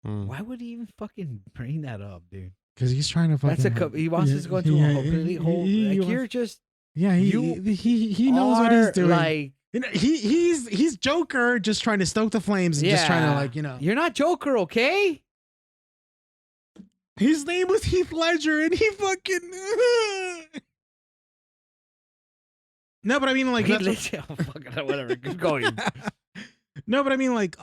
Mm. Why would he even fucking bring that up, dude? because he's trying to fucking. That's he wants us to go into a completely whole. Like you're just Yeah, You he knows what he's are, doing. Like You know, he's Joker, just trying to stoke the flames and just trying to like you're not Joker, okay? His name was Heath Ledger, and he fucking. No, but I mean, like, He that's lit- oh, fucking whatever. Keep going. no, but I mean, like,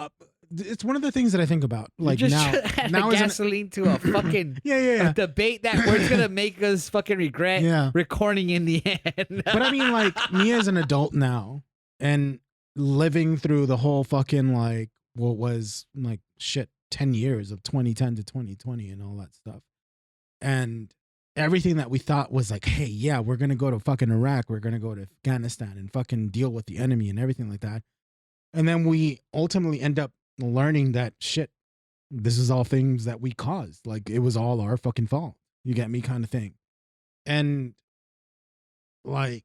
it's one of the things that I think about. Like You just now, add now is gasoline to a fucking yeah. debate that we're gonna make us fucking regret Yeah. recording in the end. But I mean, like, me as an adult now, and living through the whole fucking like what was like shit 10 years of 2010 to 2020 and all that stuff, and everything that we thought was like, hey, yeah, we're gonna go to fucking Iraq, we're gonna go to Afghanistan and fucking deal with the enemy and everything like that, and then we ultimately end up learning that shit, this is all things that we caused, like it was all our fucking fault, you get me, kind of thing. And like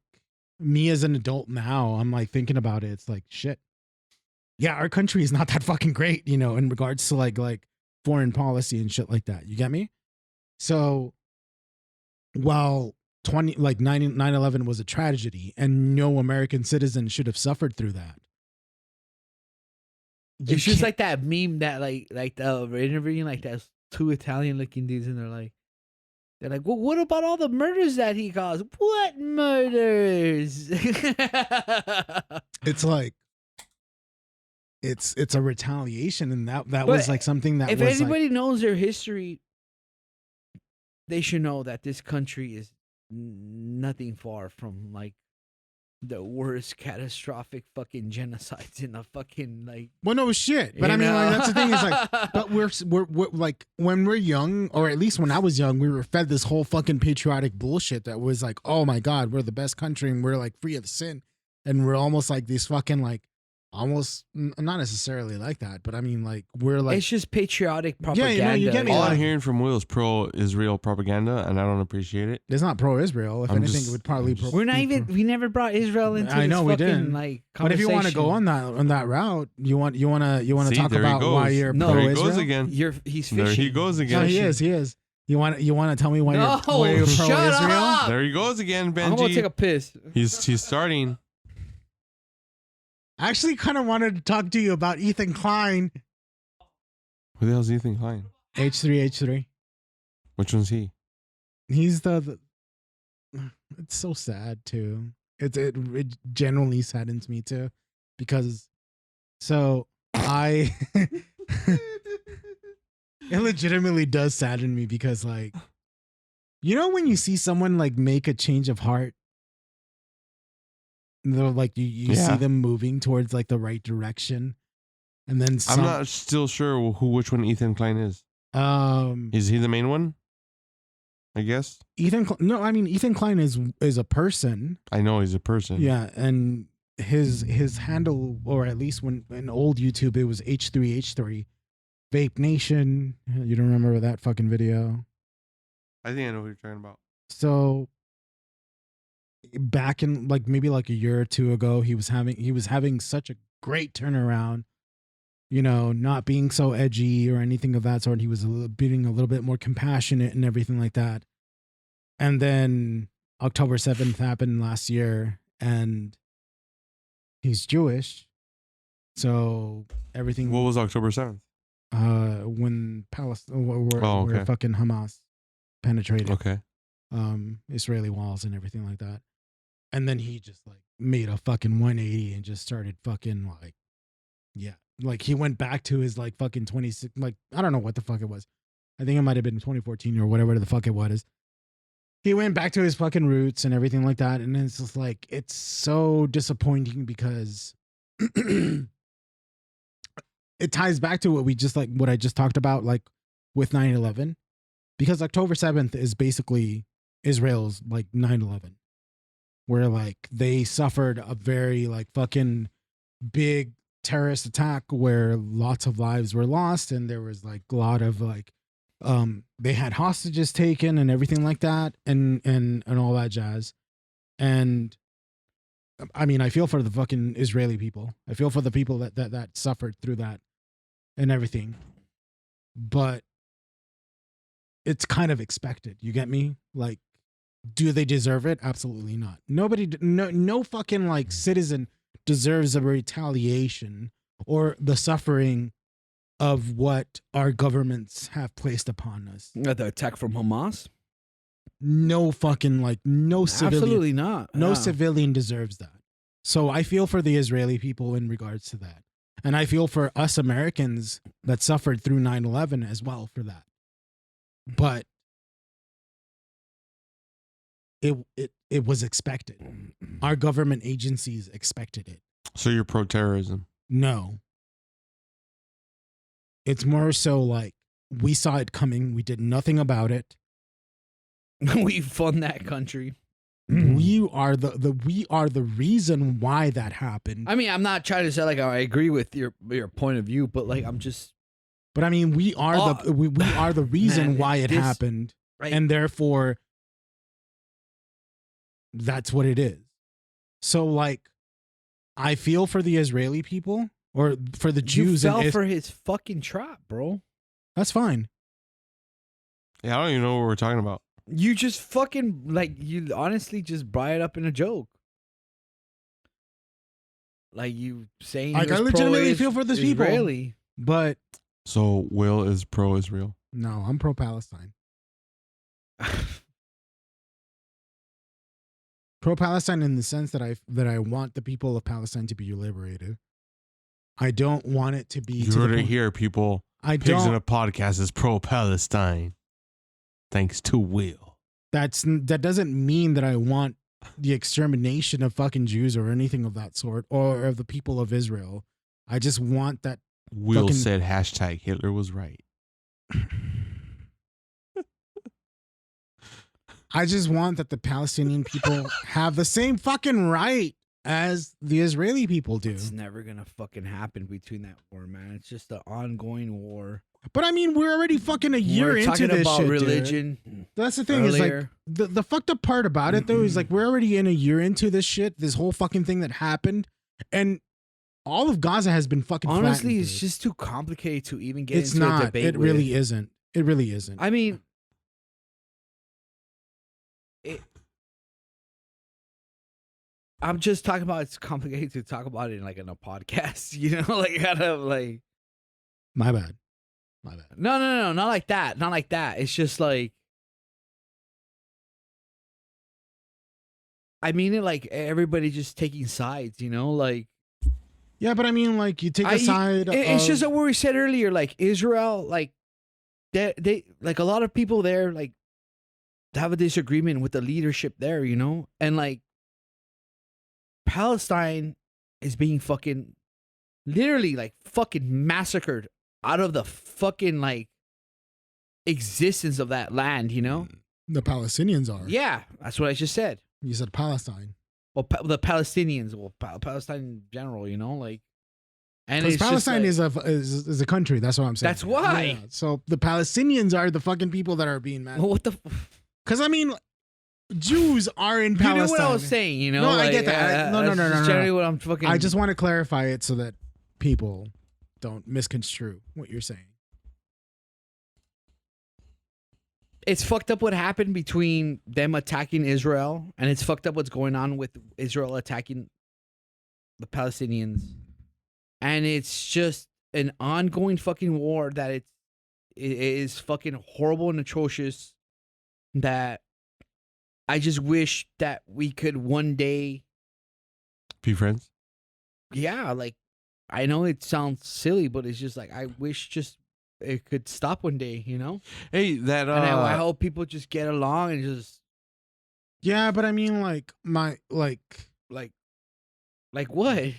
me as an adult now, I'm like thinking about it, it's like shit, yeah, our country is not that fucking great, you know, in regards to like foreign policy and shit like that, you get me? So while 9/11 was a tragedy and no American citizen should have suffered through that, you It's just can't- like that meme that like the interviewing like those two Italian looking dudes and they're like, well, what about all the murders that he caused? What murders? it's like it's a retaliation, and that But was like something that if was anybody knows their history, they should know that this country is nothing far from like the worst catastrophic fucking genocides in the fucking like. well, no shit, but you I mean, like know? that's the thing is like, but we're like when we're young, or at least when I was young, we were fed this whole fucking patriotic bullshit that was like, oh my god, we're the best country and we're like free of sin, and we're almost like these fucking like almost not necessarily like that, but I mean like we're like It's just patriotic Yeah, propaganda. you know, you get me, All like- I'm hearing from Will is pro-Israel propaganda, and I don't appreciate it. it's not pro-Israel. If I'm anything, just- it would probably I'm just- We're not be even. We never brought Israel into. I know this we fucking, didn't. Like, But if you want to go conversation. on that route, you want to See, talk there he about why goes. you're No. There he pro-Israel. goes again. He's fishing. There he goes No, again. he is. You want to tell me why No, why you're shut pro-Israel? up. There he goes again, I'm gonna take Benji. a piss. He's starting. I actually kind of wanted to talk to you about Ethan Klein. Who the hell's Ethan Klein? H3H3. Which one's he? He's the it's so sad too. It genuinely saddens me too, because So I it legitimately does sadden me because like when you see someone like make a change of heart, they're like you see Yeah. them moving towards like the right direction, and then I'm not still sure which one Ethan Klein is. Is he the main one? I guess. No, I mean Ethan Klein is a person. I know he's a person. Yeah, and his handle, or at least when in old YouTube it was H3H3 Vape Nation. You don't remember that fucking video? I think I know who you're talking about. So back in like maybe like a year or two ago, he was having such a great turnaround. Not being so edgy or anything of that sort. He was being a little bit more compassionate and everything like that. And then October 7th happened last year, and he's Jewish. So everything. What was October 7th? When Palestine, where okay. fucking Hamas penetrated Okay. Israeli walls and everything like that. And then he just like made a fucking 180 and just started fucking like, yeah. Like he went back to his like fucking 26, like, I don't know what the fuck it was. I think it might have been 2014 or whatever the fuck it was. He went back to his fucking roots and everything like that. And it's just like, it's so disappointing because it ties back to what I just talked about, like with 9/11, because October 7th is basically Israel's like 9/11, where like they suffered a very like fucking big terrorist attack where lots of lives were lost, and there was like a lot of like they had hostages taken and everything like that, and all that jazz. And I mean, I feel for the fucking Israeli people. I feel for the people that suffered through that and everything. But it's kind of expected. You get me? Like, do they deserve it? Absolutely not. No fucking like citizen deserves a retaliation or the suffering of what our governments have placed upon us. The attack from Hamas? No fucking like no civilian. Absolutely not. No Yeah. civilian deserves that. So I feel for the Israeli people in regards to that. And I feel for us Americans that suffered through 9/11 as well for that. But it was expected. Our government agencies expected it. So you're pro-terrorism? No. It's more so like we saw it coming. We did nothing about it. We fund that country. We are the reason why that happened. I mean, I'm not trying to say like I agree with your point of view, but like I'm just. But I mean, we are we are the reason man, why it happened, right. And therefore, that's what it is. So, like, I feel for the Israeli people or for the Jews. You fell for his fucking trap, bro. That's fine. Yeah, I don't even know what we're talking about. You just fucking like you honestly just brought it up in a joke. Like you saying, like I legitimately feel for these people, Israeli. But so Will is pro-Israel. No, I'm pro-Palestine. Pro-Palestine in the sense that I want the people of Palestine to be liberated. I don't want it to be. You heard it here, people. Pigs in a Podcast is pro-Palestine. Thanks to Will. That doesn't mean that I want the extermination of fucking Jews or anything of that sort, or of the people of Israel. I just want that. Will said hashtag Hitler was right. I just want that the Palestinian people have the same fucking right as the Israeli people do. It's never gonna fucking happen between that war, man. It's just an ongoing war. But I mean, we're already fucking a year into this about shit, religion. Dude. That's the thing. Earlier. Is like the fucked up part about it though is like we're already in a year into this shit. This whole fucking thing that happened, and all of Gaza has been fucking. Honestly, it's just too complicated to even get into not. a debate. It really isn't. It really isn't. I mean, I'm just talking about it's complicated to talk about it in a podcast. You know, like kind of like. My bad. No, not like that. Not like that. It's just like. I mean it like everybody just taking sides, you know, like Yeah, but I mean, like, you take a side. It's just what we said earlier. Like Israel, like they like a lot of people there, like have a disagreement with the leadership there, you know, and like Palestine is being fucking literally like fucking massacred out of the fucking like existence of that land, you know. The Palestinians are. Yeah, that's what I just said. You said Palestine. Well, the Palestinians, well, Palestine in general, you know, like, and Because it's Palestine just like, is a country. That's what I'm saying. That's why. Yeah, so the Palestinians are the fucking people that are being mad. well, what the. Because I mean, Jews are in You Palestine. knew what I was saying, you know. No, I like, get that. No. that's generally what I'm fucking. I just want to clarify it so that people don't misconstrue what you're saying. It's fucked up what happened between them attacking Israel, and it's fucked up what's going on with Israel attacking the Palestinians, and it's just an ongoing fucking war that it is fucking horrible and atrocious. That I just wish that we could one day, Be friends. yeah, like I know it sounds silly, but it's just like I wish just it could stop one day, you know. Hey, that And I hope people just get along and just Yeah, but I mean, like like what?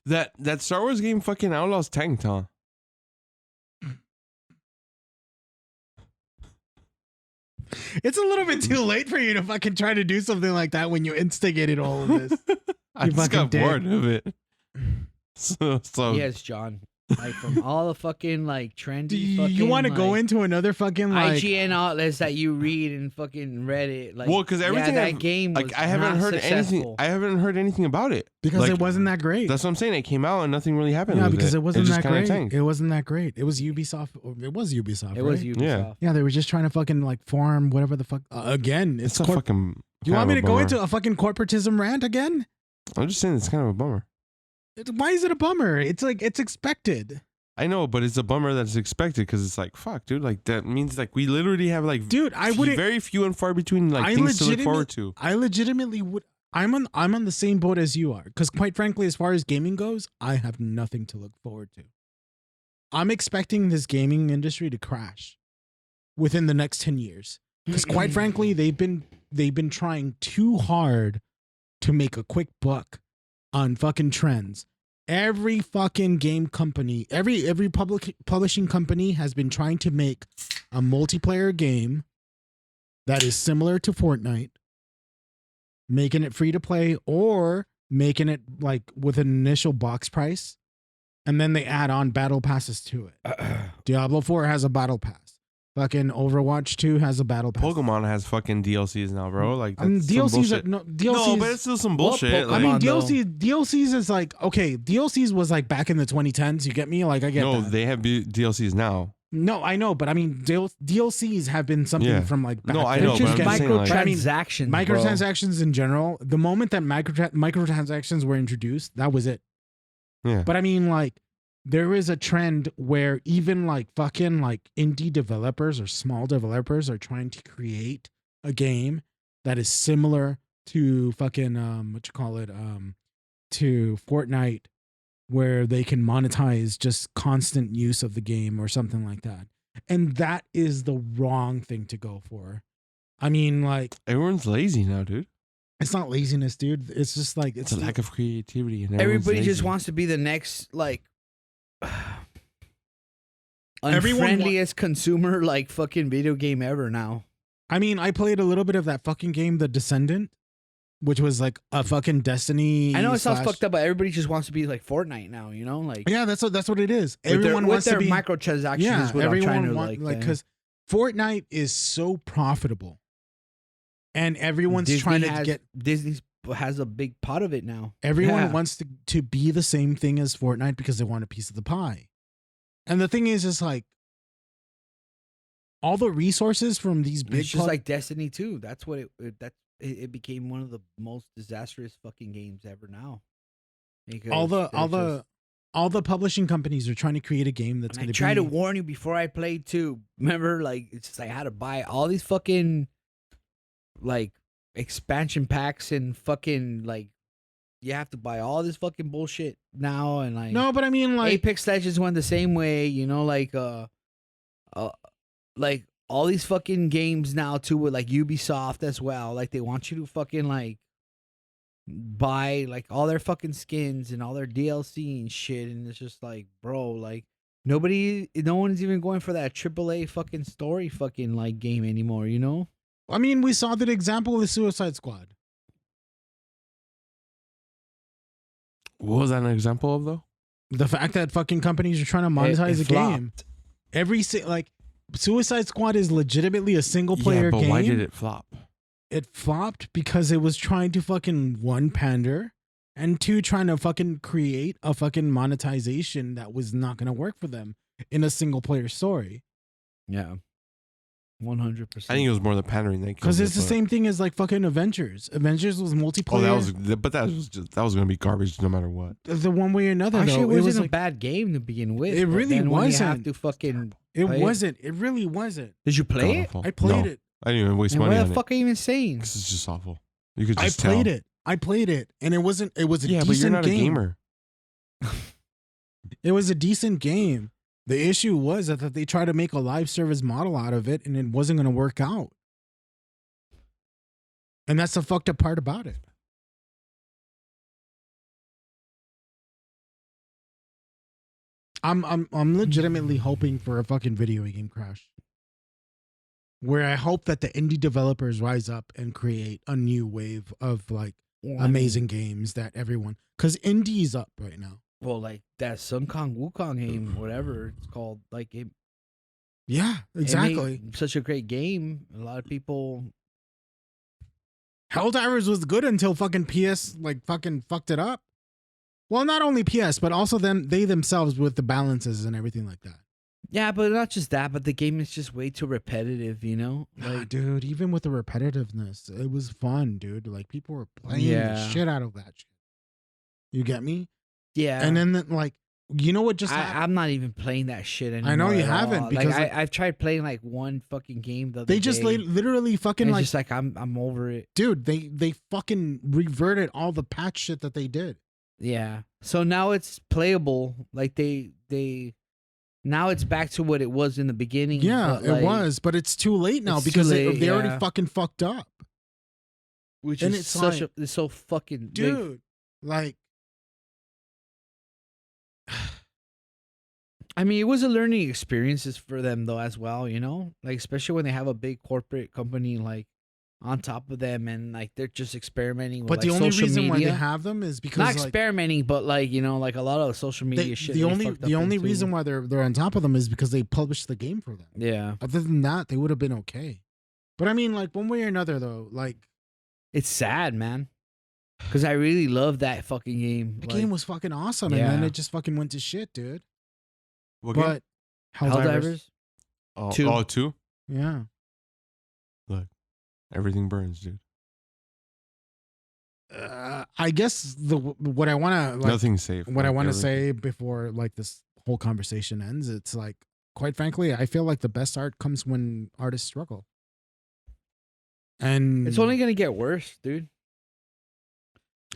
that Star Wars game fucking Outlaws tanked, huh? it's a little bit too late for you to fucking try to do something like that when you instigated all of this. I You just fucking got did. bored of it. So Yes, John. Like from all the fucking like trendy. Do you fucking, want to go like, into another fucking like? IGN outlets that you read and fucking Reddit? Like, well, because everything that I've- game was like I haven't not heard anything. successful. I haven't heard anything about it Because like, it wasn't that great. That's what I'm saying. It came out and nothing really happened. Yeah, with because it wasn't just that kinda great. tanked. It wasn't that great. It was Ubisoft. It was Ubisoft. It was right? Ubisoft. Yeah. Yeah, they were just trying to fucking like form whatever the fuck. Again, It's it's a fucking. You kind want of me a to go bummer. into a fucking corporatism rant again? I'm just saying it's kind of a bummer. Why is it a bummer? It's like it's expected. I know, but it's a bummer that's expected because it's like fuck, dude. Like that means like we literally have like Dude, I wouldn't. very few and far between like I things to look forward to. I legitimately would. I'm on the same boat as you are. Because quite frankly, as far as gaming goes, I have nothing to look forward to. I'm expecting this gaming industry to crash within the next 10 years. Because quite frankly, they've been trying too hard to make a quick buck on fucking trends. Every fucking game company, every publishing company has been trying to make a multiplayer game that is similar to Fortnite, making it free to play or making it like with an initial box price, and then they add on battle passes to it. Diablo 4 has a battle pass. Fucking Overwatch 2 has a battle pass. Pokemon has fucking DLCs now, bro. Like that's some DLCs bullshit. are DLCs. No, but it's still some bullshit. Pokemon- I Like, mean, though. DLCs is like, okay, DLCs was like back in the 2010s. You get me? Like, I get no, that. they have DLCs now. No, I know, but I mean, DLCs have been something Yeah. from like back No, I then. know, They're but just I'm just saying, like- microtransactions. bro. Microtransactions in general, the moment that microtransactions were introduced, that was it. Yeah. But I mean, like, there is a trend where even like fucking like indie developers or small developers are trying to create a game that is similar to fucking to Fortnite, where they can monetize just constant use of the game or something like that. And that is the wrong thing to go for. I mean, like, Everyone's lazy now, dude. it's not laziness, dude. It's just like It's a lack of creativity. And Everybody just lazy. wants to be the next like Everyone unfriendliest consumer like fucking video game ever now. I mean, I played a little bit of that fucking game, The Descendant, which was like a fucking Destiny. I know it sounds slash- fucked up, but everybody just wants to be like Fortnite now, you know? Like Yeah, that's what it is. with their, Everyone with wants their to be microtransactions yeah. is what I'm Everyone trying to want like because Fortnite is so profitable, and everyone's trying to get. Disney has a big pot of it now. Everyone Yeah. wants to be the same thing as Fortnite because they want a piece of the pie. And the thing is like all the resources from these big It's just like Destiny 2. That's what it became one of the most disastrous fucking games ever now. Because all the publishing companies are trying to create a game that's and going I to tried to warn you before I played too. Remember, like it's just like I had to buy all these fucking like expansion packs and fucking like you have to buy all this fucking bullshit now, and like No, but I mean, like, Apex Legends went the same way, you know, like all these fucking games now too with like Ubisoft as well. Like they want you to fucking like buy like all their fucking skins and all their DLC and shit, and it's just like, bro, like no one's even going for that AAA fucking story fucking like game anymore, you know? I mean, we saw that example with Suicide Squad. What was that an example of though? The fact that fucking companies are trying to monetize a game. Like Suicide Squad is legitimately a single player but game. why did it flop? It flopped because it was trying to fucking one, pander, and two, trying to fucking create a fucking monetization that was not going to work for them in a single player story. Yeah. 100%. I think it was more the pandering thing. Because it's the same thing as like fucking Avengers. Avengers was multiplayer. That was gonna be garbage no matter what. The one way or another. Actually, though, it was wasn't a like, bad game to begin with. It but really then when you have wasn't. to fucking It play wasn't. It really wasn't. Did you play it? God awful. I played No, it. I didn't even waste And money what on the fuck are you even saying? This is just awful. You could I just played tell. it. I played it, and it wasn't. It was a Yeah, decent but you're not game. a gamer. It was a decent game. The issue was that they tried to make a live service model out of it, and it wasn't going to work out. And that's the fucked up part about it. I'm legitimately hoping for a fucking video game crash, where I hope that the indie developers rise up and create a new wave of like amazing games that everyone, because indie's up right now. Well, like that Sun Kong Wukong game, whatever it's called, like it. Yeah, exactly. It made such a great game. A lot of people. Helldivers was good until fucking PS like fucking fucked it up. Well, not only PS, but also they themselves with the balances and everything like that. Yeah, but not just that, but the game is just way too repetitive, you know? Like, dude, even with the repetitiveness, it was fun, dude. Like people were playing the shit out of that shit. You get me? Yeah. And then like, you know what just happened? I'm not even playing that shit anymore. I know you at haven't all. because like, I've tried playing like one fucking game the other they just day. literally fucking It's like, just like I'm over it. dude, they fucking reverted all the patch shit that they did. Yeah. So now it's playable. Like they now it's back to what it was in the beginning. Yeah, but, like, it was, but it's too late now it's too because late, they already yeah. fucking fucked up. Which and is it's such like, it's so fucking dude, like, I mean, it was a learning experiences for them though as well, you know? Like especially when they have a big corporate company like on top of them and like they're just experimenting with but like, the only social reason media. why they have them is because Not like, experimenting, but like, you know, like a lot of social media shit. the they only fucked up the only into. reason why they're on top of them is because they published the game for them. Yeah. Other than that, they would have been okay. But I mean, like one way or another, though, like It's sad, man. Because I really love that fucking game. the Like, game was fucking awesome, and then Yeah. it just fucking went to shit, dude. What game? But Helldivers, Oh, Two. oh, two? yeah. Everything burns, dude. I guess what I want to like, Nothing's safe. what I Like, want to everything- say before like this whole conversation ends, it's like, quite frankly, I feel like the best art comes when artists struggle. And it's only gonna get worse, dude.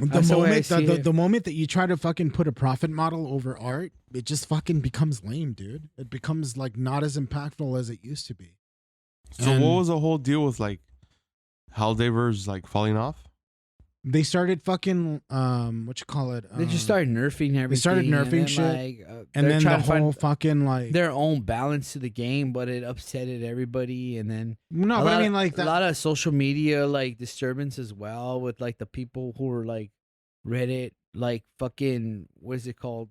the That's the way I moment see it. the moment that you try to fucking put a profit model over art, it just fucking becomes lame, dude. It becomes like not as impactful as it used to be. So And- what was the whole deal with like Helldivers like falling off? They started fucking what you call it? They just started nerfing everything. started and nerfing then, shit, like, and they're then the trying to find whole fucking like their own balance to the game, but it upsetted everybody. And then no, a but I lot mean of- like a that. lot of social media like disturbance as well with like the people who are like Reddit, like fucking what is it called?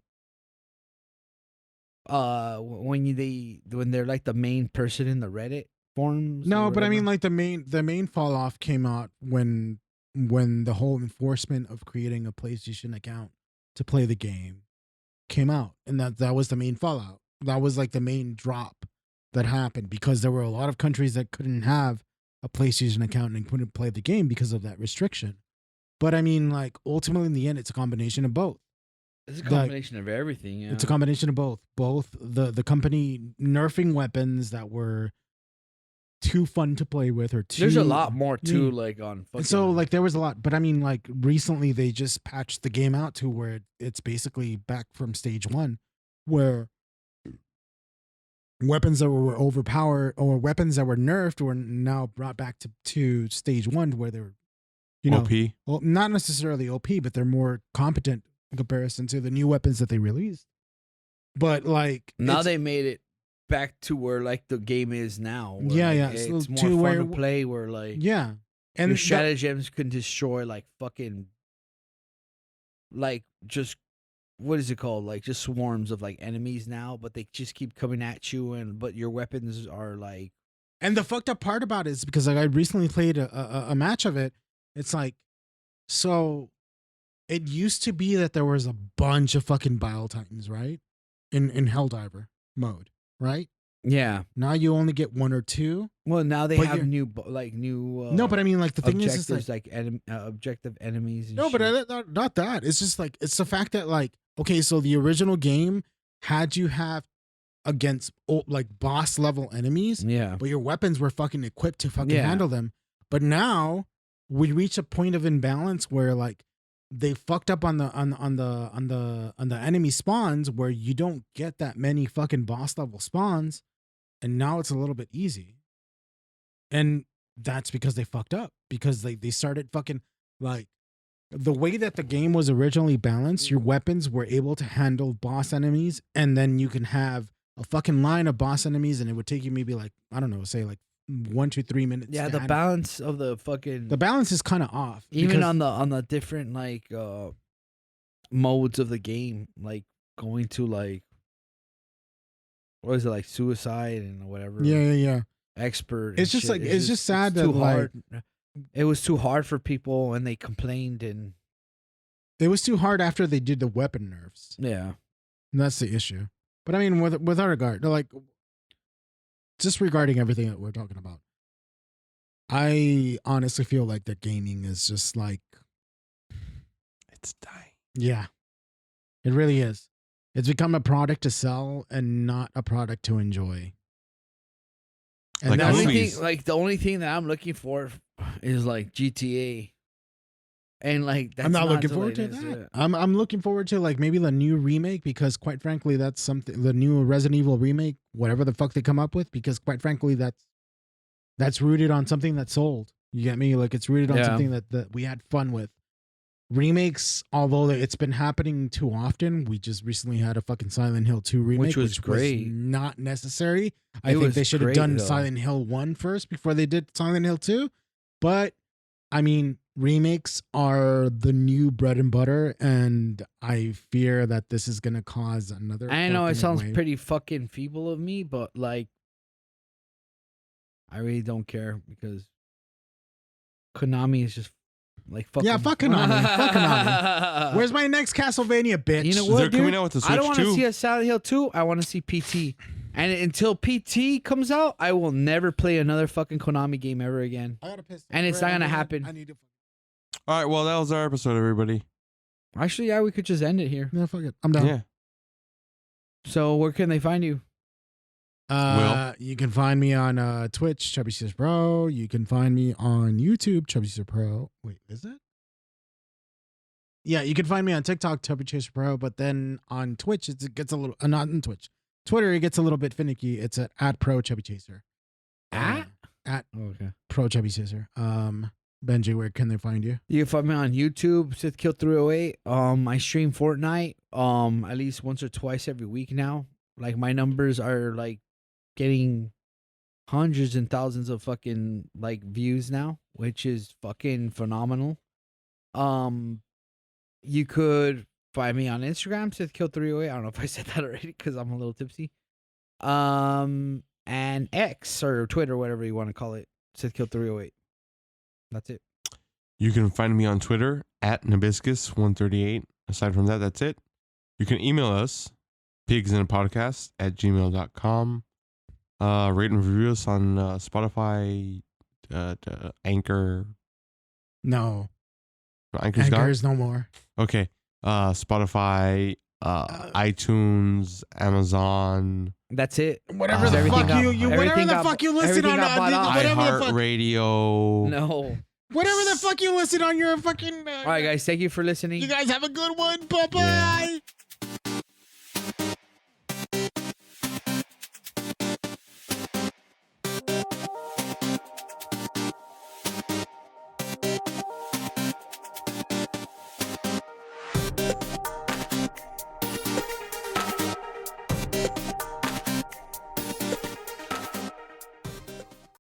When they're like the main person in the Reddit forums. No, or but I mean whatever. like the main fall off came out when the whole enforcement of creating a PlayStation account to play the game came out, and that was the main fallout. That was like the main drop that happened because there were a lot of countries that couldn't have a PlayStation account and couldn't play the game because of that restriction. But I mean, like ultimately in the end, it's a combination of both. It's a like, combination of everything. Yeah. It's a combination of both. Both the company nerfing weapons that were too fun to play with or too. There's a lot more too, Yeah. like on fucking. And so like there was a lot, but I mean like recently they just patched the game out to where it's basically back from stage 1, where weapons that were overpowered or weapons that were nerfed were now brought back to stage 1 where they were, you know, OP. well, not necessarily OP, but they're more competent in comparison to the new weapons that they released. But like now they made it back to where like the game is now. Where, Yeah, like, yeah. It's So more to fun where- to play. Where like yeah, and and your stratagems can destroy like fucking like just what is it called? Like just swarms of like enemies now, but they just keep coming at you, and but your weapons are like. And the fucked up part about it is because like I recently played a match of it. It's like, so it used to be that there was a bunch of fucking Bile Titans, right? In Helldiver mode, right? Yeah. Now you only get 1 or 2. Well, now they But have you're- new new. No, but I mean like the thing is objectives just like, objective enemies. And no, but shit. not that. It's just like it's the fact that like, okay, so the original game had you have against like boss level enemies, Yeah. but your weapons were fucking equipped to fucking Yeah. handle them. But now we reach a point of imbalance where like they fucked up on the enemy spawns where you don't get that many fucking boss level spawns, and now it's a little bit easy. And that's because they fucked up, because they started fucking like the way that the game was originally balanced, your weapons were able to handle boss enemies, and then you can have a fucking line of boss enemies, and it would take you maybe like, I don't know, say like 1 to 3 minutes. Yeah, to the handle. balance of the fucking The balance is kind of off. even because- on the different like modes of the game, like going to like what is it, like suicide and whatever. yeah. Expert. It's and just shit. like it's just sad that too like hard. It was too hard for people, and they complained, and it was too hard after they did the weapon nerfs. yeah. And that's the issue. But I mean, without regard, like, just regarding everything that we're talking about, I honestly feel like that gaming is just like, It's dying. yeah, it really is. It's become a product to sell and not a product to enjoy. And Like The that's only movies. thing, like the only thing that I'm looking for is like GTA, and like that's I'm not looking the forward to latest, that. yeah. I'm looking forward to like maybe the new remake, because quite frankly, that's something, the new Resident Evil remake, whatever the fuck they come up with, because quite frankly, that's rooted on something that sold. You get me? Like it's rooted on Yeah. something that we had fun with. Remakes, although it's been happening too often, we just recently had a fucking Silent Hill 2 remake, Which was great. not necessary. I It think was they should have great, done though. Silent Hill 1 first before they did Silent Hill 2. But I mean, remakes are the new bread and butter, and I fear that this is gonna cause another. I know it fucking sounds wave. pretty fucking feeble of me, but like, I really don't care because Konami is just like fuck. Yeah, 'em. fuck Konami. Fuck Konami. Where's my next Castlevania, bitch? You know They're what, dude? coming out with the I don't Switch want to too. see a Silent Hill 2. I want to see PT. And until PT comes out, I will never play another fucking Konami game ever again. I gotta piss. And it's not gonna happen. I need to. All right, well, that was our episode, everybody. Actually, yeah, we could just end it here. No, fuck it. I'm done. Yeah. So where can they find you? You can find me on Twitch, Chubby Sis Pro. You can find me on YouTube, Chubby Sis Pro. Wait, is it? Yeah, you can find me on TikTok, Chubby Chaser Pro. But then on Twitch, it gets a little not on Twitch. Twitter, it gets a little bit finicky. It's at Pro Chubby Chaser. At? At Okay. Pro Chubby Chaser. Benji, where can they find you? You can find me on YouTube, SithKill308. I stream Fortnite at least once or twice every week now. Like my numbers are like getting hundreds and thousands of fucking like views now, which is fucking phenomenal. You could find me on Instagram, SithKill308. I don't know if I said that already because I'm a little tipsy. And X or Twitter, whatever you want to call it, SithKill308. That's it. You can find me on Twitter at Nabiscus138. Aside from that, that's it. You can email us, pigsinapodcast@gmail.com. Rate and review us on Spotify, Anchor. No, Anchor's gone? Anchors no more. Okay. Spotify, iTunes, Amazon, That's it. Whatever Because the everything fuck got- whatever everything the got- fuck you listed everything on, got bought off. whatever the fuck, iHeartRadio. No. whatever the fuck you listed on your fucking. All right, guys. Thank you for listening. You guys have a good one. Bye bye. Yeah.